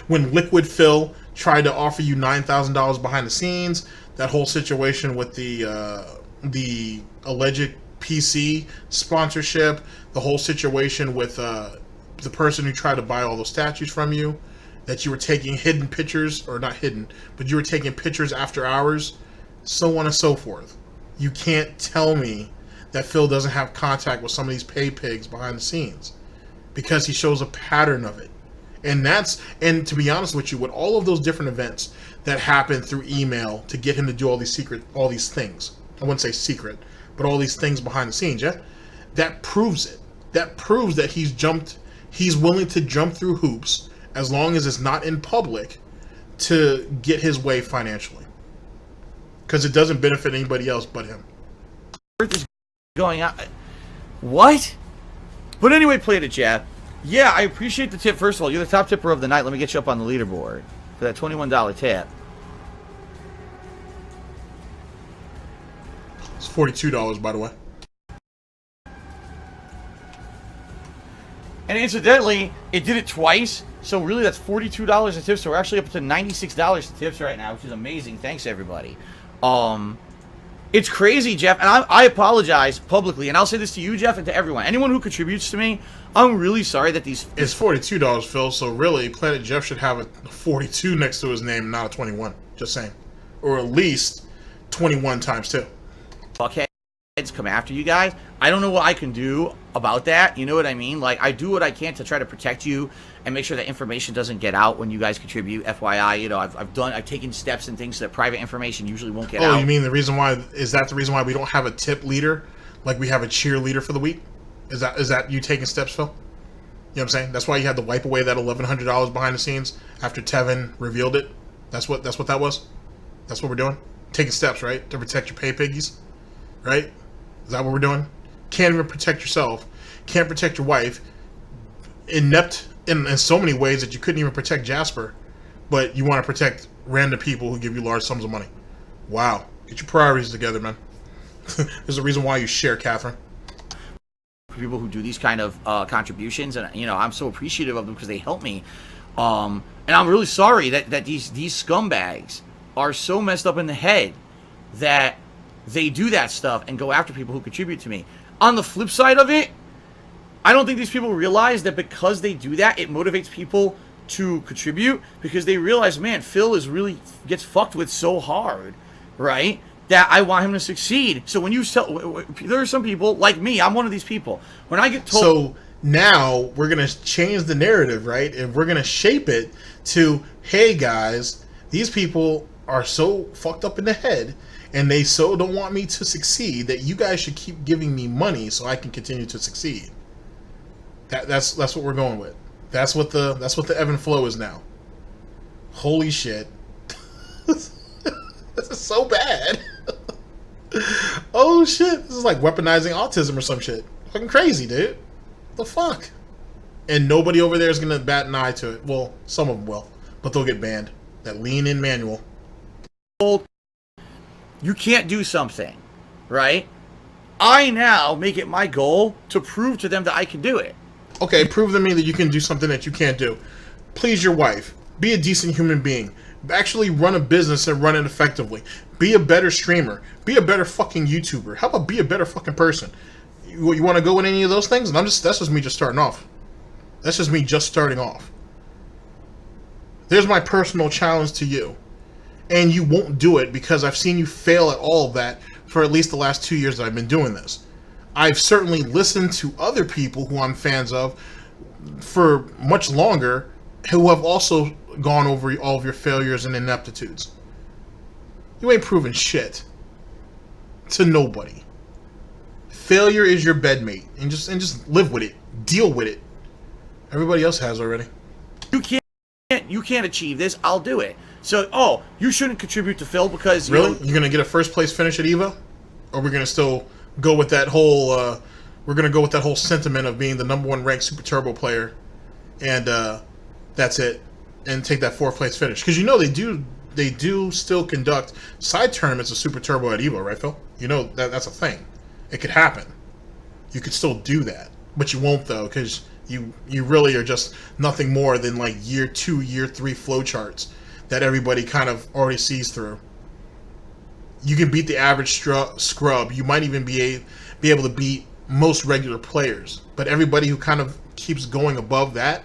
when Liquid Phil tried to offer you $9,000 behind the scenes, that whole situation with the alleged PC sponsorship, the whole situation with the person who tried to buy all those statues from you, that you were taking hidden pictures, or not hidden, but you were taking pictures after hours, so on and so forth. You can't tell me that Phil doesn't have contact with some of these pay pigs behind the scenes, because he shows a pattern of it. And to be honest with you, with all of those different events that happened through email to get him to do all these things, I wouldn't say secret, but all these things behind the scenes, yeah? That proves it. That proves that he's willing to jump through hoops, as long as it's not in public, to get his way financially. Because it doesn't benefit anybody else but him. Earth is going out. What? But anyway, play the chat. Yeah, I appreciate the tip. First of all, you're the top tipper of the night. Let me get you up on the leaderboard for that $21 tip. It's $42, by the way. And incidentally, it did it twice. So really, that's $42 in tips. So we're actually up to $96 in tips right now, which is amazing. Thanks, everybody. It's crazy, Jeff, and I apologize publicly, and I'll say this to you, Jeff, and to everyone. Anyone who contributes to me, I'm really sorry that these... It's $42, Phil, so really, Planet Jeff should have a 42 next to his name, not a 21. Just saying. Or at least 21 times 2. Fuckheads come after you guys. I don't know what I can do about that, you know what I mean? Like, I do what I can to try to protect you and make sure that information doesn't get out when you guys contribute. FYI, you know, I've taken steps and things so that private information usually won't get out. Oh, you mean the reason why, is that the reason why we don't have a tip leader, like we have a cheerleader for the week? Is that you taking steps, Phil? what I'm saying? That's why you had to wipe away that $1,100 behind the scenes after Tevin revealed it. That's what that was. That's what we're doing. Taking steps, right, to protect your pay piggies, right? Is that what we're doing? Can't even protect yourself. Can't protect your wife. Inept in so many ways that you couldn't even protect Jasper, but you want to protect random people who give you large sums of money. Wow. Get your priorities together, man. There's a reason why you share, Catherine. People who do these kind of contributions, and I'm so appreciative of them because they help me. And I'm really sorry that these scumbags are so messed up in the head that they do that stuff and go after people who contribute to me. On the flip side of it, I don't think these people realize that because they do that, it motivates people to contribute, because they realize, man, Phil gets fucked with so hard, right? That I want him to succeed. So when you there are some people like me. I'm one of these people. When I get told, so now we're gonna change the narrative, right? And we're gonna shape it to, hey guys, these people are so fucked up in the head, and they so don't want me to succeed that you guys should keep giving me money so I can continue to succeed. That's what we're going with. That's what the ebb and flow is now. Holy shit. This is so bad. Oh shit. This is like weaponizing autism or some shit. Fucking crazy, dude. The fuck? And nobody over there is gonna bat an eye to it. Well, some of them will, but they'll get banned. That lean in manual. You can't do something, right? I now make it my goal to prove to them that I can do it. Okay, prove to me that you can do something that you can't do. Please your wife. Be a decent human being. Actually run a business and run it effectively. Be a better streamer. Be a better fucking YouTuber. How about be a better fucking person? You want to go in any of those things? And that's just me just starting off. That's just me just starting off. There's my personal challenge to you. And you won't do it because I've seen you fail at all of that for at least the last 2 years that I've been doing this. I've certainly listened to other people who I'm fans of for much longer who have also gone over all of your failures and ineptitudes. You ain't proven shit to nobody. Failure is your bedmate, and just live with it. Deal with it. Everybody else has already. You can't achieve this. I'll do it. So, you shouldn't contribute to Phil because really, you're gonna get a first place finish at EVO, or we're gonna still go with that whole sentiment of being the #1 ranked Super Turbo player, and that's it, and take that 4th place finish, because they do still conduct side tournaments of Super Turbo at EVO, right, Phil? You know that's a thing. It could happen. You could still do that, but you won't though, because you really are just nothing more than like year 2, year 3 flowcharts that everybody kind of already sees through. You can beat the average scrub. You might even be able to beat most regular players. But everybody who kind of keeps going above that,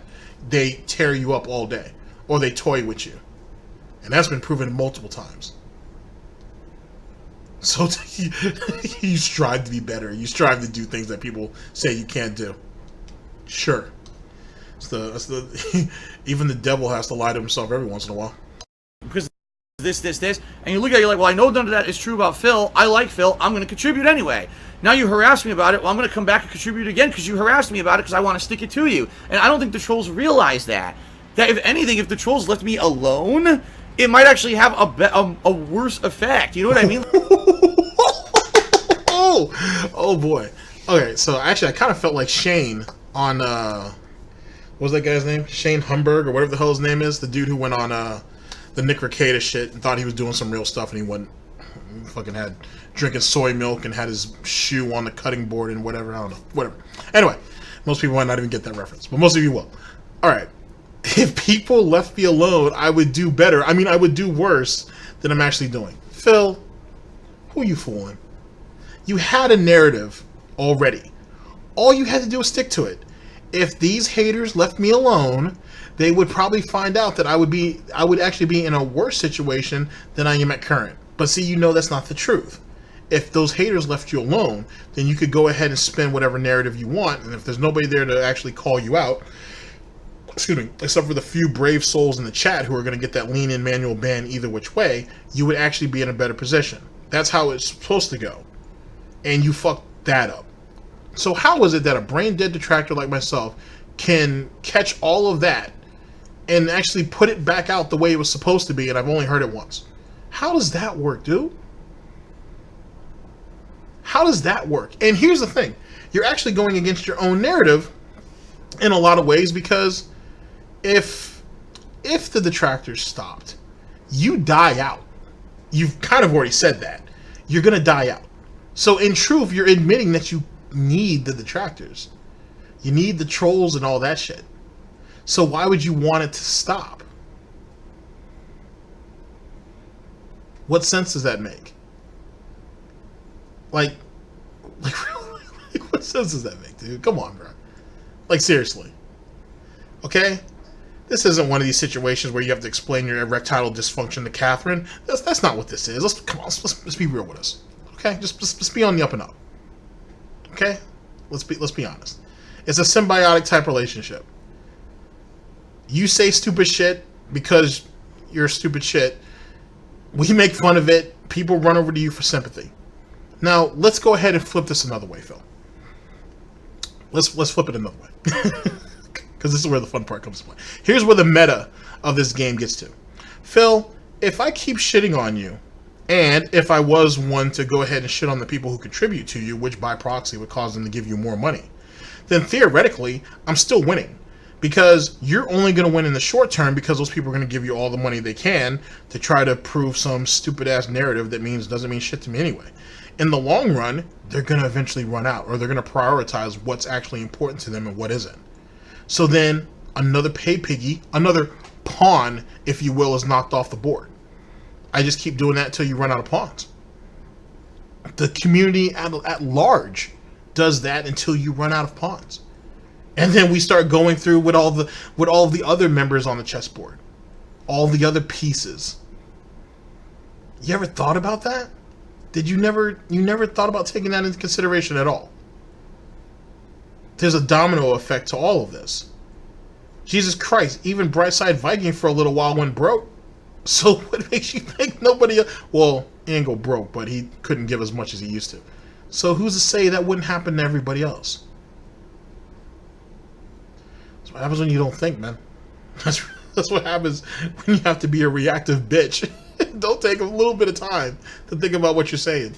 they tear you up all day. Or they toy with you. And that's been proven multiple times. So you strive to be better. You strive to do things that people say you can't do. Sure. Even the devil has to lie to himself every once in a while. Because this, and you look at it, you're like, well, I know none of that is true about Phil. I like Phil. I'm going to contribute anyway. Now you harass me about it. Well, I'm going to come back and contribute again because you harassed me about it because I want to stick it to you. And I don't think the trolls realize that. That if anything, if the trolls left me alone, it might actually have a worse effect. You know what I mean? Oh boy. Okay, so actually, I kind of felt like Shane on what was that guy's name? Shane Humberg or whatever the hell his name is. The dude who went on the Nick Rekieta shit and thought he was doing some real stuff and he wasn't. He fucking had drinking soy milk and had his shoe on the cutting board and whatever. I don't know. Whatever. Anyway, most people might not even get that reference, but most of you will. All right. If people left me alone, I would do better. I mean, I would do worse than I'm actually doing. Phil, who are you fooling? You had a narrative already. All you had to do was stick to it. If these haters left me alone, they would probably find out that I would actually be in a worse situation than I am at current. But see, you know that's not the truth. If those haters left you alone, then you could go ahead and spin whatever narrative you want, and if there's nobody there to actually call you out, excuse me, except for the few brave souls in the chat who are going to get that lean-in manual ban either which way, you would actually be in a better position. That's how it's supposed to go. And you fucked that up. So how is it that a brain-dead detractor like myself can catch all of that and actually put it back out the way it was supposed to be, and I've only heard it once. How does that work, dude? How does that work? And here's the thing. You're actually going against your own narrative in a lot of ways, because if the detractors stopped, you die out. You've kind of already said that. You're going to die out. So in truth, you're admitting that you need the detractors. You need the trolls and all that shit. So why would you want it to stop? What sense does that make? Like what sense does that make, dude? Come on, bro. Like, seriously. Okay? This isn't one of these situations where you have to explain your erectile dysfunction to Catherine. That's not what this is. Let's be real with us. Okay? Just be on the up and up. Okay? Let's be honest. It's a symbiotic type relationship. You say stupid shit because you're stupid shit. We make fun of it. People run over to you for sympathy. Now, let's go ahead and flip this another way, Phil. Let's flip it another way. Because this is where the fun part comes to play. Here's where the meta of this game gets to. Phil, if I keep shitting on you, and if I was one to go ahead and shit on the people who contribute to you, which by proxy would cause them to give you more money, then theoretically, I'm still winning. Because you're only going to win in the short term because those people are going to give you all the money they can to try to prove some stupid-ass narrative that doesn't mean shit to me anyway. In the long run, they're going to eventually run out, or they're going to prioritize what's actually important to them and what isn't. So then another pay piggy, another pawn, if you will, is knocked off the board. I just keep doing that until you run out of pawns. The community at large does that until you run out of pawns. And then we start going through with all the other members on the chessboard. All the other pieces. You ever thought about that? You never thought about taking that into consideration at all? There's a domino effect to all of this. Jesus Christ, even Brightside Viking for a little while went broke. So what makes you think nobody else? Well, he ain't go broke, but he couldn't give as much as he used to. So who's to say that wouldn't happen to everybody else? That's what happens when you don't think, man. That's what happens when you have to be a reactive bitch. Don't take a little bit of time to think about what you're saying.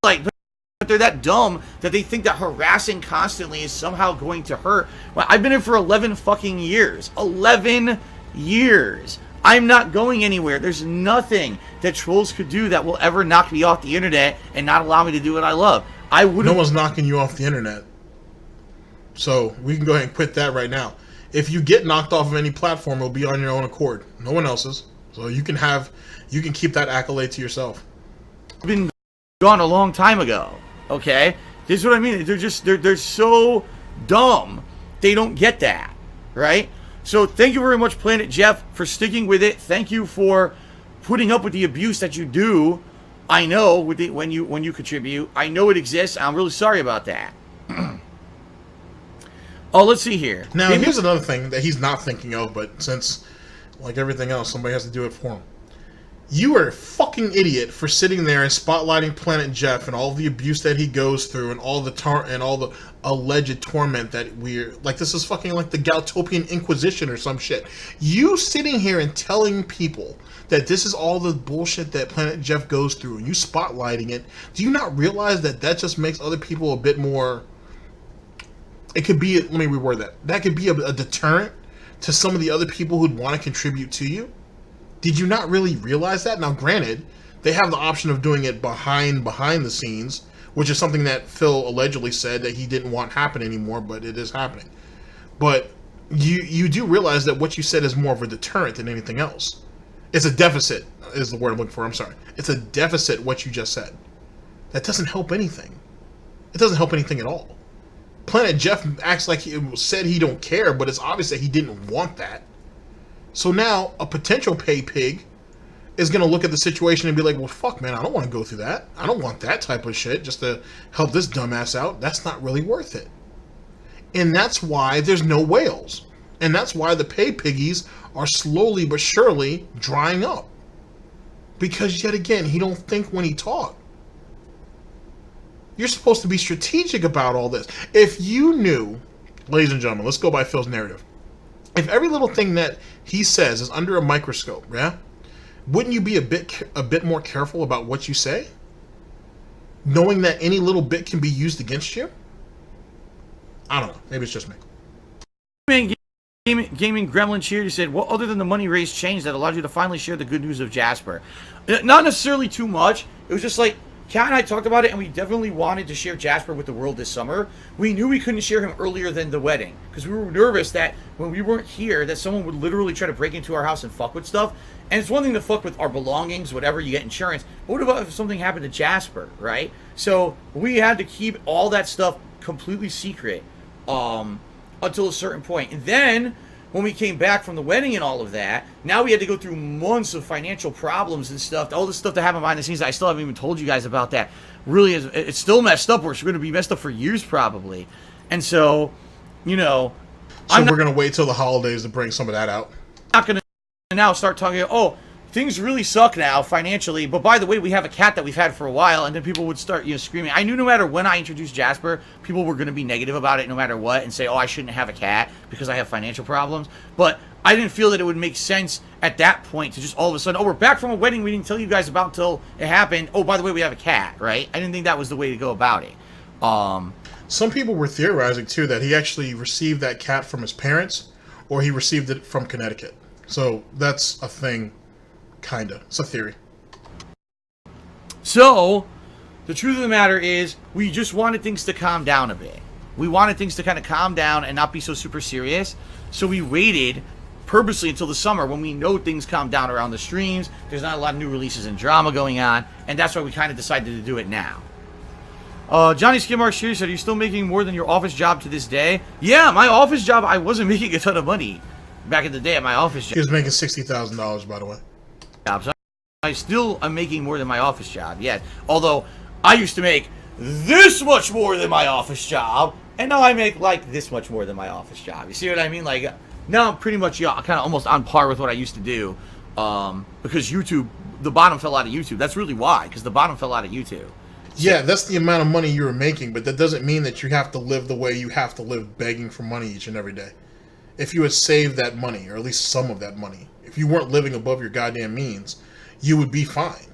Like, but they're that dumb that they think that harassing constantly is somehow going to hurt. Well, I've been here for 11 fucking years. 11 years. I'm not going anywhere. There's nothing that trolls could do that will ever knock me off the internet and not allow me to do what I love. No one's knocking you off the internet. So we can go ahead and quit that right now. If you get knocked off of any platform, it'll be on your own accord. No one else's. So you can keep that accolade to yourself. I've been gone a long time ago. Okay? This is what I mean. They're so dumb. They don't get that. Right? So thank you very much, Planet Jeff, for sticking with it. Thank you for putting up with the abuse that you do. I know when you contribute. I know it exists. I'm really sorry about that. Oh, let's see here. Now, here's another thing that he's not thinking of, but since, like everything else, somebody has to do it for him. You are a fucking idiot for sitting there and spotlighting Planet Jeff and all the abuse that he goes through and all the alleged torment that we're like. This is fucking like the Goutopian Inquisition or some shit. You sitting here and telling people that this is all the bullshit that Planet Jeff goes through and you spotlighting it. Do you not realize that just makes other people a bit more? It could be. Let me reword that. That could be a deterrent to some of the other people who'd want to contribute to you. Did you not really realize that? Now, granted, they have the option of doing it behind the scenes, which is something that Phil allegedly said that he didn't want happen anymore, but it is happening. But you do realize that what you said is more of a deterrent than anything else. It's a deficit, is the word I'm looking for. I'm sorry. It's a deficit, what you just said. That doesn't help anything. It doesn't help anything at all. Planet Jeff acts like he said he don't care, but it's obvious that he didn't want that. So now, a potential pay pig is going to look at the situation and be like, well, fuck, man, I don't want to go through that. I don't want that type of shit just to help this dumbass out. That's not really worth it. And that's why there's no whales. And that's why the pay piggies are slowly but surely drying up. Because, yet again, he don't think when he talk. You're supposed to be strategic about all this. If you knew ladies and gentlemen, let's go by Phil's narrative. If every little thing that he says is under a microscope, yeah, wouldn't you be a bit more careful about what you say, knowing that any little bit can be used against you? I don't know. Maybe it's just me. Gaming Gremlin Cheer, you said, what other than the money raised changed that allowed you to finally share the good news of Jasper? Not necessarily too much. It was just like, Kat and I talked about it, and we definitely wanted to share Jasper with the world this summer. We knew we couldn't share him earlier than the wedding, because we were nervous that when we weren't here, that someone would literally try to break into our house and fuck with stuff. And it's one thing to fuck with our belongings, whatever, you get insurance. But what about if something happened to Jasper, right? So we had to keep all that stuff completely secret. Until a certain point. And then, when we came back from the wedding and all of that, now we had to go through months of financial problems and stuff. All this stuff that happened behind the scenes, I still haven't even told you guys about that. Really, it's still messed up. We're going to be messed up for years, probably. And so, you know... So we're going to wait till the holidays to bring some of that out? I'm not going to now start talking, oh, things really suck now financially, but by the way, we have a cat that we've had for a while, and then people would start, screaming. I knew no matter when I introduced Jasper, people were going to be negative about it no matter what, and say, oh, I shouldn't have a cat because I have financial problems. But I didn't feel that it would make sense at that point to just all of a sudden, oh, we're back from a wedding we didn't tell you guys about until it happened. Oh, by the way, we have a cat, right? I didn't think that was the way to go about it. Some people were theorizing, too, that he actually received that cat from his parents, or he received it from Connecticut. So that's a thing. Kinda. It's a theory. So, the truth of the matter is, we just wanted things to calm down a bit. We wanted things to kind of calm down and not be so super serious. So we waited purposely until the summer when we know things calm down around the streams. There's not a lot of new releases and drama going on. And that's why we kind of decided to do it now. Johnny Skimmark said, are you still making more than your office job to this day? Yeah, my office job, I wasn't making a ton of money back in the day at my office job. He was making $60,000, by the way. So I still am making more than my office job, yes. Although I used to make this much more than my office job, and now I make like this much more than my office job. You see what I mean? Like now I'm pretty much kind of almost on par with what I used to do, because YouTube, the bottom fell out of YouTube. That's really why, because the bottom fell out of YouTube. Yeah, that's the amount of money you were making, but that doesn't mean that you have to live the way you have to live, begging for money each and every day. If you had saved that money, or at least some of that money, if you weren't living above your goddamn means, you would be fine.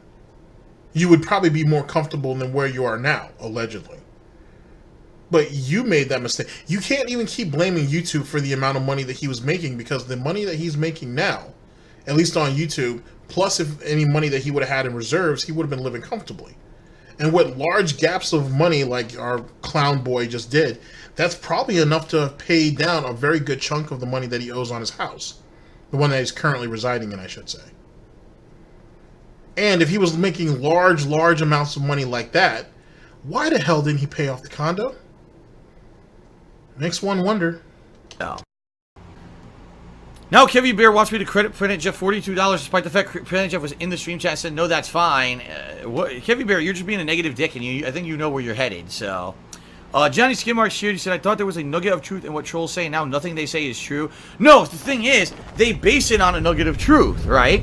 You would probably be more comfortable than where you are now, allegedly. But you made that mistake. You can't even keep blaming YouTube for the amount of money that he was making, because the money that he's making now, at least on YouTube, plus if any money that he would have had in reserves, he would have been living comfortably. And with large gaps of money like our clown boy just did, that's probably enough to pay down a very good chunk of the money that he owes on his house. The one that he's currently residing in, I should say. And if he was making large amounts of money like that, why the hell didn't he pay off the condo? Makes one wonder. No. Now Kevy Bear wants me to credit Planet Jeff $42 despite the fact Planet Jeff was in the stream chat and said, no, that's fine. Kevy Bear, you're just being a negative dick, and I think you know where you're headed, so... Johnny Skimmark Sheard, he said, I thought there was a nugget of truth in what trolls say, and now nothing they say is true. No, the thing is, they base it on a nugget of truth, right?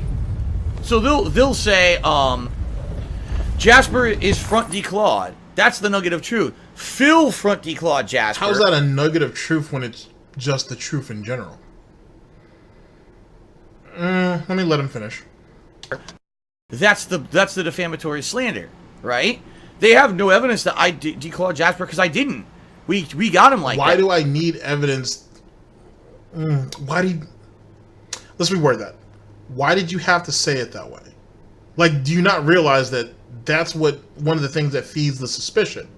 So they'll say, Jasper is front declawed. That's the nugget of truth. Phil front declawed Jasper. How's that a nugget of truth when it's just the truth in general? Let me let him finish. That's the defamatory slander, right? They have no evidence that I declawed Jasper because I didn't. We got him like that. Why do I need evidence? Let's reword that. Why did you have to say it that way? Like, do you not realize that that's one of the things that feeds the suspicion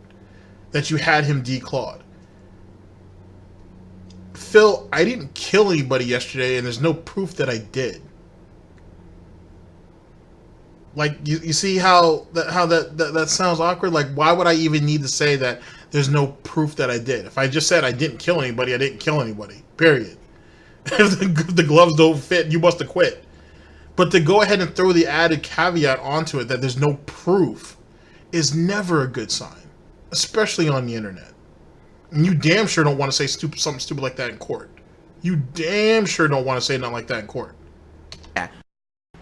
that you had him declawed? Phil, I didn't kill anybody yesterday, and there's no proof that I did. Like, you see how that sounds awkward? Like, why would I even need to say that there's no proof that I did? If I just said I didn't kill anybody, I didn't kill anybody. Period. If the gloves don't fit, you must have quit. But to go ahead and throw the added caveat onto it that there's no proof is never a good sign, especially on the internet. And you damn sure don't want to say something stupid like that in court. You damn sure don't want to say nothing like that in court. Yeah.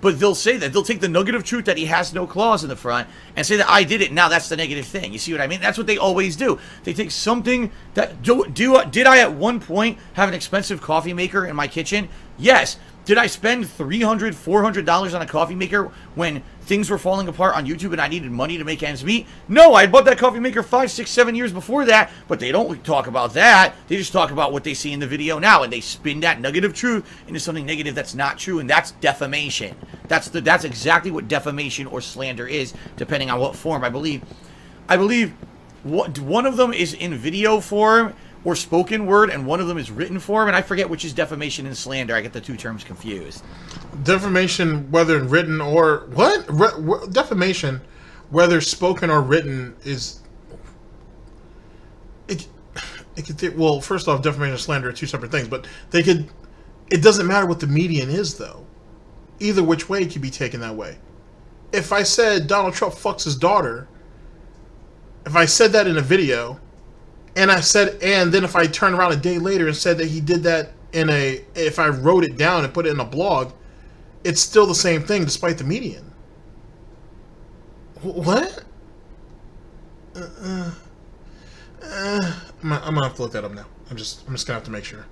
But they'll say that. They'll take the nugget of truth that he has no claws in the front and say that I did it. Now that's the negative thing. You see what I mean? That's what they always do. They take something that... Did I at one point have an expensive coffee maker in my kitchen? Yes. Did I spend $300, $400 on a coffee maker when things were falling apart on YouTube and I needed money to make ends meet? No, I bought that coffee maker 5, 6, 7 years before that, but they don't talk about that. They just talk about what they see in the video now, and they spin that nugget of truth into something negative that's not true, and that's defamation. That's exactly what defamation or slander is, depending on what form. I believe one of them is in video form or spoken word, and one of them is written form, and I forget which is defamation and slander. I get the two terms confused. Defamation, whether written or... What? Defamation, whether spoken or written, is... Well, first off, defamation and slander are two separate things, but they could... It doesn't matter what the median is, though. Either which way it could be taken that way. If I said Donald Trump fucks his daughter, if I said that in a video... And then if I turn around a day later and said that he did that if I wrote it down and put it in a blog, it's still the same thing despite the median. What? I'm gonna have to look that up now. I'm just gonna have to make sure.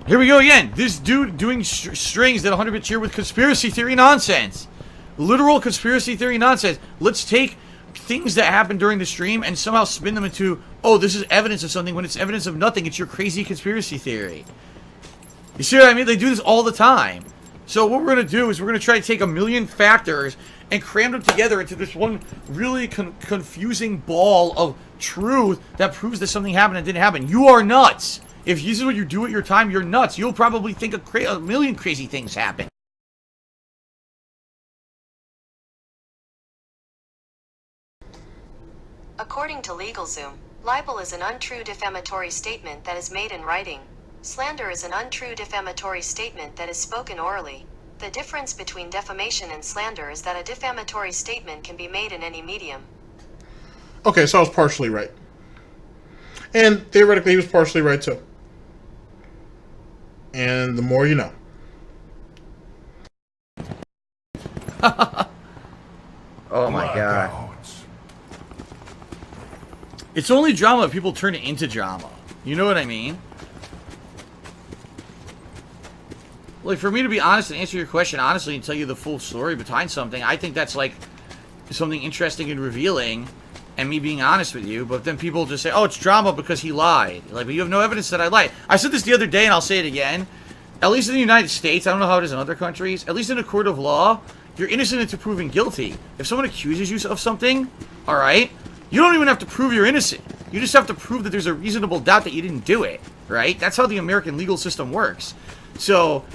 Here we go again. This dude doing strings that 100% cheer with conspiracy theory nonsense. Literal conspiracy theory nonsense. Let's take things that happen during the stream and somehow spin them into, oh, this is evidence of something, when it's evidence of nothing. It's your crazy conspiracy theory. You see what I mean? They do this all the time. So what we're going to do is we're going to try to take a million factors and cram them together into this one really confusing ball of truth that proves that something happened and didn't happen. You are nuts. If this is what you do at your time, you're nuts. You'll probably think a million crazy things happen. According to LegalZoom, libel is an untrue defamatory statement that is made in writing. Slander is an untrue defamatory statement that is spoken orally. The difference between defamation and slander is that a defamatory statement can be made in any medium. Okay, so I was partially right. And theoretically, he was partially right too. And the more you know. Oh my god. It's only drama if people turn it into drama. You know what I mean? Like, for me to be honest and answer your question honestly and tell you the full story behind something, I think that's, like, something interesting and revealing, and me being honest with you, but then people just say, oh, it's drama because he lied. Like, but you have no evidence that I lied. I said this the other day, and I'll say it again. At least in the United States, I don't know how it is in other countries, at least in a court of law, you're innocent until proven guilty. If someone accuses you of something, alright, you don't even have to prove you're innocent. You just have to prove that there's a reasonable doubt that you didn't do it, right? That's how the American legal system works. So,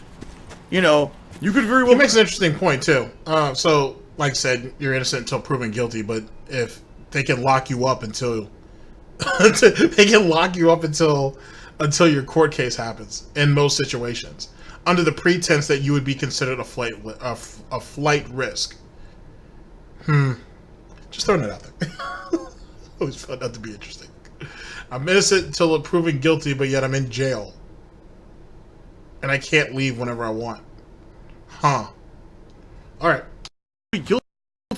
you know, you could very well... He makes an interesting point, too. So, like I said, you're innocent until proven guilty, but if they can lock you up until... they can lock you up until your court case happens, in most situations, under the pretense that you would be considered a flight risk. Just throwing it out there. Always found that to be interesting. I'm innocent until proven guilty, but yet I'm in jail. And I can't leave whenever I want. Huh. Alright. Be guilty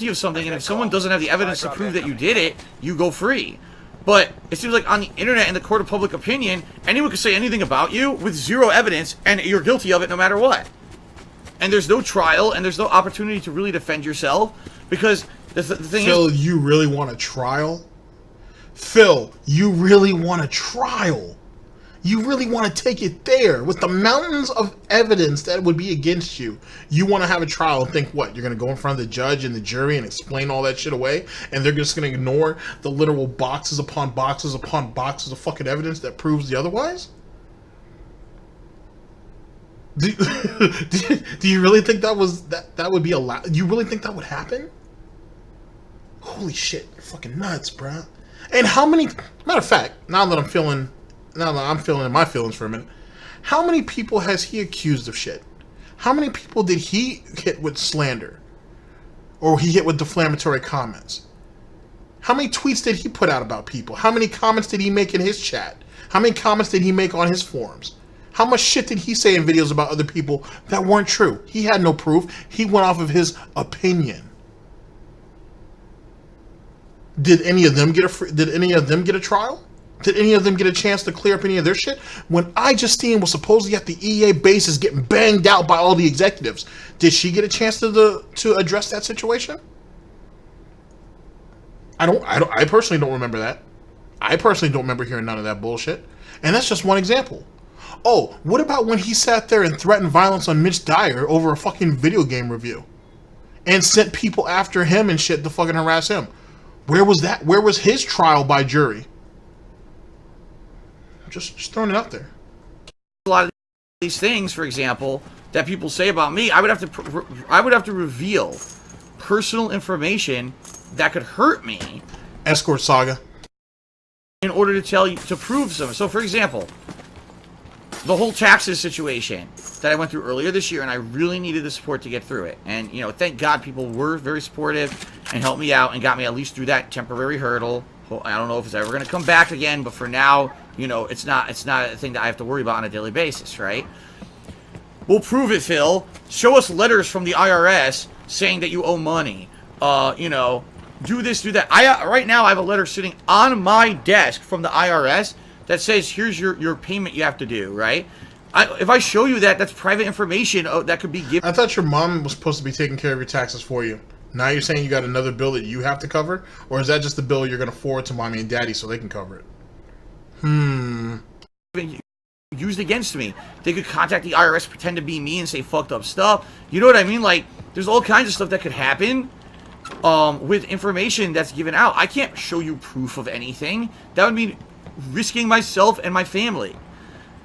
of something, and if someone doesn't have the evidence to prove that you did it, you go free. But it seems like on the internet and the court of public opinion, anyone can say anything about you with zero evidence, and you're guilty of it no matter what. And there's no trial, and there's no opportunity to really defend yourself, because the thing Phil, is... you really want a trial? Phil, you really want a trial? You really want to take it there with the mountains of evidence that would be against you. You want to have a trial and think what? You're going to go in front of the judge and the jury and explain all that shit away, and they're just going to ignore the literal boxes upon boxes upon boxes of fucking evidence that proves the otherwise? Do you really think that would be allowed? You really think that would happen? Holy shit, you're fucking nuts, bruh. And how many... Matter of fact, now that I'm feeling in my feelings for a minute, how many people has he accused of shit? How many people did he hit with slander? Or he hit with defamatory comments? How many tweets did he put out about people? How many comments did he make in his chat? How many comments did he make on his forums? How much shit did he say in videos about other people that weren't true? He had no proof. He went off of his opinion. Did any of them get a trial? Did any of them get a chance to clear up any of their shit? When iJustine was supposedly at the EA bases getting banged out by all the executives, did she get a chance to address that situation? I personally don't remember that. I personally don't remember hearing none of that bullshit. And that's just one example. Oh, what about when he sat there and threatened violence on Mitch Dyer over a fucking video game review? And sent people after him and shit to fucking harass him? Where was that? Where was his trial by jury? Just throwing it out there. A lot of these things, for example, that people say about me, I would have to reveal personal information that could hurt me. Escort saga. In order to prove something. So, for example, the whole taxes situation that I went through earlier this year, and I really needed the support to get through it. And, you know, thank God people were very supportive and helped me out and got me at least through that temporary hurdle. I don't know if it's ever going to come back again, but for now, you know, it's not a thing that I have to worry about on a daily basis, right? We'll prove it, Phil. Show us letters from the IRS saying that you owe money. You know, do this, do that. Right now, I have a letter sitting on my desk from the IRS that says, here's your payment you have to do, right? If I show you that, that's private information that could be given. I thought your mom was supposed to be taking care of your taxes for you. Now you're saying you got another bill that you have to cover? Or is that just the bill you're going to forward to mommy and daddy so they can cover it? Used against me. They could contact the IRS, pretend to be me, and say fucked up stuff. You know what I mean? Like, there's all kinds of stuff that could happen with information that's given out. I can't show you proof of anything. That would mean risking myself and my family.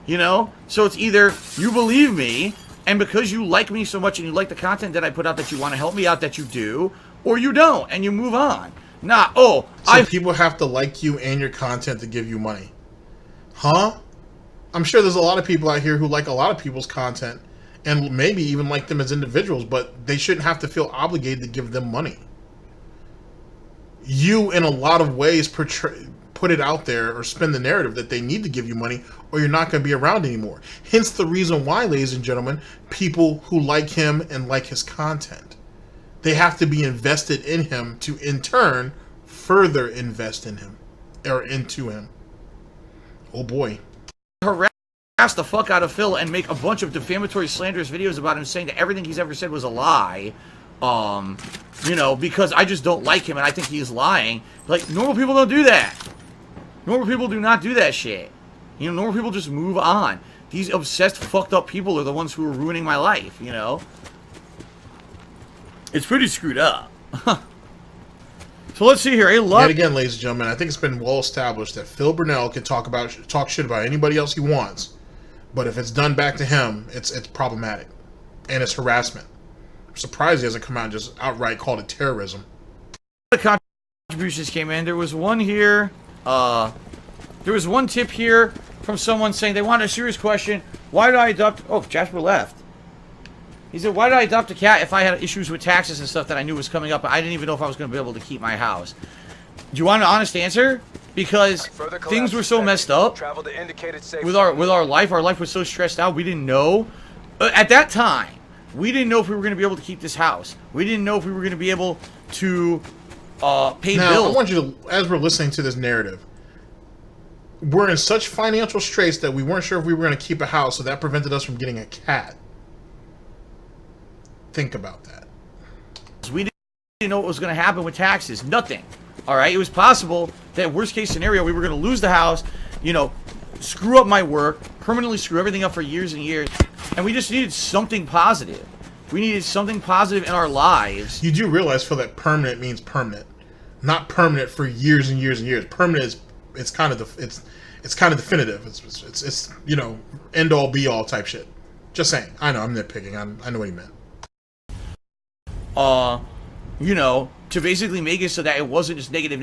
You know? So it's either you believe me, and because you like me so much and you like the content that I put out that you want to help me out, that you do, or you don't, and you move on. So people have to like you and your content to give you money. Huh? I'm sure there's a lot of people out here who like a lot of people's content and maybe even like them as individuals, but they shouldn't have to feel obligated to give them money. You, in a lot of ways, put it out there or spin the narrative that they need to give you money or you're not going to be around anymore. Hence the reason why, ladies and gentlemen, people who like him and like his content, they have to be invested in him to, in turn, further invest in him or into him. Oh boy. Harass the fuck out of Phil and make a bunch of defamatory, slanderous videos about him, saying that everything he's ever said was a lie. You know, because I just don't like him and I think he's lying. Like, normal people don't do that. Normal people do not do that shit. You know, normal people just move on. These obsessed, fucked up people are the ones who are ruining my life, you know? It's pretty screwed up. So let's see here. Yet again, ladies and gentlemen, I think it's been well established that Phil Burnell can talk shit about anybody else he wants, but if it's done back to him, it's problematic, and it's harassment. I'm surprised he hasn't come out and just outright called it terrorism. The contributions came in. There was one here. There was one tip here from someone saying they wanted a serious question. Why did I adopt? Oh, Jasper left. He said, why did I adopt a cat if I had issues with taxes and stuff that I knew was coming up? I didn't even know if I was going to be able to keep my house. Do you want an honest answer? Because things were so messed up with our life. Our life was so stressed out. We didn't know. At that time, we didn't know if we were going to be able to keep this house. We didn't know if we were going to be able to pay now, bills. I want you to, as we're listening to this narrative, we're in such financial straits that we weren't sure if we were going to keep a house, so that prevented us from getting a cat. Think about that. We didn't know what was going to happen with taxes. Nothing. All right? It was possible that worst case scenario, we were going to lose the house, you know, screw up my work, permanently screw everything up for years and years, and we just needed something positive. We needed something positive in our lives. You do realize, Phil, that permanent means permanent, not permanent for years and years and years. Permanent is it's kind of definitive. It's you know, end all be all type shit. Just saying. I know I'm nitpicking. I know what he meant. You know, to basically make it so that it wasn't just negative,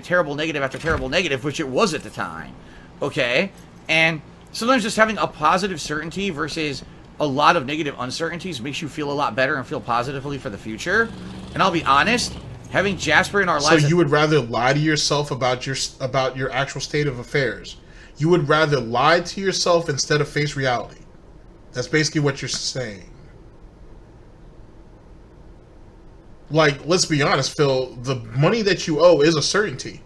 terrible negative after terrible negative, which it was at the time. Okay? And sometimes just having a positive certainty versus a lot of negative uncertainties makes you feel a lot better and feel positively for the future. And I'll be honest, Having Jasper in our So lives. you would rather lie to yourself about your actual state of affairs. You would rather lie to yourself instead of face reality. That's basically what you're saying. Like, let's be honest, Phil, the money that you owe is a certainty.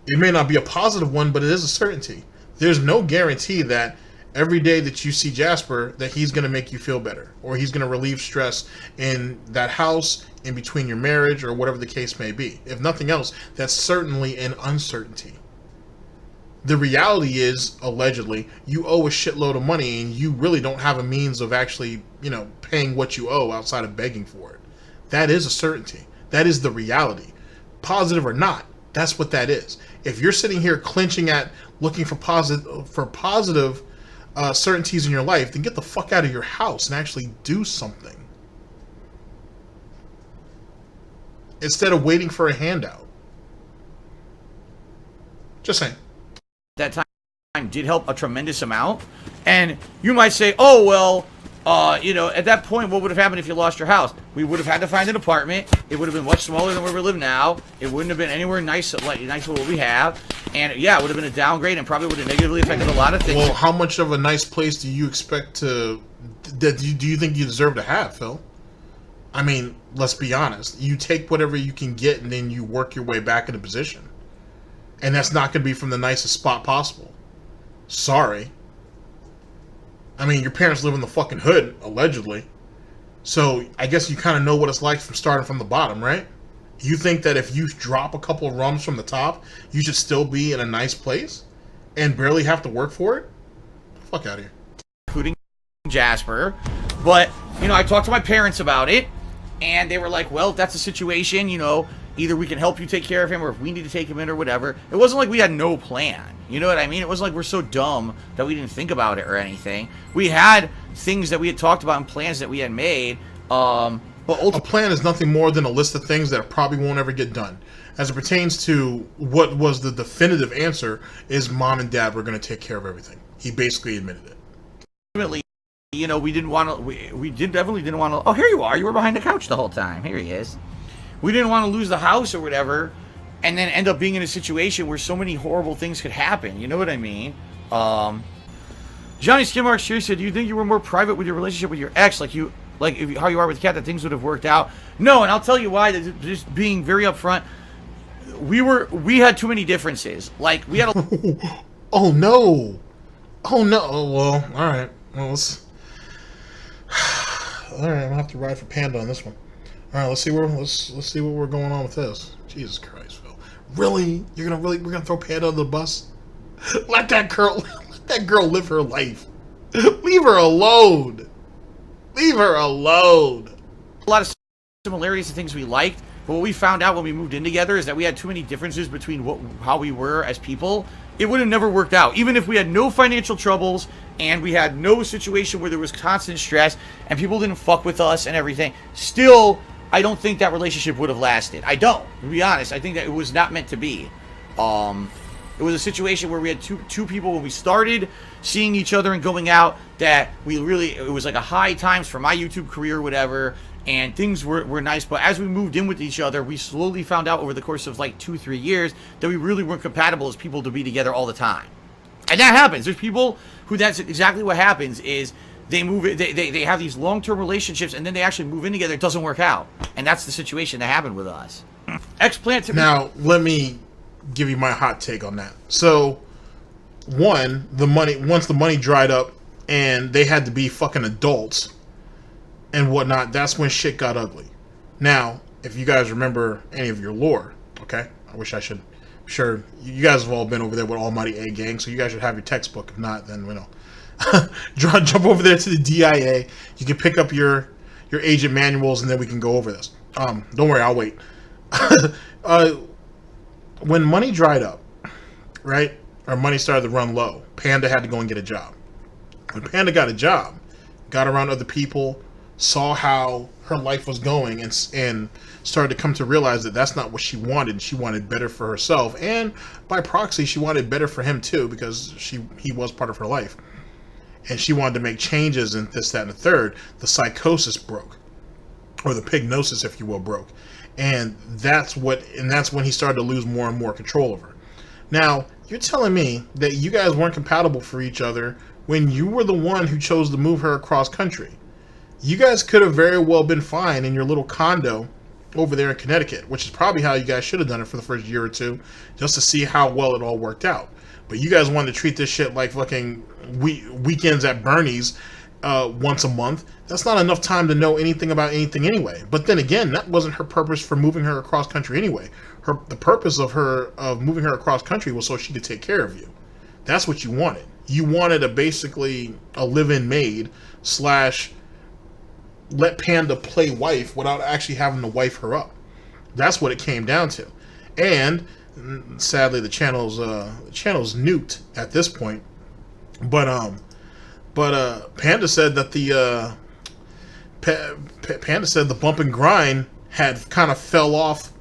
It may not be a positive one, but it is a certainty. There's no guarantee that every day that you see Jasper, that he's going to make you feel better, or he's going to relieve stress in that house, in between your marriage, or whatever the case may be. If nothing else, that's certainly an uncertainty. The reality is, allegedly, you owe a shitload of money, and you really don't have a means of actually, paying what you owe outside of begging for it. That is a certainty. That is the reality. Positive or not, that's what that is. If you're sitting here clinching at looking for positive certainties in your life, then get the fuck out of your house and actually do something. Instead of waiting for a handout. Just saying. That time did help a tremendous amount. And you might say, oh, well, at that point, what would have happened if you lost your house? We would have had to find an apartment. It would have been much smaller than where we live now. It wouldn't have been anywhere nice to what we have. And yeah, it would have been a downgrade and probably would have negatively affected a lot of things. Well, how much of a nice place do you expect do you think you deserve to have, Phil? I mean, let's be honest. You take whatever you can get and then you work your way back into position. And that's not going to be from the nicest spot possible. Sorry. I mean, your parents live in the fucking hood, allegedly. So, I guess you kind of know what it's like from starting from the bottom, right? You think that if you drop a couple of rungs from the top, you should still be in a nice place? And barely have to work for it? Fuck out of here. Including Jasper. But, I talked to my parents about it. And they were like, well, if that's a situation, either we can help you take care of him or if we need to take him in or whatever. It wasn't like we had no plan. You know what I mean? It wasn't like we're so dumb that we didn't think about it or anything. We had things that we had talked about and plans that we had made. But a plan is nothing more than a list of things that probably won't ever get done. As it pertains to what was the definitive answer is mom and dad were going to take care of everything. He basically admitted it. Ultimately, we didn't want to, we definitely didn't want to, oh, here you are. You were behind the couch the whole time. Here he is. We didn't want to lose the house or whatever and then end up being in a situation where so many horrible things could happen. You know what I mean? Johnny Skimmark here said, do you think you were more private with your relationship with your ex, how you are with Kat, that things would have worked out? No, and I'll tell you why. Just being very upfront, we had too many differences. Like, we had a... Oh, no. Oh, no. Well, all right. Well, all right, I'm gonna have to ride for Panda on this one. All right, let's see what we're going on with this. Jesus Christ, Phil. Really? We're gonna throw Panda under the bus? Let that girl live her life. Leave her alone. Leave her alone. A lot of similarities to things we liked, but what we found out when we moved in together is that we had too many differences between how we were as people. It would have never worked out. Even if we had no financial troubles and we had no situation where there was constant stress and people didn't fuck with us and everything, still, I don't think that relationship would have lasted. I don't, to be honest. I think that it was not meant to be. It was a situation where we had two people when we started seeing each other and going out that it was like a high times for my YouTube career or whatever, and things were nice. But as we moved in with each other, we slowly found out over the course of like 2-3 years that we really weren't compatible as people to be together all the time. And that happens. There's people who that's exactly what happens is they have these long-term relationships and then they actually move in together. It doesn't work out. And that's the situation that happened with us. Now, let me give you my hot take on that. So, once the money dried up and they had to be fucking adults and whatnot, that's when shit got ugly. Now, if you guys remember any of your lore, okay? I wish I should. Sure, you guys have all been over there with Almighty A Gang, so you guys should have your textbook. If not, then, jump over there to the DIA. You can pick up your agent manuals, and then we can go over this. Don't worry, I'll wait. When money dried up, right, or money started to run low, Panda had to go and get a job. When Panda got a job, got around other people, saw how her life was going, and started to come to realize that that's not what she wanted. She wanted better for herself, and by proxy, she wanted better for him too, because he was part of her life. And she wanted to make changes in this, that, and the third. The psychosis broke, or the pignosis, if you will, broke. And that's when he started to lose more and more control over her. Now, you're telling me that you guys weren't compatible for each other when you were the one who chose to move her across country. You guys could have very well been fine in your little condo over there in Connecticut, which is probably how you guys should have done it for the first year or two, just to see how well it all worked out. But you guys wanted to treat this shit like fucking weekends at Bernie's once a month. That's not enough time to know anything about anything anyway. But then again, that wasn't her purpose for moving her across country anyway. The purpose of moving her across country was so she could take care of you. That's what you wanted. You wanted basically a live-in maid / let Panda play wife without actually having to wife her up. That's what it came down to. And sadly, the channel's nuked at this point. But Panda said that Panda said the bump and grind had kind of fell off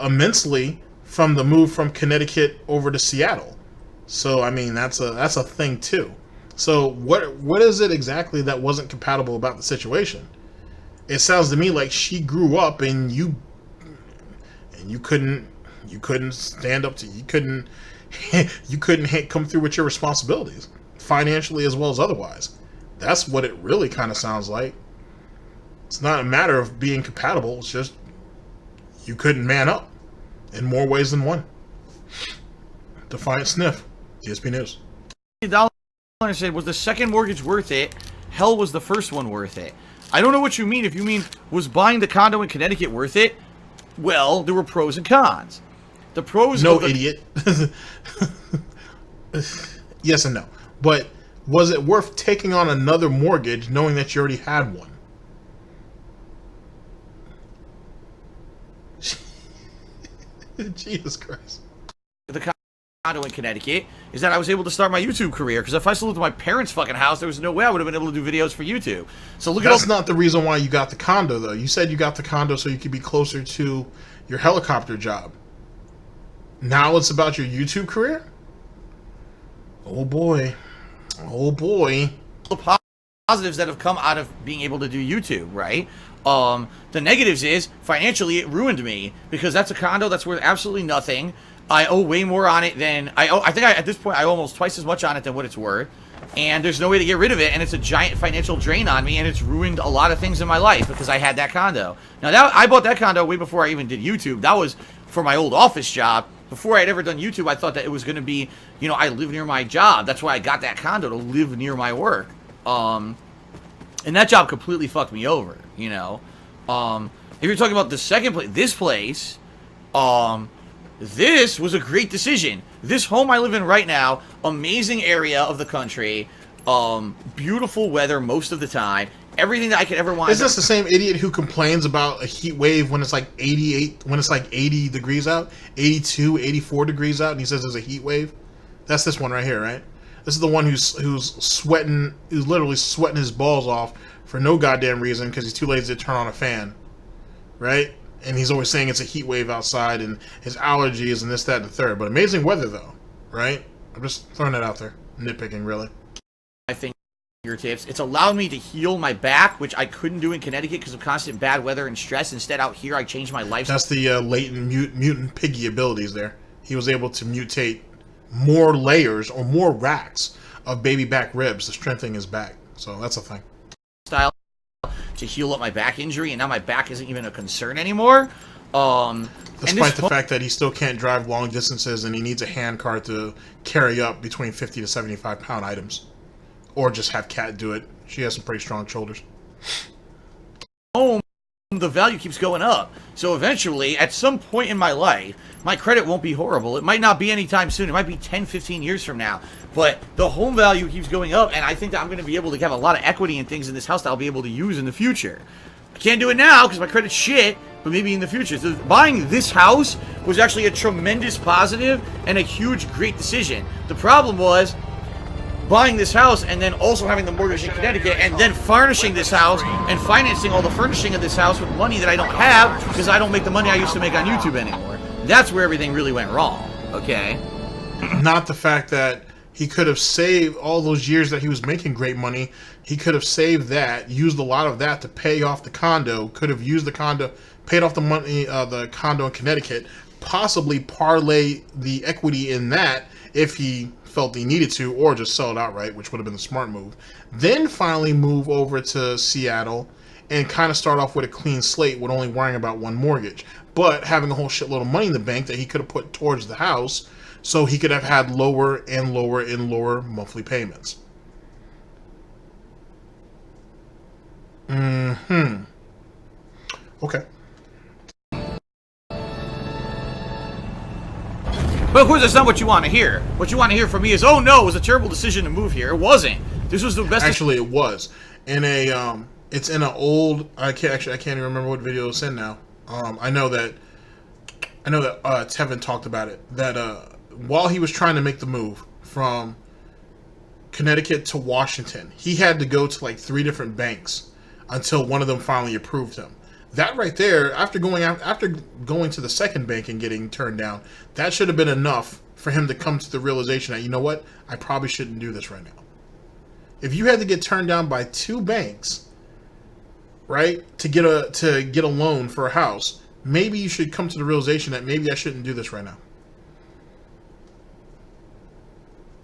immensely from the move from Connecticut over to Seattle. So I mean that's a thing too. So what is it exactly that wasn't compatible about the situation? It sounds to me like she grew up and you couldn't stand up to you couldn't come through with your responsibilities financially as well as otherwise. That's what it really kind of sounds like. It's not a matter of being compatible. It's just you couldn't man up in more ways than one. Defiant Sniff, DSP News. I said, was the second mortgage worth it? Hell, was the first one worth it? I don't know what you mean. If you mean, was buying the condo in Connecticut worth it? Well, there were pros and cons. The pros... No, idiot. Yes and no. But was it worth taking on another mortgage knowing that you already had one? Jesus Christ. The condo in Connecticut is that I was able to start my YouTube career, because if I still lived in my parents' fucking house, there was no way I would have been able to do videos for YouTube. So look at that's not the reason why you got the condo, though. You said you got the condo so you could be closer to your helicopter job. Now it's about your YouTube career? Oh boy. Oh boy. The positives that have come out of being able to do YouTube, right? The negatives is, financially, it ruined me, because that's a condo that's worth absolutely nothing. I owe way more on it than... I think at this point, I owe almost twice as much on it than what it's worth. And there's no way to get rid of it, and it's a giant financial drain on me, and it's ruined a lot of things in my life because I had that condo. Now, I bought that condo way before I even did YouTube. That was for my old office job. Before I had ever done YouTube, I thought that it was going to be, you know, I live near my job. That's why I got that condo, to live near my work. And that job completely fucked me over, you know. If you're talking about the second place, this place, this was a great decision. This home I live in right now, amazing area of the country, beautiful weather most of the time, everything that I could ever want. Is this the same idiot who complains about a heat wave when it's like 88, when it's like 80 degrees out, 82, 84 degrees out, and he says there's a heat wave? That's this one right here, right? This is the one who's sweating, who's literally sweating his balls off for no goddamn reason because he's too lazy to turn on a fan, right? And he's always saying it's a heat wave outside and his allergies and this, that, and the third. But amazing weather, though, right? I'm just throwing that out there. Nitpicking, really. I think fingertips. It's allowed me to heal my back, which I couldn't do in Connecticut because of constant bad weather and stress. Instead, out here, I changed my lifestyle. That's the latent mutant piggy abilities there. He was able to mutate more layers or more racks of baby back ribs to strengthen his back. So that's a thing. To heal up my back injury, and now my back isn't even a concern anymore. Despite the fact that he still can't drive long distances and he needs a hand cart to carry up between 50 to 75 pound items. Or just have Kat do it. She has some pretty strong shoulders. The value keeps going up. So eventually, at some point in my life, my credit won't be horrible. It might not be anytime soon. It might be 10, 15 years from now. But the home value keeps going up, and I think that I'm going to be able to have a lot of equity in things in this house that I'll be able to use in the future. I can't do it now because my credit's shit, but maybe in the future. So buying this house was actually a tremendous positive and a huge, great decision. The problem was buying this house and then also having the mortgage in Connecticut and then furnishing this house and financing all the furnishing of this house with money that I don't have because I don't make the money I used to make on YouTube anymore. That's where everything really went wrong, okay? Not the fact that he could have saved all those years that he was making great money. He could have saved that, used a lot of that to pay off the condo, could have used the condo, paid off the money, the condo in Connecticut, possibly parlay the equity in that if he felt he needed to, or just sell it outright, which would have been the smart move. Then finally move over to Seattle and kind of start off with a clean slate with only worrying about one mortgage, but having a whole shitload of money in the bank that he could have put towards the house, so he could have had lower and lower and lower monthly payments. Okay. But of course, that's not what you want to hear. What you want to hear from me is, oh no, it was a terrible decision to move here. It wasn't. This was the best. Actually, it was. In a, it's in an old. I can't even remember what video it's in now. I know that Tevin talked about it. That while he was trying to make the move from Connecticut to Washington, he had to go to like 3 different banks until one of them finally approved him. That right there, after going to the second bank and getting turned down, that should have been enough for him to come to the realization that, you know what, I probably shouldn't do this right now. If you had to get turned down by 2 banks, right, to get a loan for a house, maybe you should come to the realization that maybe I shouldn't do this right now.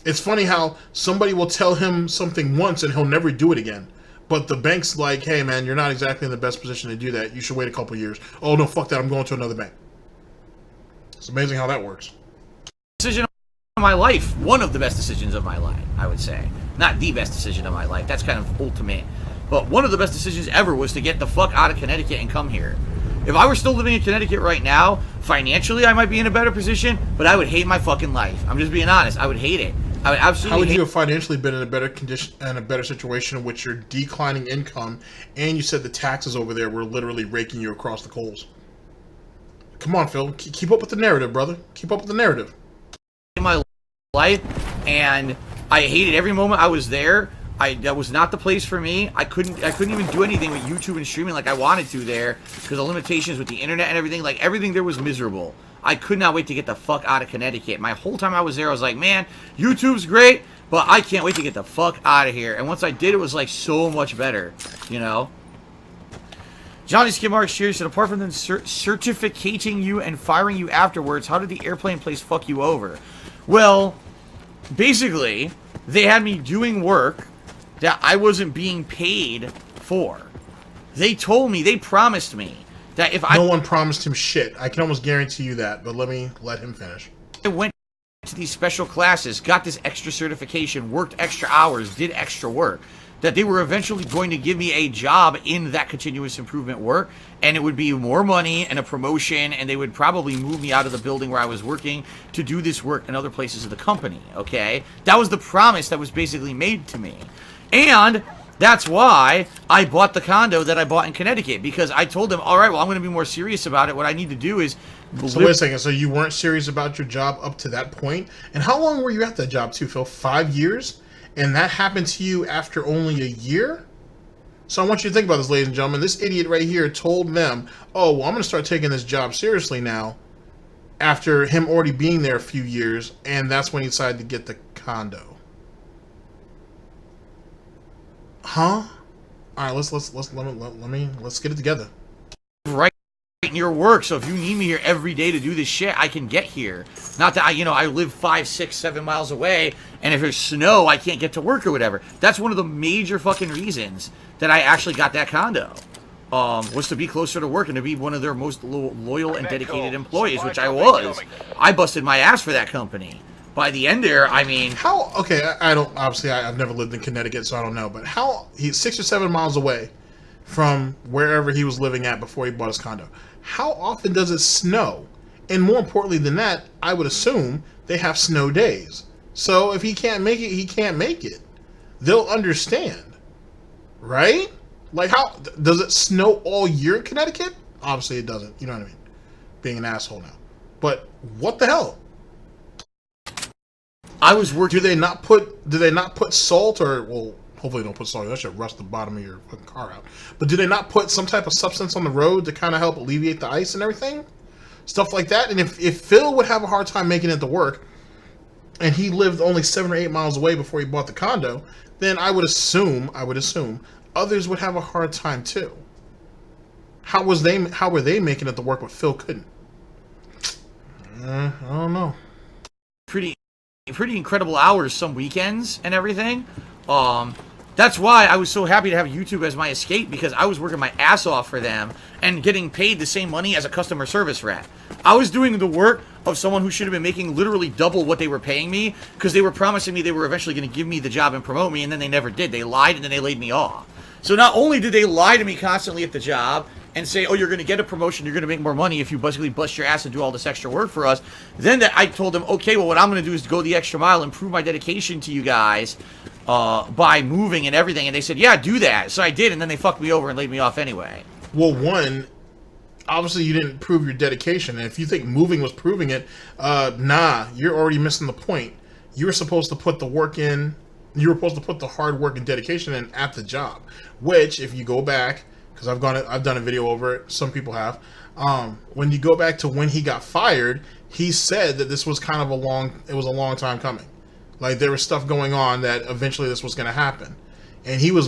It's funny how somebody will tell him something once and he'll never do it again. But the bank's like, hey man, you're not exactly in the best position to do that. You should wait a couple years. Oh no, fuck that, I'm going to another bank. It's amazing how that works. Decision of my life. One of the best decisions of my life, I would say. Not the best decision of my life. That's kind of ultimate. But one of the best decisions ever was to get the fuck out of Connecticut and come here. If I were still living in Connecticut right now, financially I might be in a better position, but I would hate my fucking life. I'm just being honest. I would hate it. I would absolutely. How would you have financially been in a better condition and a better situation with your declining income, and you said the taxes over there were literally raking you across the coals? Come on, Phil. Keep up with the narrative, brother. Keep up with the narrative. In my life, and I hated every moment I was there. That was not the place for me. I couldn't even do anything with YouTube and streaming like I wanted to there because of limitations with the internet and everything. Like everything there was miserable. I could not wait to get the fuck out of Connecticut. My whole time I was there, I was like, man, YouTube's great, but I can't wait to get the fuck out of here. And once I did, it was like so much better, you know? Johnny Skidmark cheers said, apart from them certificating you and firing you afterwards, how did the airplane place fuck you over? Well, basically, they had me doing work that I wasn't being paid for. They told me, they promised me, that if no one promised him shit. I can almost guarantee you that, but let him finish. I went to these special classes, got this extra certification, worked extra hours, did extra work, that they were eventually going to give me a job in that continuous improvement work, and it would be more money and a promotion, and they would probably move me out of the building where I was working to do this work in other places of the company, okay? That was the promise that was basically made to me. And that's why I bought the condo that I bought in Connecticut, because I told them, all right, well, I'm going to be more serious about it. What I need to do is... So wait a second. So you weren't serious about your job up to that point? And how long were you at that job too, Phil? 5 years? And that happened to you after only a year? So I want you to think about this, ladies and gentlemen. This idiot right here told them, oh, well, I'm going to start taking this job seriously now after him already being there a few years, and that's when he decided to get the condo. Huh? All right, let's get it together. Right in your work, so if you need me here every day to do this shit, I can get here. Not that I live 5, 6, 7 miles away, and if there's snow, I can't get to work or whatever. That's one of the major fucking reasons that I actually got that condo. Was to be closer to work and to be one of their most loyal and dedicated employees, which I was. I busted my ass for that company. By the end there, I mean... How... Okay, I don't... Obviously, I've never lived in Connecticut, so I don't know. But how... He's 6 or 7 miles away from wherever he was living at before he bought his condo. How often does it snow? And more importantly than that, I would assume they have snow days. So if he can't make it, he can't make it. They'll understand. Right? Like, how... Does it snow all year in Connecticut? Obviously, it doesn't. You know what I mean? Being an asshole now. But what the hell? I was working. Do they not put salt, or, well, hopefully they don't put salt. That should rust the bottom of your fucking car out. But do they not put some type of substance on the road to kind of help alleviate the ice and everything? Stuff like that. And if Phil would have a hard time making it to work, and he lived only 7 or 8 miles away before he bought the condo, then I would assume others would have a hard time too. How were they making it to work, but Phil couldn't? I don't know. Pretty incredible hours some weekends and everything. That's why I was so happy to have YouTube as my escape, because I was working my ass off for them and getting paid the same money as a customer service rep. I was doing the work of someone who should have been making literally double what they were paying me, because they were promising me they were eventually going to give me the job and promote me, and then they never did. They lied, and then they laid me off. So not only did they lie to me constantly at the job and say, oh, you're going to get a promotion, you're going to make more money if you basically bust your ass and do all this extra work for us, then I told them, okay, well, what I'm going to do is go the extra mile and prove my dedication to you guys by moving and everything. And they said, yeah, do that. So I did, and then they fucked me over and laid me off anyway. Well, one, obviously you didn't prove your dedication. And if you think moving was proving it, nah, you're already missing the point. You were supposed to put the work in. You were supposed to put the hard work and dedication in at the job. Which, if you go back, because I've done a video over it, some people have. When you go back to when he got fired, he said that this was kind of a long time coming. Like, there was stuff going on that eventually this was going to happen, and he was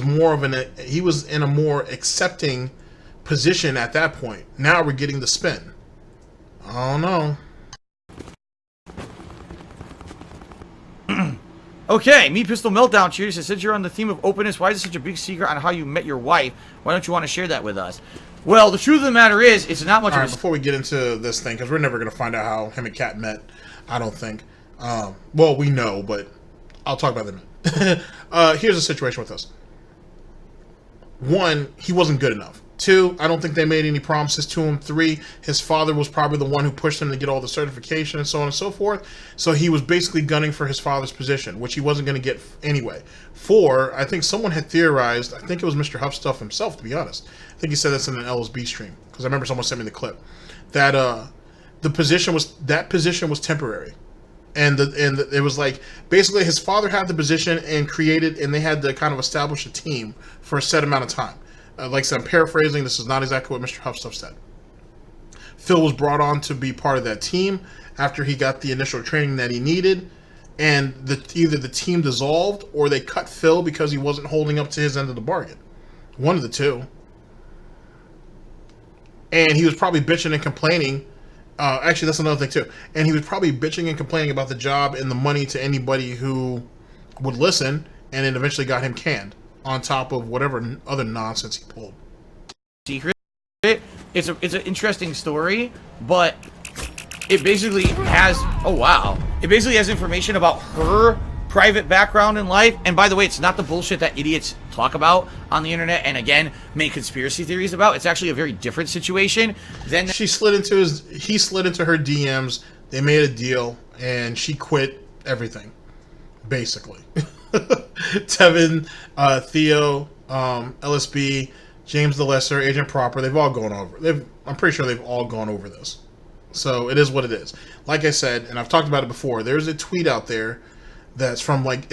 in a more accepting position at that point. Now we're getting the spin. I don't know. Okay, Me Pistol Meltdown Cheers. Since you're on the theme of openness, why is it such a big secret on how you met your wife? Why don't you want to share that with us? Well, the truth of the matter is, it's not much of a... Before we get into this thing, because we're never going to find out how him and Kat met, I don't think. Well, we know, but I'll talk about that in a minute. Here's the situation with us. One, he wasn't good enough. Two, I don't think they made any promises to him. Three, his father was probably the one who pushed him to get all the certification and so on and so forth. So he was basically gunning for his father's position, which he wasn't going to get anyway. Four, I think someone had theorized, I think it was Mrhuth Stuff himself, to be honest. I think he said this in an LSB stream, because I remember someone sent me the clip, that that position was temporary. And it was like, basically his father had the position and they had to kind of establish a team for a set amount of time. Like I said, I'm paraphrasing. This is not exactly what Mrhuth Stuff said. Phil was brought on to be part of that team after he got the initial training that he needed, and either the team dissolved or they cut Phil because he wasn't holding up to his end of the bargain. One of the two. And he was probably bitching and complaining. Actually, that's another thing too. And he was probably bitching and complaining about the job and the money to anybody who would listen, and it eventually got him canned, on top of whatever other nonsense he pulled. Secret. It's an interesting story, but it basically has... Oh, wow. It basically has information about her private background in life. And by the way, it's not the bullshit that idiots talk about on the internet and, again, make conspiracy theories about. It's actually a very different situation. Then he slid into her DMs. They made a deal, and she quit everything, basically. Tevin, Theo, LSB, James the Lesser, Agent Proper, they've all gone over. I'm pretty sure they've all gone over this. So it is what it is. Like I said, and I've talked about it before, there's a tweet out there that's from like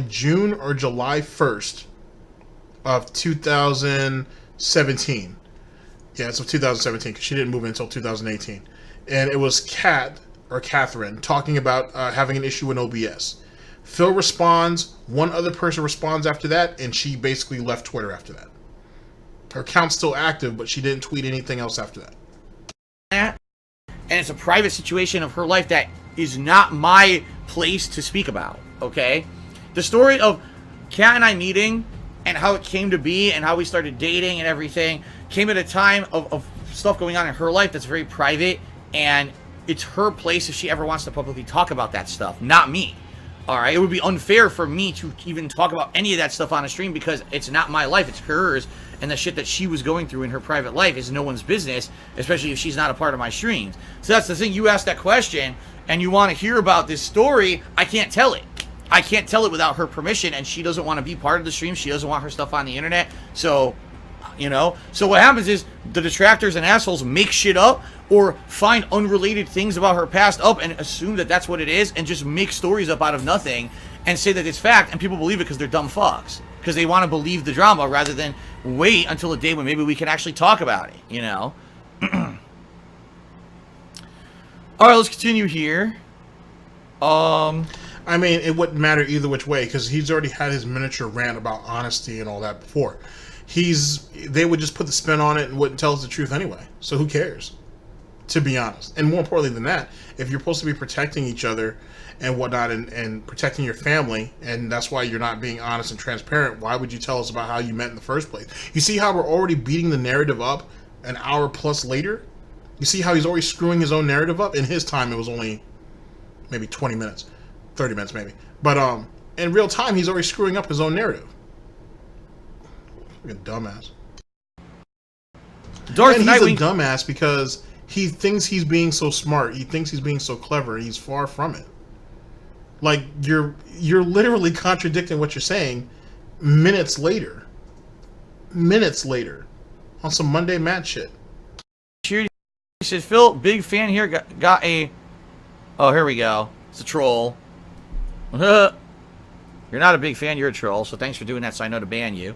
June or July 1st of 2017. Yeah, it's of 2017 because she didn't move in until 2018. And it was Catherine talking about having an issue in OBS. Phil responds, one other person responds after that, and she basically left Twitter after that. Her account's still active, but she didn't tweet anything else after that. And it's a private situation of her life that is not my place to speak about, okay? The story of Kat and I meeting and how it came to be and how we started dating and everything came at a time of stuff going on in her life that's very private, and it's her place if she ever wants to publicly talk about that stuff, not me. Alright, it would be unfair for me to even talk about any of that stuff on a stream because it's not my life, it's hers, and the shit that she was going through in her private life is no one's business, especially if she's not a part of my streams. So that's the thing, you asked that question, and you want to hear about this story, I can't tell it. I can't tell it without her permission, and she doesn't want to be part of the stream, she doesn't want her stuff on the internet, so... You know, so what happens is the detractors and assholes make shit up or find unrelated things about her past up and assume that that's what it is and just make stories up out of nothing and say that it's fact, and people believe it because they're dumb fucks, because they want to believe the drama rather than wait until a day when maybe we can actually talk about it, you know. Alright, let's continue here. I mean, it wouldn't matter either which way because he's already had his miniature rant about honesty and all that before. they would just put the spin on it and wouldn't tell us the truth anyway. So who cares? To be honest. And more importantly than that, if you're supposed to be protecting each other and whatnot and protecting your family, and that's why you're not being honest and transparent, why would you tell us about how you met in the first place? You see how we're already beating the narrative up an hour plus later? You see how he's already screwing his own narrative up? In his time, it was only maybe 20 minutes, 30 minutes maybe. But in real time, he's already screwing up his own narrative. Like a dumbass. And he's a dumbass because he thinks he's being so smart. He thinks he's being so clever. He's far from it. Like, you're literally contradicting what you're saying minutes later. Minutes later. On some Monday Matt shit. He says, Phil, big fan here. Got a... Oh, here we go. It's a troll. You're not a big fan. You're a troll. So thanks for doing that so I know to ban you.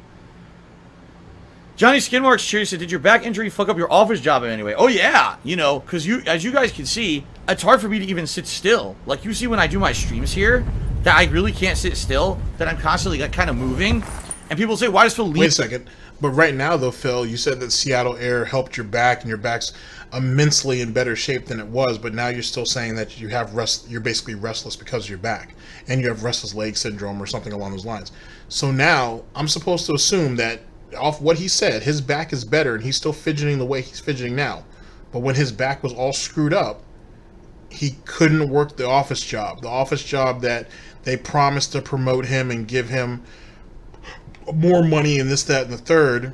Johnny Skinmarks Cheers said, did your back injury fuck up your office job in any way? Oh, yeah. You know, because as you guys can see, it's hard for me to even sit still. Like, you see when I do my streams here, that I really can't sit still, that I'm constantly like, kind of moving. And people say, why does Phil leave? Wait a second. But right now, though, Phil, you said that Seattle Air helped your back, and your back's immensely in better shape than it was. But now you're still saying that you have you're basically restless because of your back, and you have restless leg syndrome or something along those lines. So now I'm supposed to assume that off what he said, his back is better, and he's still fidgeting the way he's fidgeting now. But when his back was all screwed up, he couldn't work the office job. The office job that they promised to promote him and give him more money and this, that, and the third,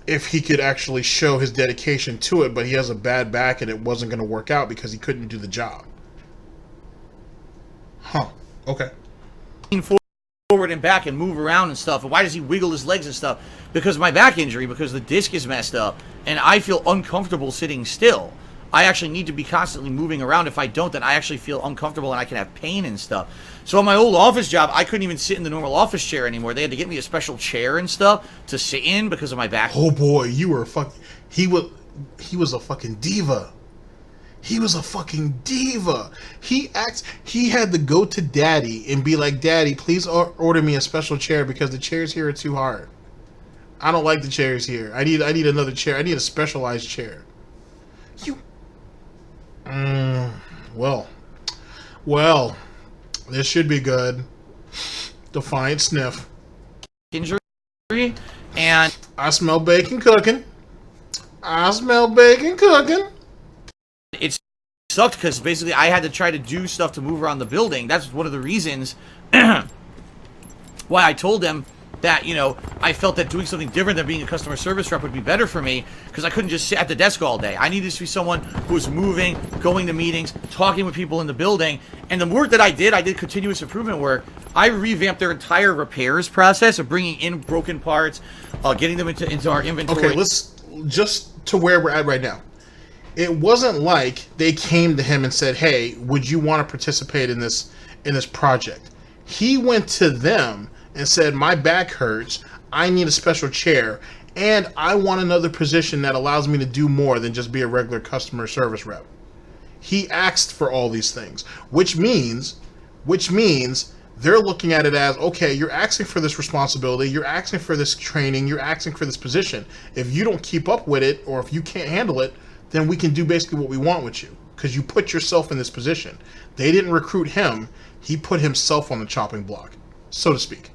if he could actually show his dedication to it. But he has a bad back, and it wasn't going to work out because he couldn't do the job. Huh. Okay. Forward and back and move around and stuff. And why does he wiggle his legs and stuff? Because of my back injury, because the disc is messed up, and I feel uncomfortable sitting still. I actually need to be constantly moving around. If I don't, then I actually feel uncomfortable and I can have pain and stuff. So in my old office job, I couldn't even sit in the normal office chair anymore. They had to get me a special chair and stuff to sit in because of my back. Oh boy, you were fucking... He was a fucking diva. He was a fucking diva. He had to go to Daddy and be like, Daddy, please order me a special chair because the chairs here are too hard. I don't like the chairs here. I need another chair. I need a specialized chair. You... Well, this should be good. Defiant sniff. Injury, and I smell bacon cooking. I smell bacon cooking. It sucked because basically I had to try to do stuff to move around the building. That's one of the reasons why I told them that, you know, I felt that doing something different than being a customer service rep would be better for me because I couldn't just sit at the desk all day. I needed to be someone who was moving, going to meetings, talking with people in the building. And the work that I did continuous improvement work. I revamped their entire repairs process of bringing in broken parts, getting them into our inventory. Okay, let's just to where we're at right now. It wasn't like they came to him and said, hey, would you want to participate in this project? He went to them and said, my back hurts, I need a special chair, and I want another position that allows me to do more than just be a regular customer service rep. He asked for all these things, which means they're looking at it as, okay, you're asking for this responsibility, you're asking for this training, you're asking for this position. If you don't keep up with it, or if you can't handle it, then we can do basically what we want with you, because you put yourself in this position. They didn't recruit him, he put himself on the chopping block, so to speak.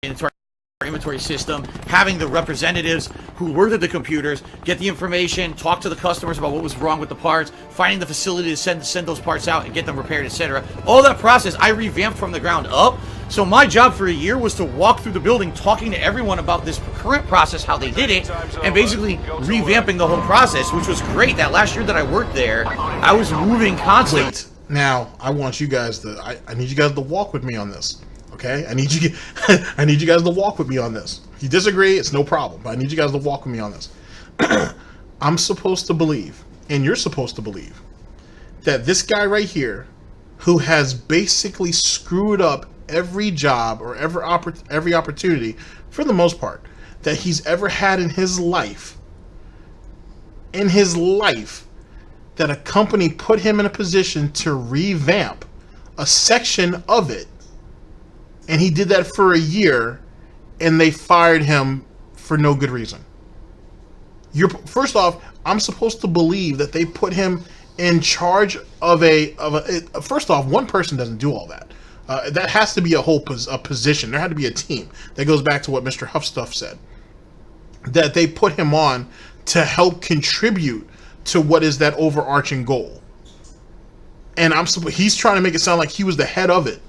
Into our inventory system, having the representatives who worked at the computers get the information, talk to the customers about what was wrong with the parts, finding the facility to send those parts out and get them repaired, etc. All that process I revamped from the ground up. So my job for a year was to walk through the building talking to everyone about this current process, how they did it, and basically revamping the whole process, which was great. That last year that I worked there, I was moving constantly. Wait, now I want you guys to I need you guys to walk with me on this. Okay, I need you guys to walk with me on this. If you disagree, it's no problem, but I need you guys to walk with me on this. I'm supposed to believe, and you're supposed to believe, that this guy right here, who has basically screwed up every job or every opportunity, for the most part, that he's ever had in his life, that a company put him in a position to revamp a section of it, and he did that for a year, and they fired him for no good reason. First off, I'm supposed to believe that they put him in charge of a first off, one person doesn't do all that. That has to be a position. There had to be a team. That goes back to what Mrhuth Stuff said. That they put him on to help contribute to what is that overarching goal. And he's trying to make it sound like he was the head of it.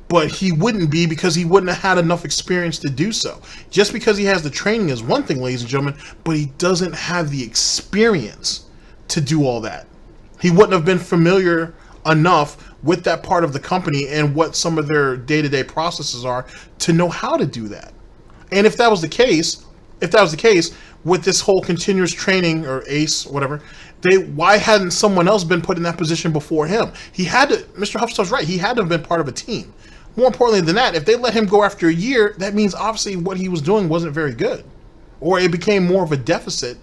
But he wouldn't be, because he wouldn't have had enough experience to do so. Just because he has the training is one thing, ladies and gentlemen, but he doesn't have the experience to do all that. He wouldn't have been familiar enough with that part of the company and what some of their day-to-day processes are to know how to do that. And if that was the case, with this whole continuous training, or ACE, whatever, why hadn't someone else been put in that position before him? Mrhuth Stuff's right, he had to have been part of a team. More importantly than that, if they let him go after a year, that means obviously what he was doing wasn't very good. Or it became more of a deficit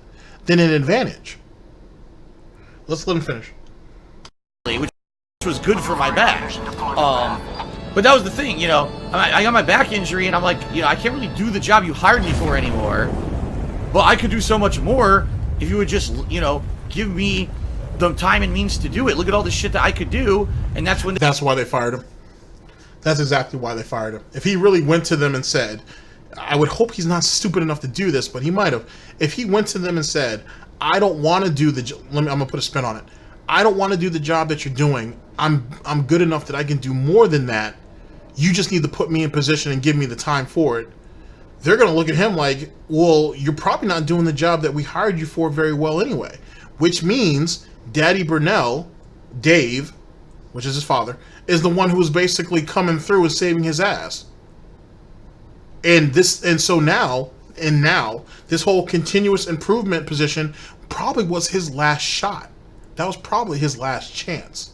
than an advantage. Let's let him finish. Which was good for my back. But that was the thing, you know. I got my back injury, and I'm like, you know, I can't really do the job you hired me for anymore. But I could do so much more if you would just, you know, give me the time and means to do it. Look at all the shit that I could do, and that's when... That's why they fired him. That's exactly why they fired him. If he really went to them and said, I would hope he's not stupid enough to do this, but he might have. If he went to them and said, I don't want to do the... I'm going to put a spin on it. I don't want to do the job that you're doing. I'm good enough that I can do more than that. You just need to put me in position and give me the time for it. They're going to look at him like, well, you're probably not doing the job that we hired you for very well anyway. Which means Daddy Burnell, Dave, which is his father, is the one who was basically coming through and saving his ass. And so now, this whole continuous improvement position probably was his last shot. That was probably his last chance.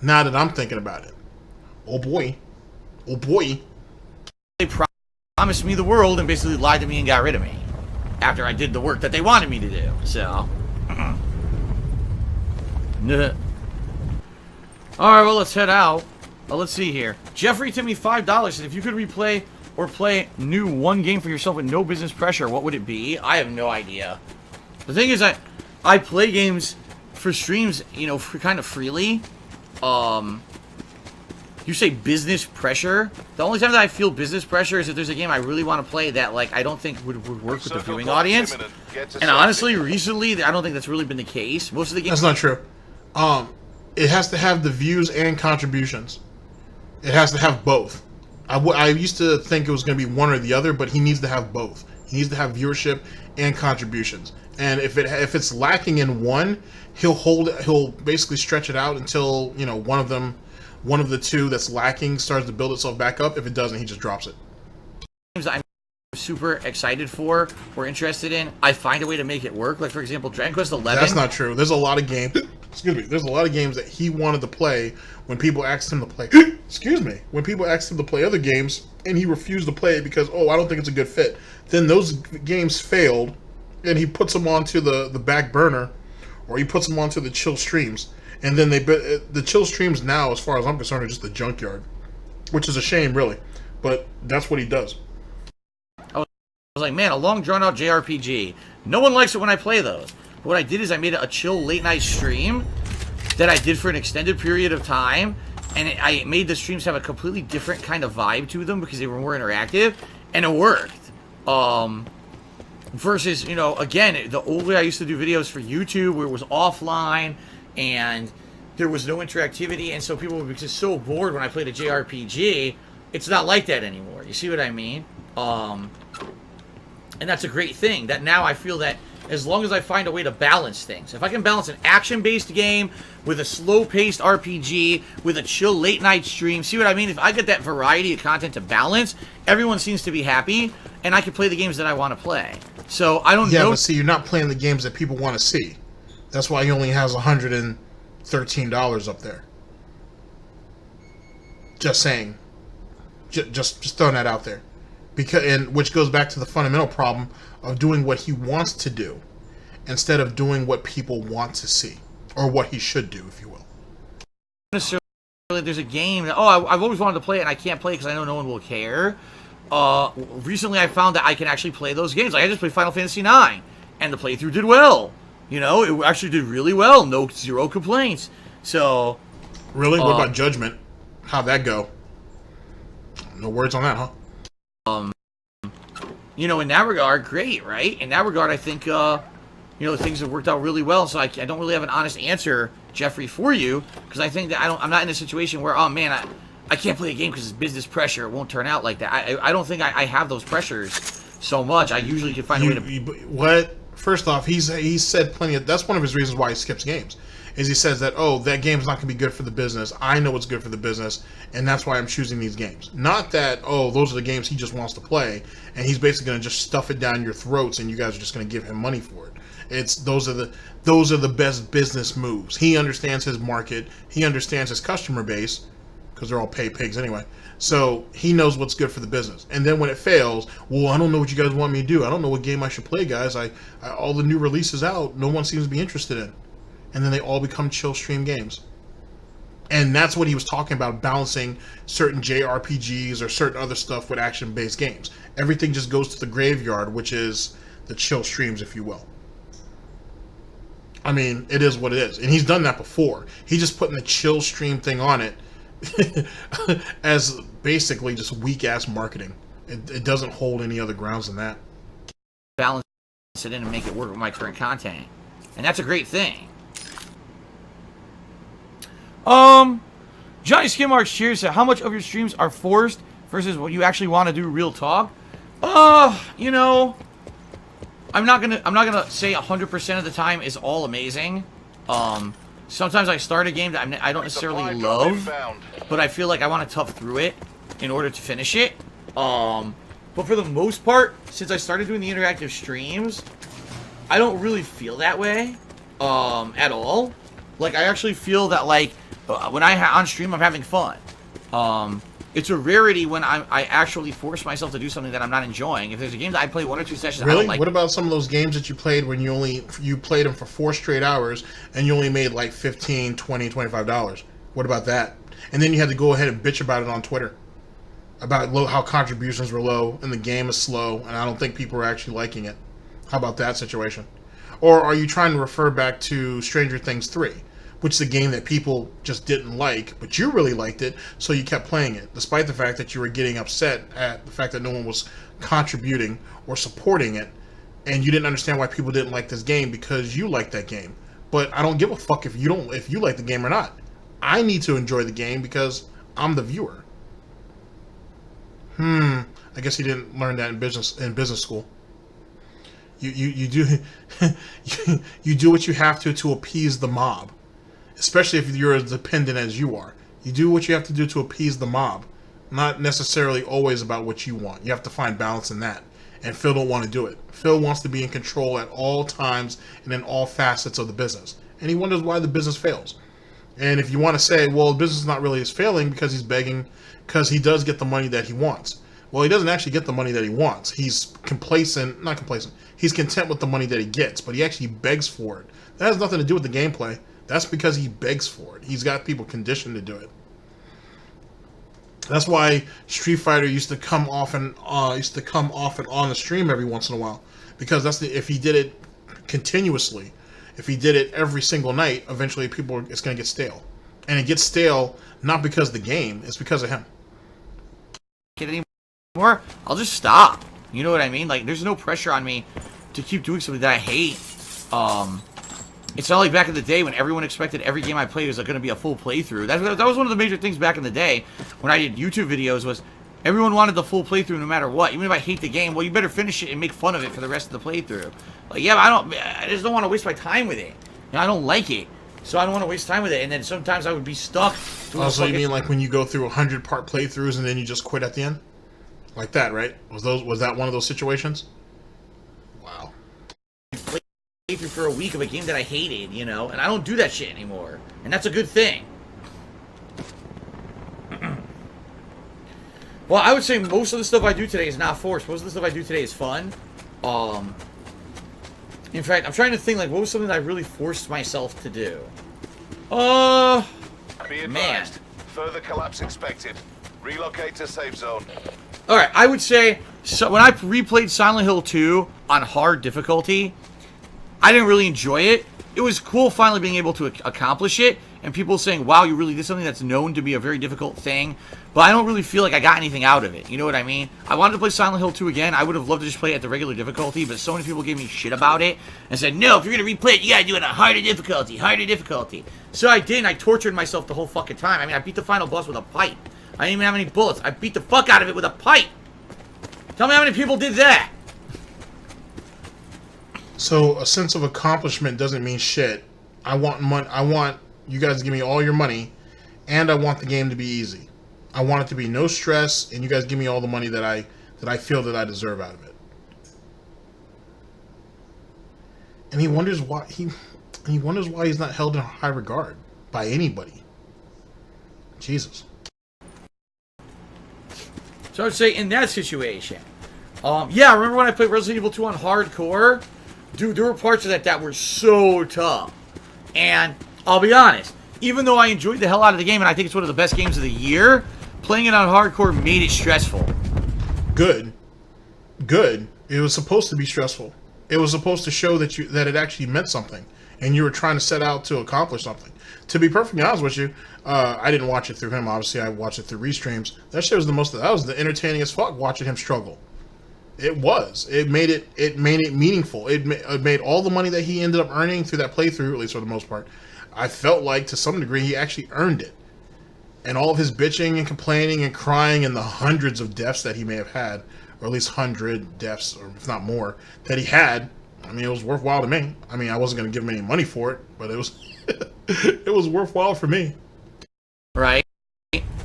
Now that I'm thinking about it. Oh boy. Oh boy. They promised me the world and basically lied to me and got rid of me after I did the work that they wanted me to do. So. Alright, well, let's head out. Let's see here. Jeffrey tipped me $5, and if you could replay or play new one game for yourself with no business pressure, what would it be? I have no idea. The thing is, I play games for streams, you know, kind of freely. You say business pressure? The only time that I feel business pressure is if there's a game I really want to play that, like, I don't think would work with the viewing audience. And honestly, recently, I don't think that's really been the case. Most of the games... That's not true. It has to have the views and contributions. It has to have both. I used to think it was going to be one or the other, but he needs to have both. He needs to have viewership and contributions. And if it's lacking in one, he'll basically stretch it out until, you know, one of the two that's lacking starts to build itself back up. If it doesn't, he just drops it. I'm super excited for or interested in, I find a way to make it work. Like, for example, Dragon Quest XI. That's not true. There's a lot of games. Excuse me. There's a lot of games that he wanted to play when people asked him to play. Excuse me. When people asked him to play other games, and he refused to play it because, oh, I don't think it's a good fit. Then those games failed, and he puts them onto the back burner, or he puts them onto the chill streams. And then the chill streams now, as far as I'm concerned, are just a junkyard, which is a shame, really. But that's what he does. I was like, man, a long drawn-out JRPG. No one likes it when I play those. But what I did is I made a chill late-night stream that I did for an extended period of time, and I made the streams have a completely different kind of vibe to them because they were more interactive, and it worked. Versus, you know, again, the old way I used to do videos for YouTube where it was offline and there was no interactivity, and so people would be just so bored when I played a JRPG. It's not like that anymore. You see what I mean? And that's a great thing, that now I feel that as long as I find a way to balance things. If I can balance an action-based game with a slow-paced RPG, with a chill late-night stream, see what I mean? If I get that variety of content to balance, everyone seems to be happy, and I can play the games that I want to play. So, I don't know... Yeah, but see, you're not playing the games that people want to see. That's why he only has $113 up there. Just saying. Just throwing that out there. Which goes back to the fundamental problem of doing what he wants to do instead of doing what people want to see, or what he should do, if you will. Necessarily, there's a game that, oh, I've always wanted to play it and I can't play it because I know no one will care. recently I found that I can actually play those games. Like, I just played Final Fantasy IX, and the playthrough did well. You know, it actually did really well. Zero complaints. So... Really? What about Judgment? How'd that go? No words on that, huh? You know, in that regard, great, right? In that regard, I think, you know, things have worked out really well. So I don't really have an honest answer, Jeffrey, for you, because I think that I'm not in a situation where, oh man, I can't play a game because it's business pressure. It won't turn out like that. I don't think I have those pressures so much. I usually can find a way to. What? First off, he's said plenty of. That's one of his reasons why he skips games. Is he says that, oh, that game's not going to be good for the business. I know what's good for the business, and that's why I'm choosing these games. Not that, oh, those are the games he just wants to play, and he's basically going to just stuff it down your throats, and you guys are just going to give him money for it. It's those are the best business moves. He understands his market. He understands his customer base, because they're all pay pigs anyway. So he knows what's good for the business. And then when it fails, well, I don't know what you guys want me to do. I don't know what game I should play, guys. All the new releases out, no one seems to be interested in. And then they all become chill stream games. And that's what he was talking about, balancing certain JRPGs or certain other stuff with action-based games. Everything just goes to the graveyard, which is the chill streams, if you will. I mean, it is what it is. And he's done that before. He's just putting the chill stream thing on it as basically just weak-ass marketing. It doesn't hold any other grounds than that. Balance it in and make it work with my current content. And that's a great thing. Johnny Skimmarks cheers said, how much of your streams are forced versus what you actually want to do real talk? You know, I'm not gonna say 100% of the time is all amazing. Sometimes I start a game that I don't necessarily love, but I feel like I want to tough through it in order to finish it. But for the most part, since I started doing the interactive streams, I don't really feel that way, at all. Like, I actually feel that, like, when on stream, I'm having fun. It's a rarity when I actually force myself to do something that I'm not enjoying. If there's a game that I play 1 or 2 sessions, really? I don't like. What about some of those games that you played when you played them for 4 straight hours and you only made like $15, $20, $25? What about that? And then you had to go ahead and bitch about it on Twitter about how contributions were low and the game is slow and I don't think people are actually liking it. How about that situation? Or are you trying to refer back to Stranger Things 3? Which is a game that people just didn't like, but you really liked it, so you kept playing it, despite the fact that you were getting upset at the fact that no one was contributing or supporting it, and you didn't understand why people didn't like this game because you liked that game. But I don't give a fuck if you like the game or not. I need to enjoy the game because I'm the viewer. I guess you didn't learn that in business school. You do you do what you have to appease the mob. Especially if you're as dependent as you are. You do what you have to do to appease the mob. Not necessarily always about what you want. You have to find balance in that. And Phil don't want to do it. Phil wants to be in control at all times and in all facets of the business. And he wonders why the business fails. And if you want to say, well, the business is not really failing because he's begging, because he does get the money that he wants. Well, he doesn't actually get the money that he wants. He's not complacent. He's content with the money that he gets, but he actually begs for it. That has nothing to do with the gameplay. That's because he begs for it. He's got people conditioned to do it. That's why Street Fighter used to come off and on the stream every once in a while, because if he did it continuously, if he did it every single night, eventually it's going to get stale, and it gets stale not because of the game, it's because of him. Get anymore? I'll just stop. You know what I mean? Like, there's no pressure on me to keep doing something that I hate. It's not like back in the day when everyone expected every game I played was going to be a full playthrough. That was one of the major things back in the day when I did YouTube videos was everyone wanted the full playthrough no matter what. Even if I hate the game, well, you better finish it and make fun of it for the rest of the playthrough. Like, yeah, but I just don't want to waste my time with it. You know, I don't like it. So I don't want to waste time with it. And then sometimes I would be stuck. Also, you mean like when you go through 100-part playthroughs and then you just quit at the end? Like that, right? Was that one of those situations? Wow. Through for a week of a game that I hated, you know, and I don't do that shit anymore, and that's a good thing. Well, I would say most of the stuff I do today is not forced. Most of the stuff I do today is fun. In fact, I'm trying to think, like, what was something that I really forced myself to do? Be advised. Further collapse expected. Relocate to safe zone. Alright, I would say, so when I replayed Silent Hill 2 on hard difficulty, I didn't really enjoy it. It was cool finally being able to accomplish it, and people saying, wow, you really did something that's known to be a very difficult thing, but I don't really feel like I got anything out of it, you know what I mean? I wanted to play Silent Hill 2 again. I would have loved to just play it at the regular difficulty, but so many people gave me shit about it, and said, no, if you're gonna replay it, you gotta do it on harder difficulty. So I did, and I tortured myself the whole fucking time. I mean, I beat the final boss with a pipe. I didn't even have any bullets. I beat the fuck out of it with a pipe. Tell me how many people did that. So a sense of accomplishment doesn't mean shit. I want money. I want you guys to give me all your money, and I want the game to be easy. I want it to be no stress, and you guys give me all the money that I feel that I deserve out of it. And he wonders why he's not held in high regard by anybody. Jesus. So I would say in that situation, yeah, remember when I played Resident Evil 2 on hardcore? Dude, there were parts of that were so tough. And I'll be honest, even though I enjoyed the hell out of the game and I think it's one of the best games of the year, playing it on hardcore made it stressful. Good. It was supposed to be stressful. It was supposed to show that it actually meant something, and you were trying to set out to accomplish something. To be perfectly honest with you, I didn't watch it through him. Obviously, I watched it through restreams. That shit was that was the entertaining as fuck watching him struggle. It was. It made it meaningful. It made all the money that he ended up earning through that playthrough, at least for the most part. I felt like to some degree he actually earned it. And all of his bitching and complaining and crying and the hundreds of deaths that he may have had, or at least 100 deaths, or if not more, that he had, I mean, it was worthwhile to me. I mean, I wasn't going to give him any money for it, but it was it was worthwhile for me. Right?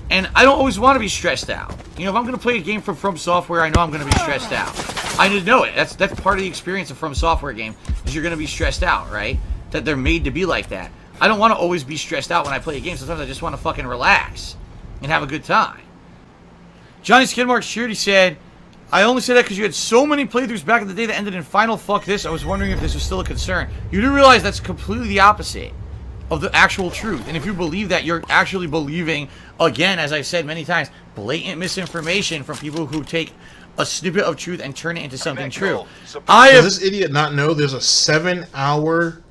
And I don't always want to be stressed out. You know, if I'm going to play a game from Software, I know I'm going to be stressed out. I just know it. That's part of the experience of From Software game, is you're going to be stressed out, right? That they're made to be like that. I don't want to always be stressed out when I play a game. Sometimes I just want to fucking relax and have a good time. Johnny Skidmark Charity said, I only say that because you had so many playthroughs back in the day that ended in final fuck this. I was wondering if this was still a concern. You do realize that's completely the opposite of the actual truth. And if you believe that, you're actually believing, again, as I've said many times, blatant misinformation from people who take a snippet of truth and turn it into something true. Does this idiot not know there's a 7-hour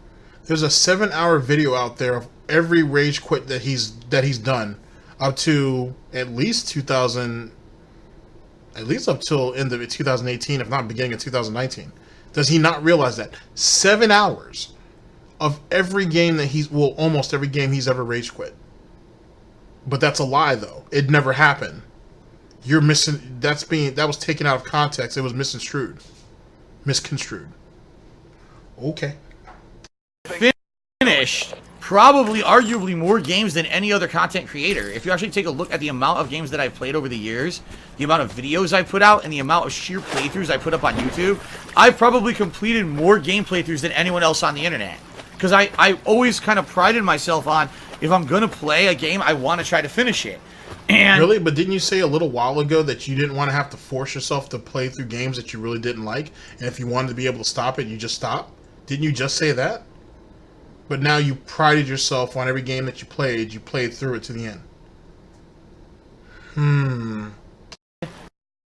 video out there of every rage quit that he's done up to at least up till end of 2018, if not beginning of 2019. Does he not realize that 7 hours of every game that almost every game he's ever rage quit? But that's a lie, though. It never happened. You're missing. That was taken out of context. It was misconstrued. Okay. Finished probably arguably more games than any other content creator. If you actually take a look at the amount of games that I've played over the years, the amount of videos I put out, and the amount of sheer playthroughs I put up on YouTube, I've probably completed more game playthroughs than anyone else on the internet. Because I always kind of prided myself on, if I'm going to play a game, I want to try to finish it. And really? But didn't you say a little while ago that you didn't want to have to force yourself to play through games that you really didn't like? And if you wanted to be able to stop it, you just stop? Didn't you just say that? But now you prided yourself on every game that you played through it to the end.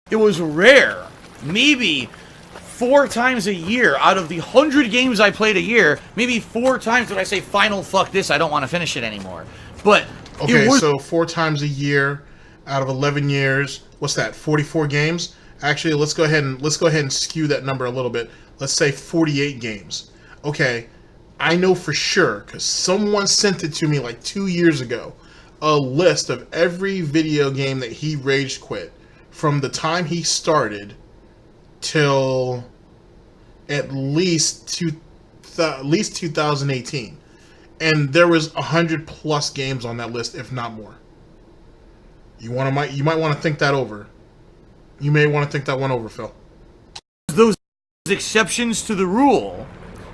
It was rare. Maybe 4 times a year out of the 100 games I played a year, maybe 4 times did I say, final fuck this, I don't want to finish it anymore. But okay, so 4 times a year out of 11 years, what's that? 44 games? Actually, let's go ahead and skew that number a little bit. Let's say 48 games. Okay, I know for sure because someone sent it to me like 2 years ago, a list of every video game that he rage quit from the time he started till at least 2018. And there was 100+ games on that list, if not more. You might want to think that over. You may want to think that one over, Phil. Those exceptions to the rule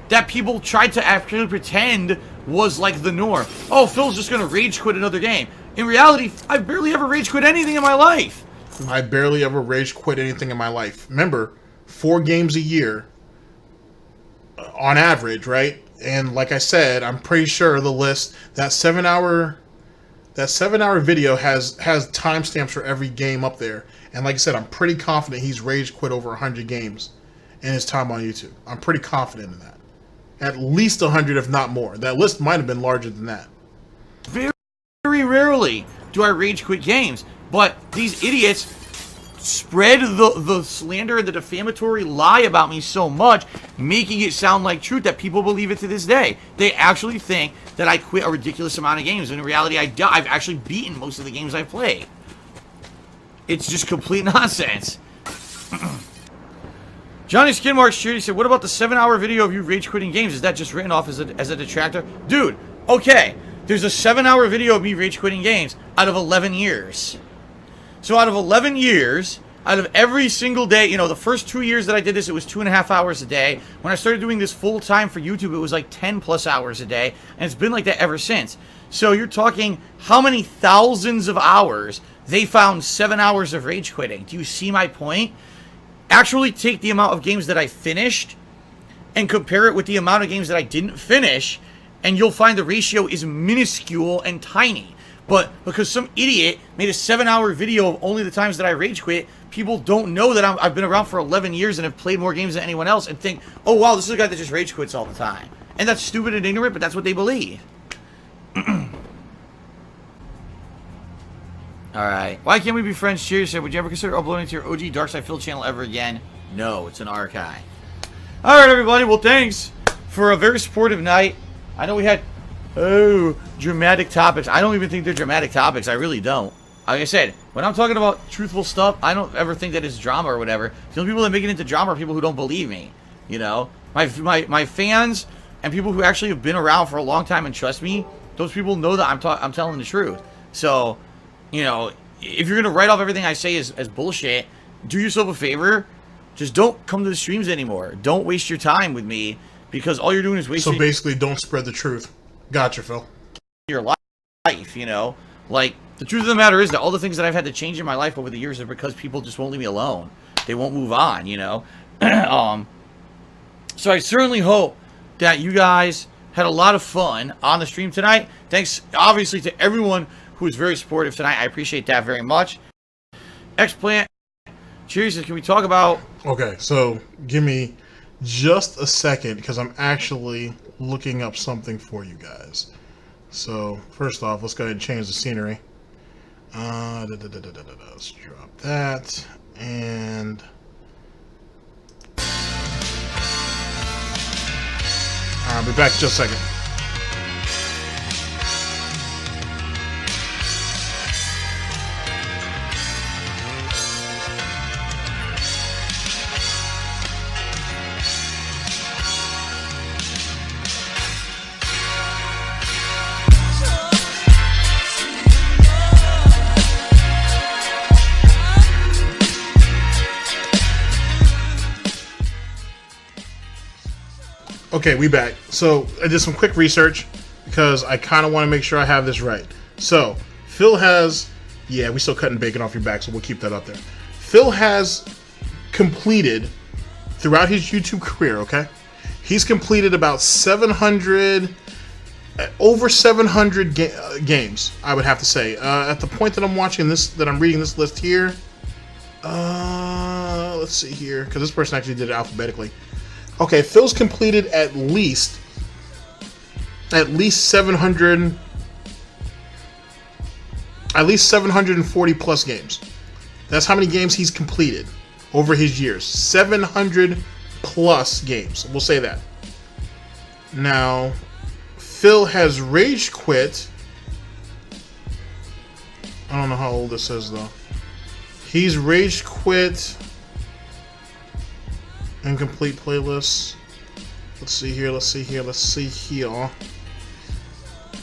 that people tried to actually pretend was like the norm. Oh, Phil's just going to rage quit another game. In reality, I've barely ever rage quit anything in my life. I barely ever rage quit anything in my life. Remember, 4 games a year on average, right? And like I said, I'm pretty sure the list, that 7-hour That 7-hour video has timestamps for every game up there. And like I said, I'm pretty confident he's rage quit over 100 games in his time on YouTube. I'm pretty confident in that. At least 100, if not more. That list might have been larger than that. Very, very rarely do I rage quit games. But these idiots spread the slander and the defamatory lie about me so much, making it sound like truth that people believe it to this day. They actually think that I quit a ridiculous amount of games. In reality, I've actually beaten most of the games I've played. It's just complete nonsense. Johnny Skidmark Shooty said, what about the 7-hour video of you rage quitting games? Is that just written off as a detractor? Dude, okay. There's a 7-hour video of me rage quitting games out of 11 years. So out of 11 years, out of every single day, you know, the first 2 years that I did this, it was 2.5 hours a day. When I started doing this full time for YouTube, it was like 10 plus hours a day. And it's been like that ever since. So you're talking how many thousands of hours they found 7 hours of rage quitting. Do you see my point? Actually take the amount of games that I finished and compare it with the amount of games that I didn't finish, and you'll find the ratio is minuscule and tiny. But because some idiot made a 7-hour video of only the times that I rage quit, people don't know that I've been around for 11 years and have played more games than anyone else and think, oh wow, this is a guy that just rage quits all the time. And that's stupid and ignorant, but that's what they believe. Alright. Why can't we be friends? Cheers. Would you ever consider uploading to your OG DarkSydePhil channel ever again? No, it's an archive. Alright, everybody. Well, thanks for a very supportive night. I know we had, dramatic topics. I don't even think they're dramatic topics. I really don't. Like I said, when I'm talking about truthful stuff, I don't ever think that it's drama or whatever. The only people that make it into drama are people who don't believe me. You know? My fans and people who actually have been around for a long time and trust me, those people know that I'm telling the truth. So, you know, if you're going to write off everything I say as bullshit, do yourself a favor. Just don't come to the streams anymore. Don't waste your time with me, because all you're doing is wasting... So basically, don't spread the truth. Gotcha, Phil. ...your life, you know? Like, the truth of the matter is that all the things that I've had to change in my life over the years are because people just won't leave me alone. They won't move on, you know? So I certainly hope that you guys had a lot of fun on the stream tonight. Thanks, obviously, to everyone who was very supportive tonight. I appreciate that very much. X-Plant, cheers. Can we talk about... Okay, so give me just a second, because I'm actually looking up something for you guys. So, first off, let's go ahead and change the scenery. Let's drop that, and... I'll be back in just a second. Okay, we back. So I did some quick research because I kind of want to make sure I have this right. So Phil has, yeah, we still cutting bacon off your back, so we'll keep that up there. Phil has completed throughout his YouTube career. Okay, he's completed about over 700 games. I would have to say at the point that I'm watching this, that I'm reading this list here. Let's see here, because this person actually did it alphabetically. Okay, Phil's completed at least 740 plus games. That's how many games he's completed over his years. 700 plus games. We'll say that. Now, Phil has rage quit. I don't know how old this is though. He's rage quit. Incomplete playlists. Let's see here.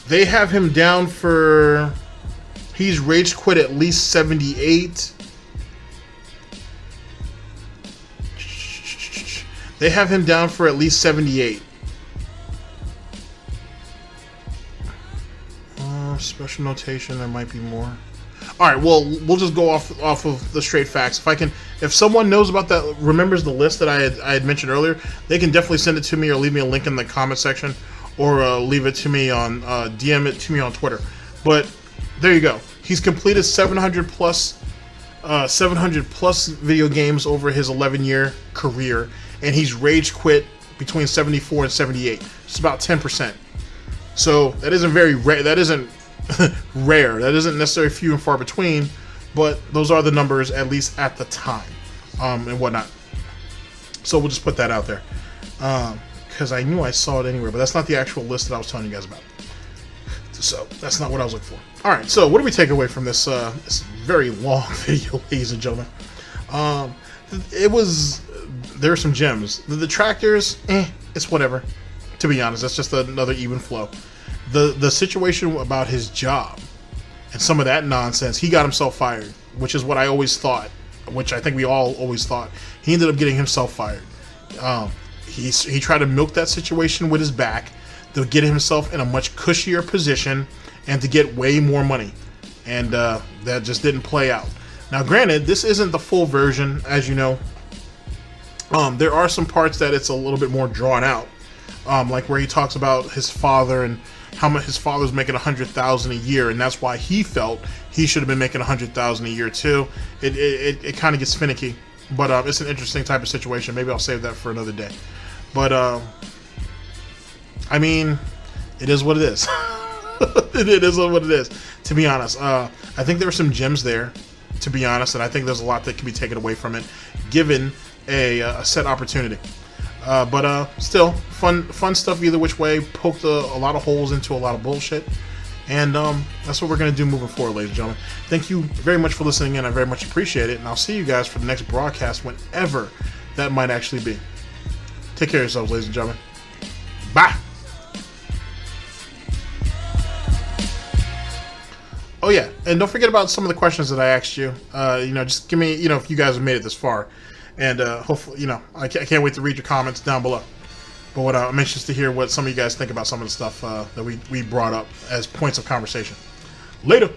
They have him down for... He's rage quit at least 78. They have him down for at least 78. Special notation, there might be more. Alright, well, we'll just go off of the straight facts. If someone knows about that, remembers the list that I had mentioned earlier, they can definitely send it to me or leave me a link in the comment section, or leave it to me on DM it to me on Twitter. But there you go. He's completed 700 plus video games over his 11-year career, and he's rage quit between 74 and 78. It's about 10%. So that isn't very rare. That isn't rare. That isn't necessarily few and far between, but those are the numbers, at least at the time, and whatnot. So we'll just put that out there, because I knew I saw it anywhere, but that's not the actual list that I was telling you guys about. So that's not what I was looking for. All right, so what do we take away from this this very long video, ladies and gentlemen? There are some gems. The detractors, it's whatever. To be honest, that's just another even flow. The situation about his job and some of that nonsense, he got himself fired, which is what I always thought, which I think we all always thought. He ended up getting himself fired. He tried to milk that situation with his back to get himself in a much cushier position and to get way more money, and that just didn't play out. Now granted, this isn't the full version, as you know. There are some parts that it's a little bit more drawn out, like where he talks about his father and how much his father's making $100,000 a year, and that's why he felt he should have been making $100,000 a year too. It kind of gets finicky, but it's an interesting type of situation. Maybe I'll save that for another day. But I mean, it is what it is. It is what it is, to be honest. I think there are some gems there, to be honest, and I think there's a lot that can be taken away from it, given a set opportunity. But still, fun stuff either which way. Poked a lot of holes into a lot of bullshit. And that's what we're going to do moving forward, ladies and gentlemen. Thank you very much for listening in. I very much appreciate it. And I'll see you guys for the next broadcast, whenever that might actually be. Take care of yourselves, ladies and gentlemen. Bye. Oh yeah, and don't forget about some of the questions that I asked you. Just give me, if you guys have made it this far. And hopefully, I can't wait to read your comments down below. But I'm anxious to hear what some of you guys think about some of the stuff that we brought up as points of conversation. Later.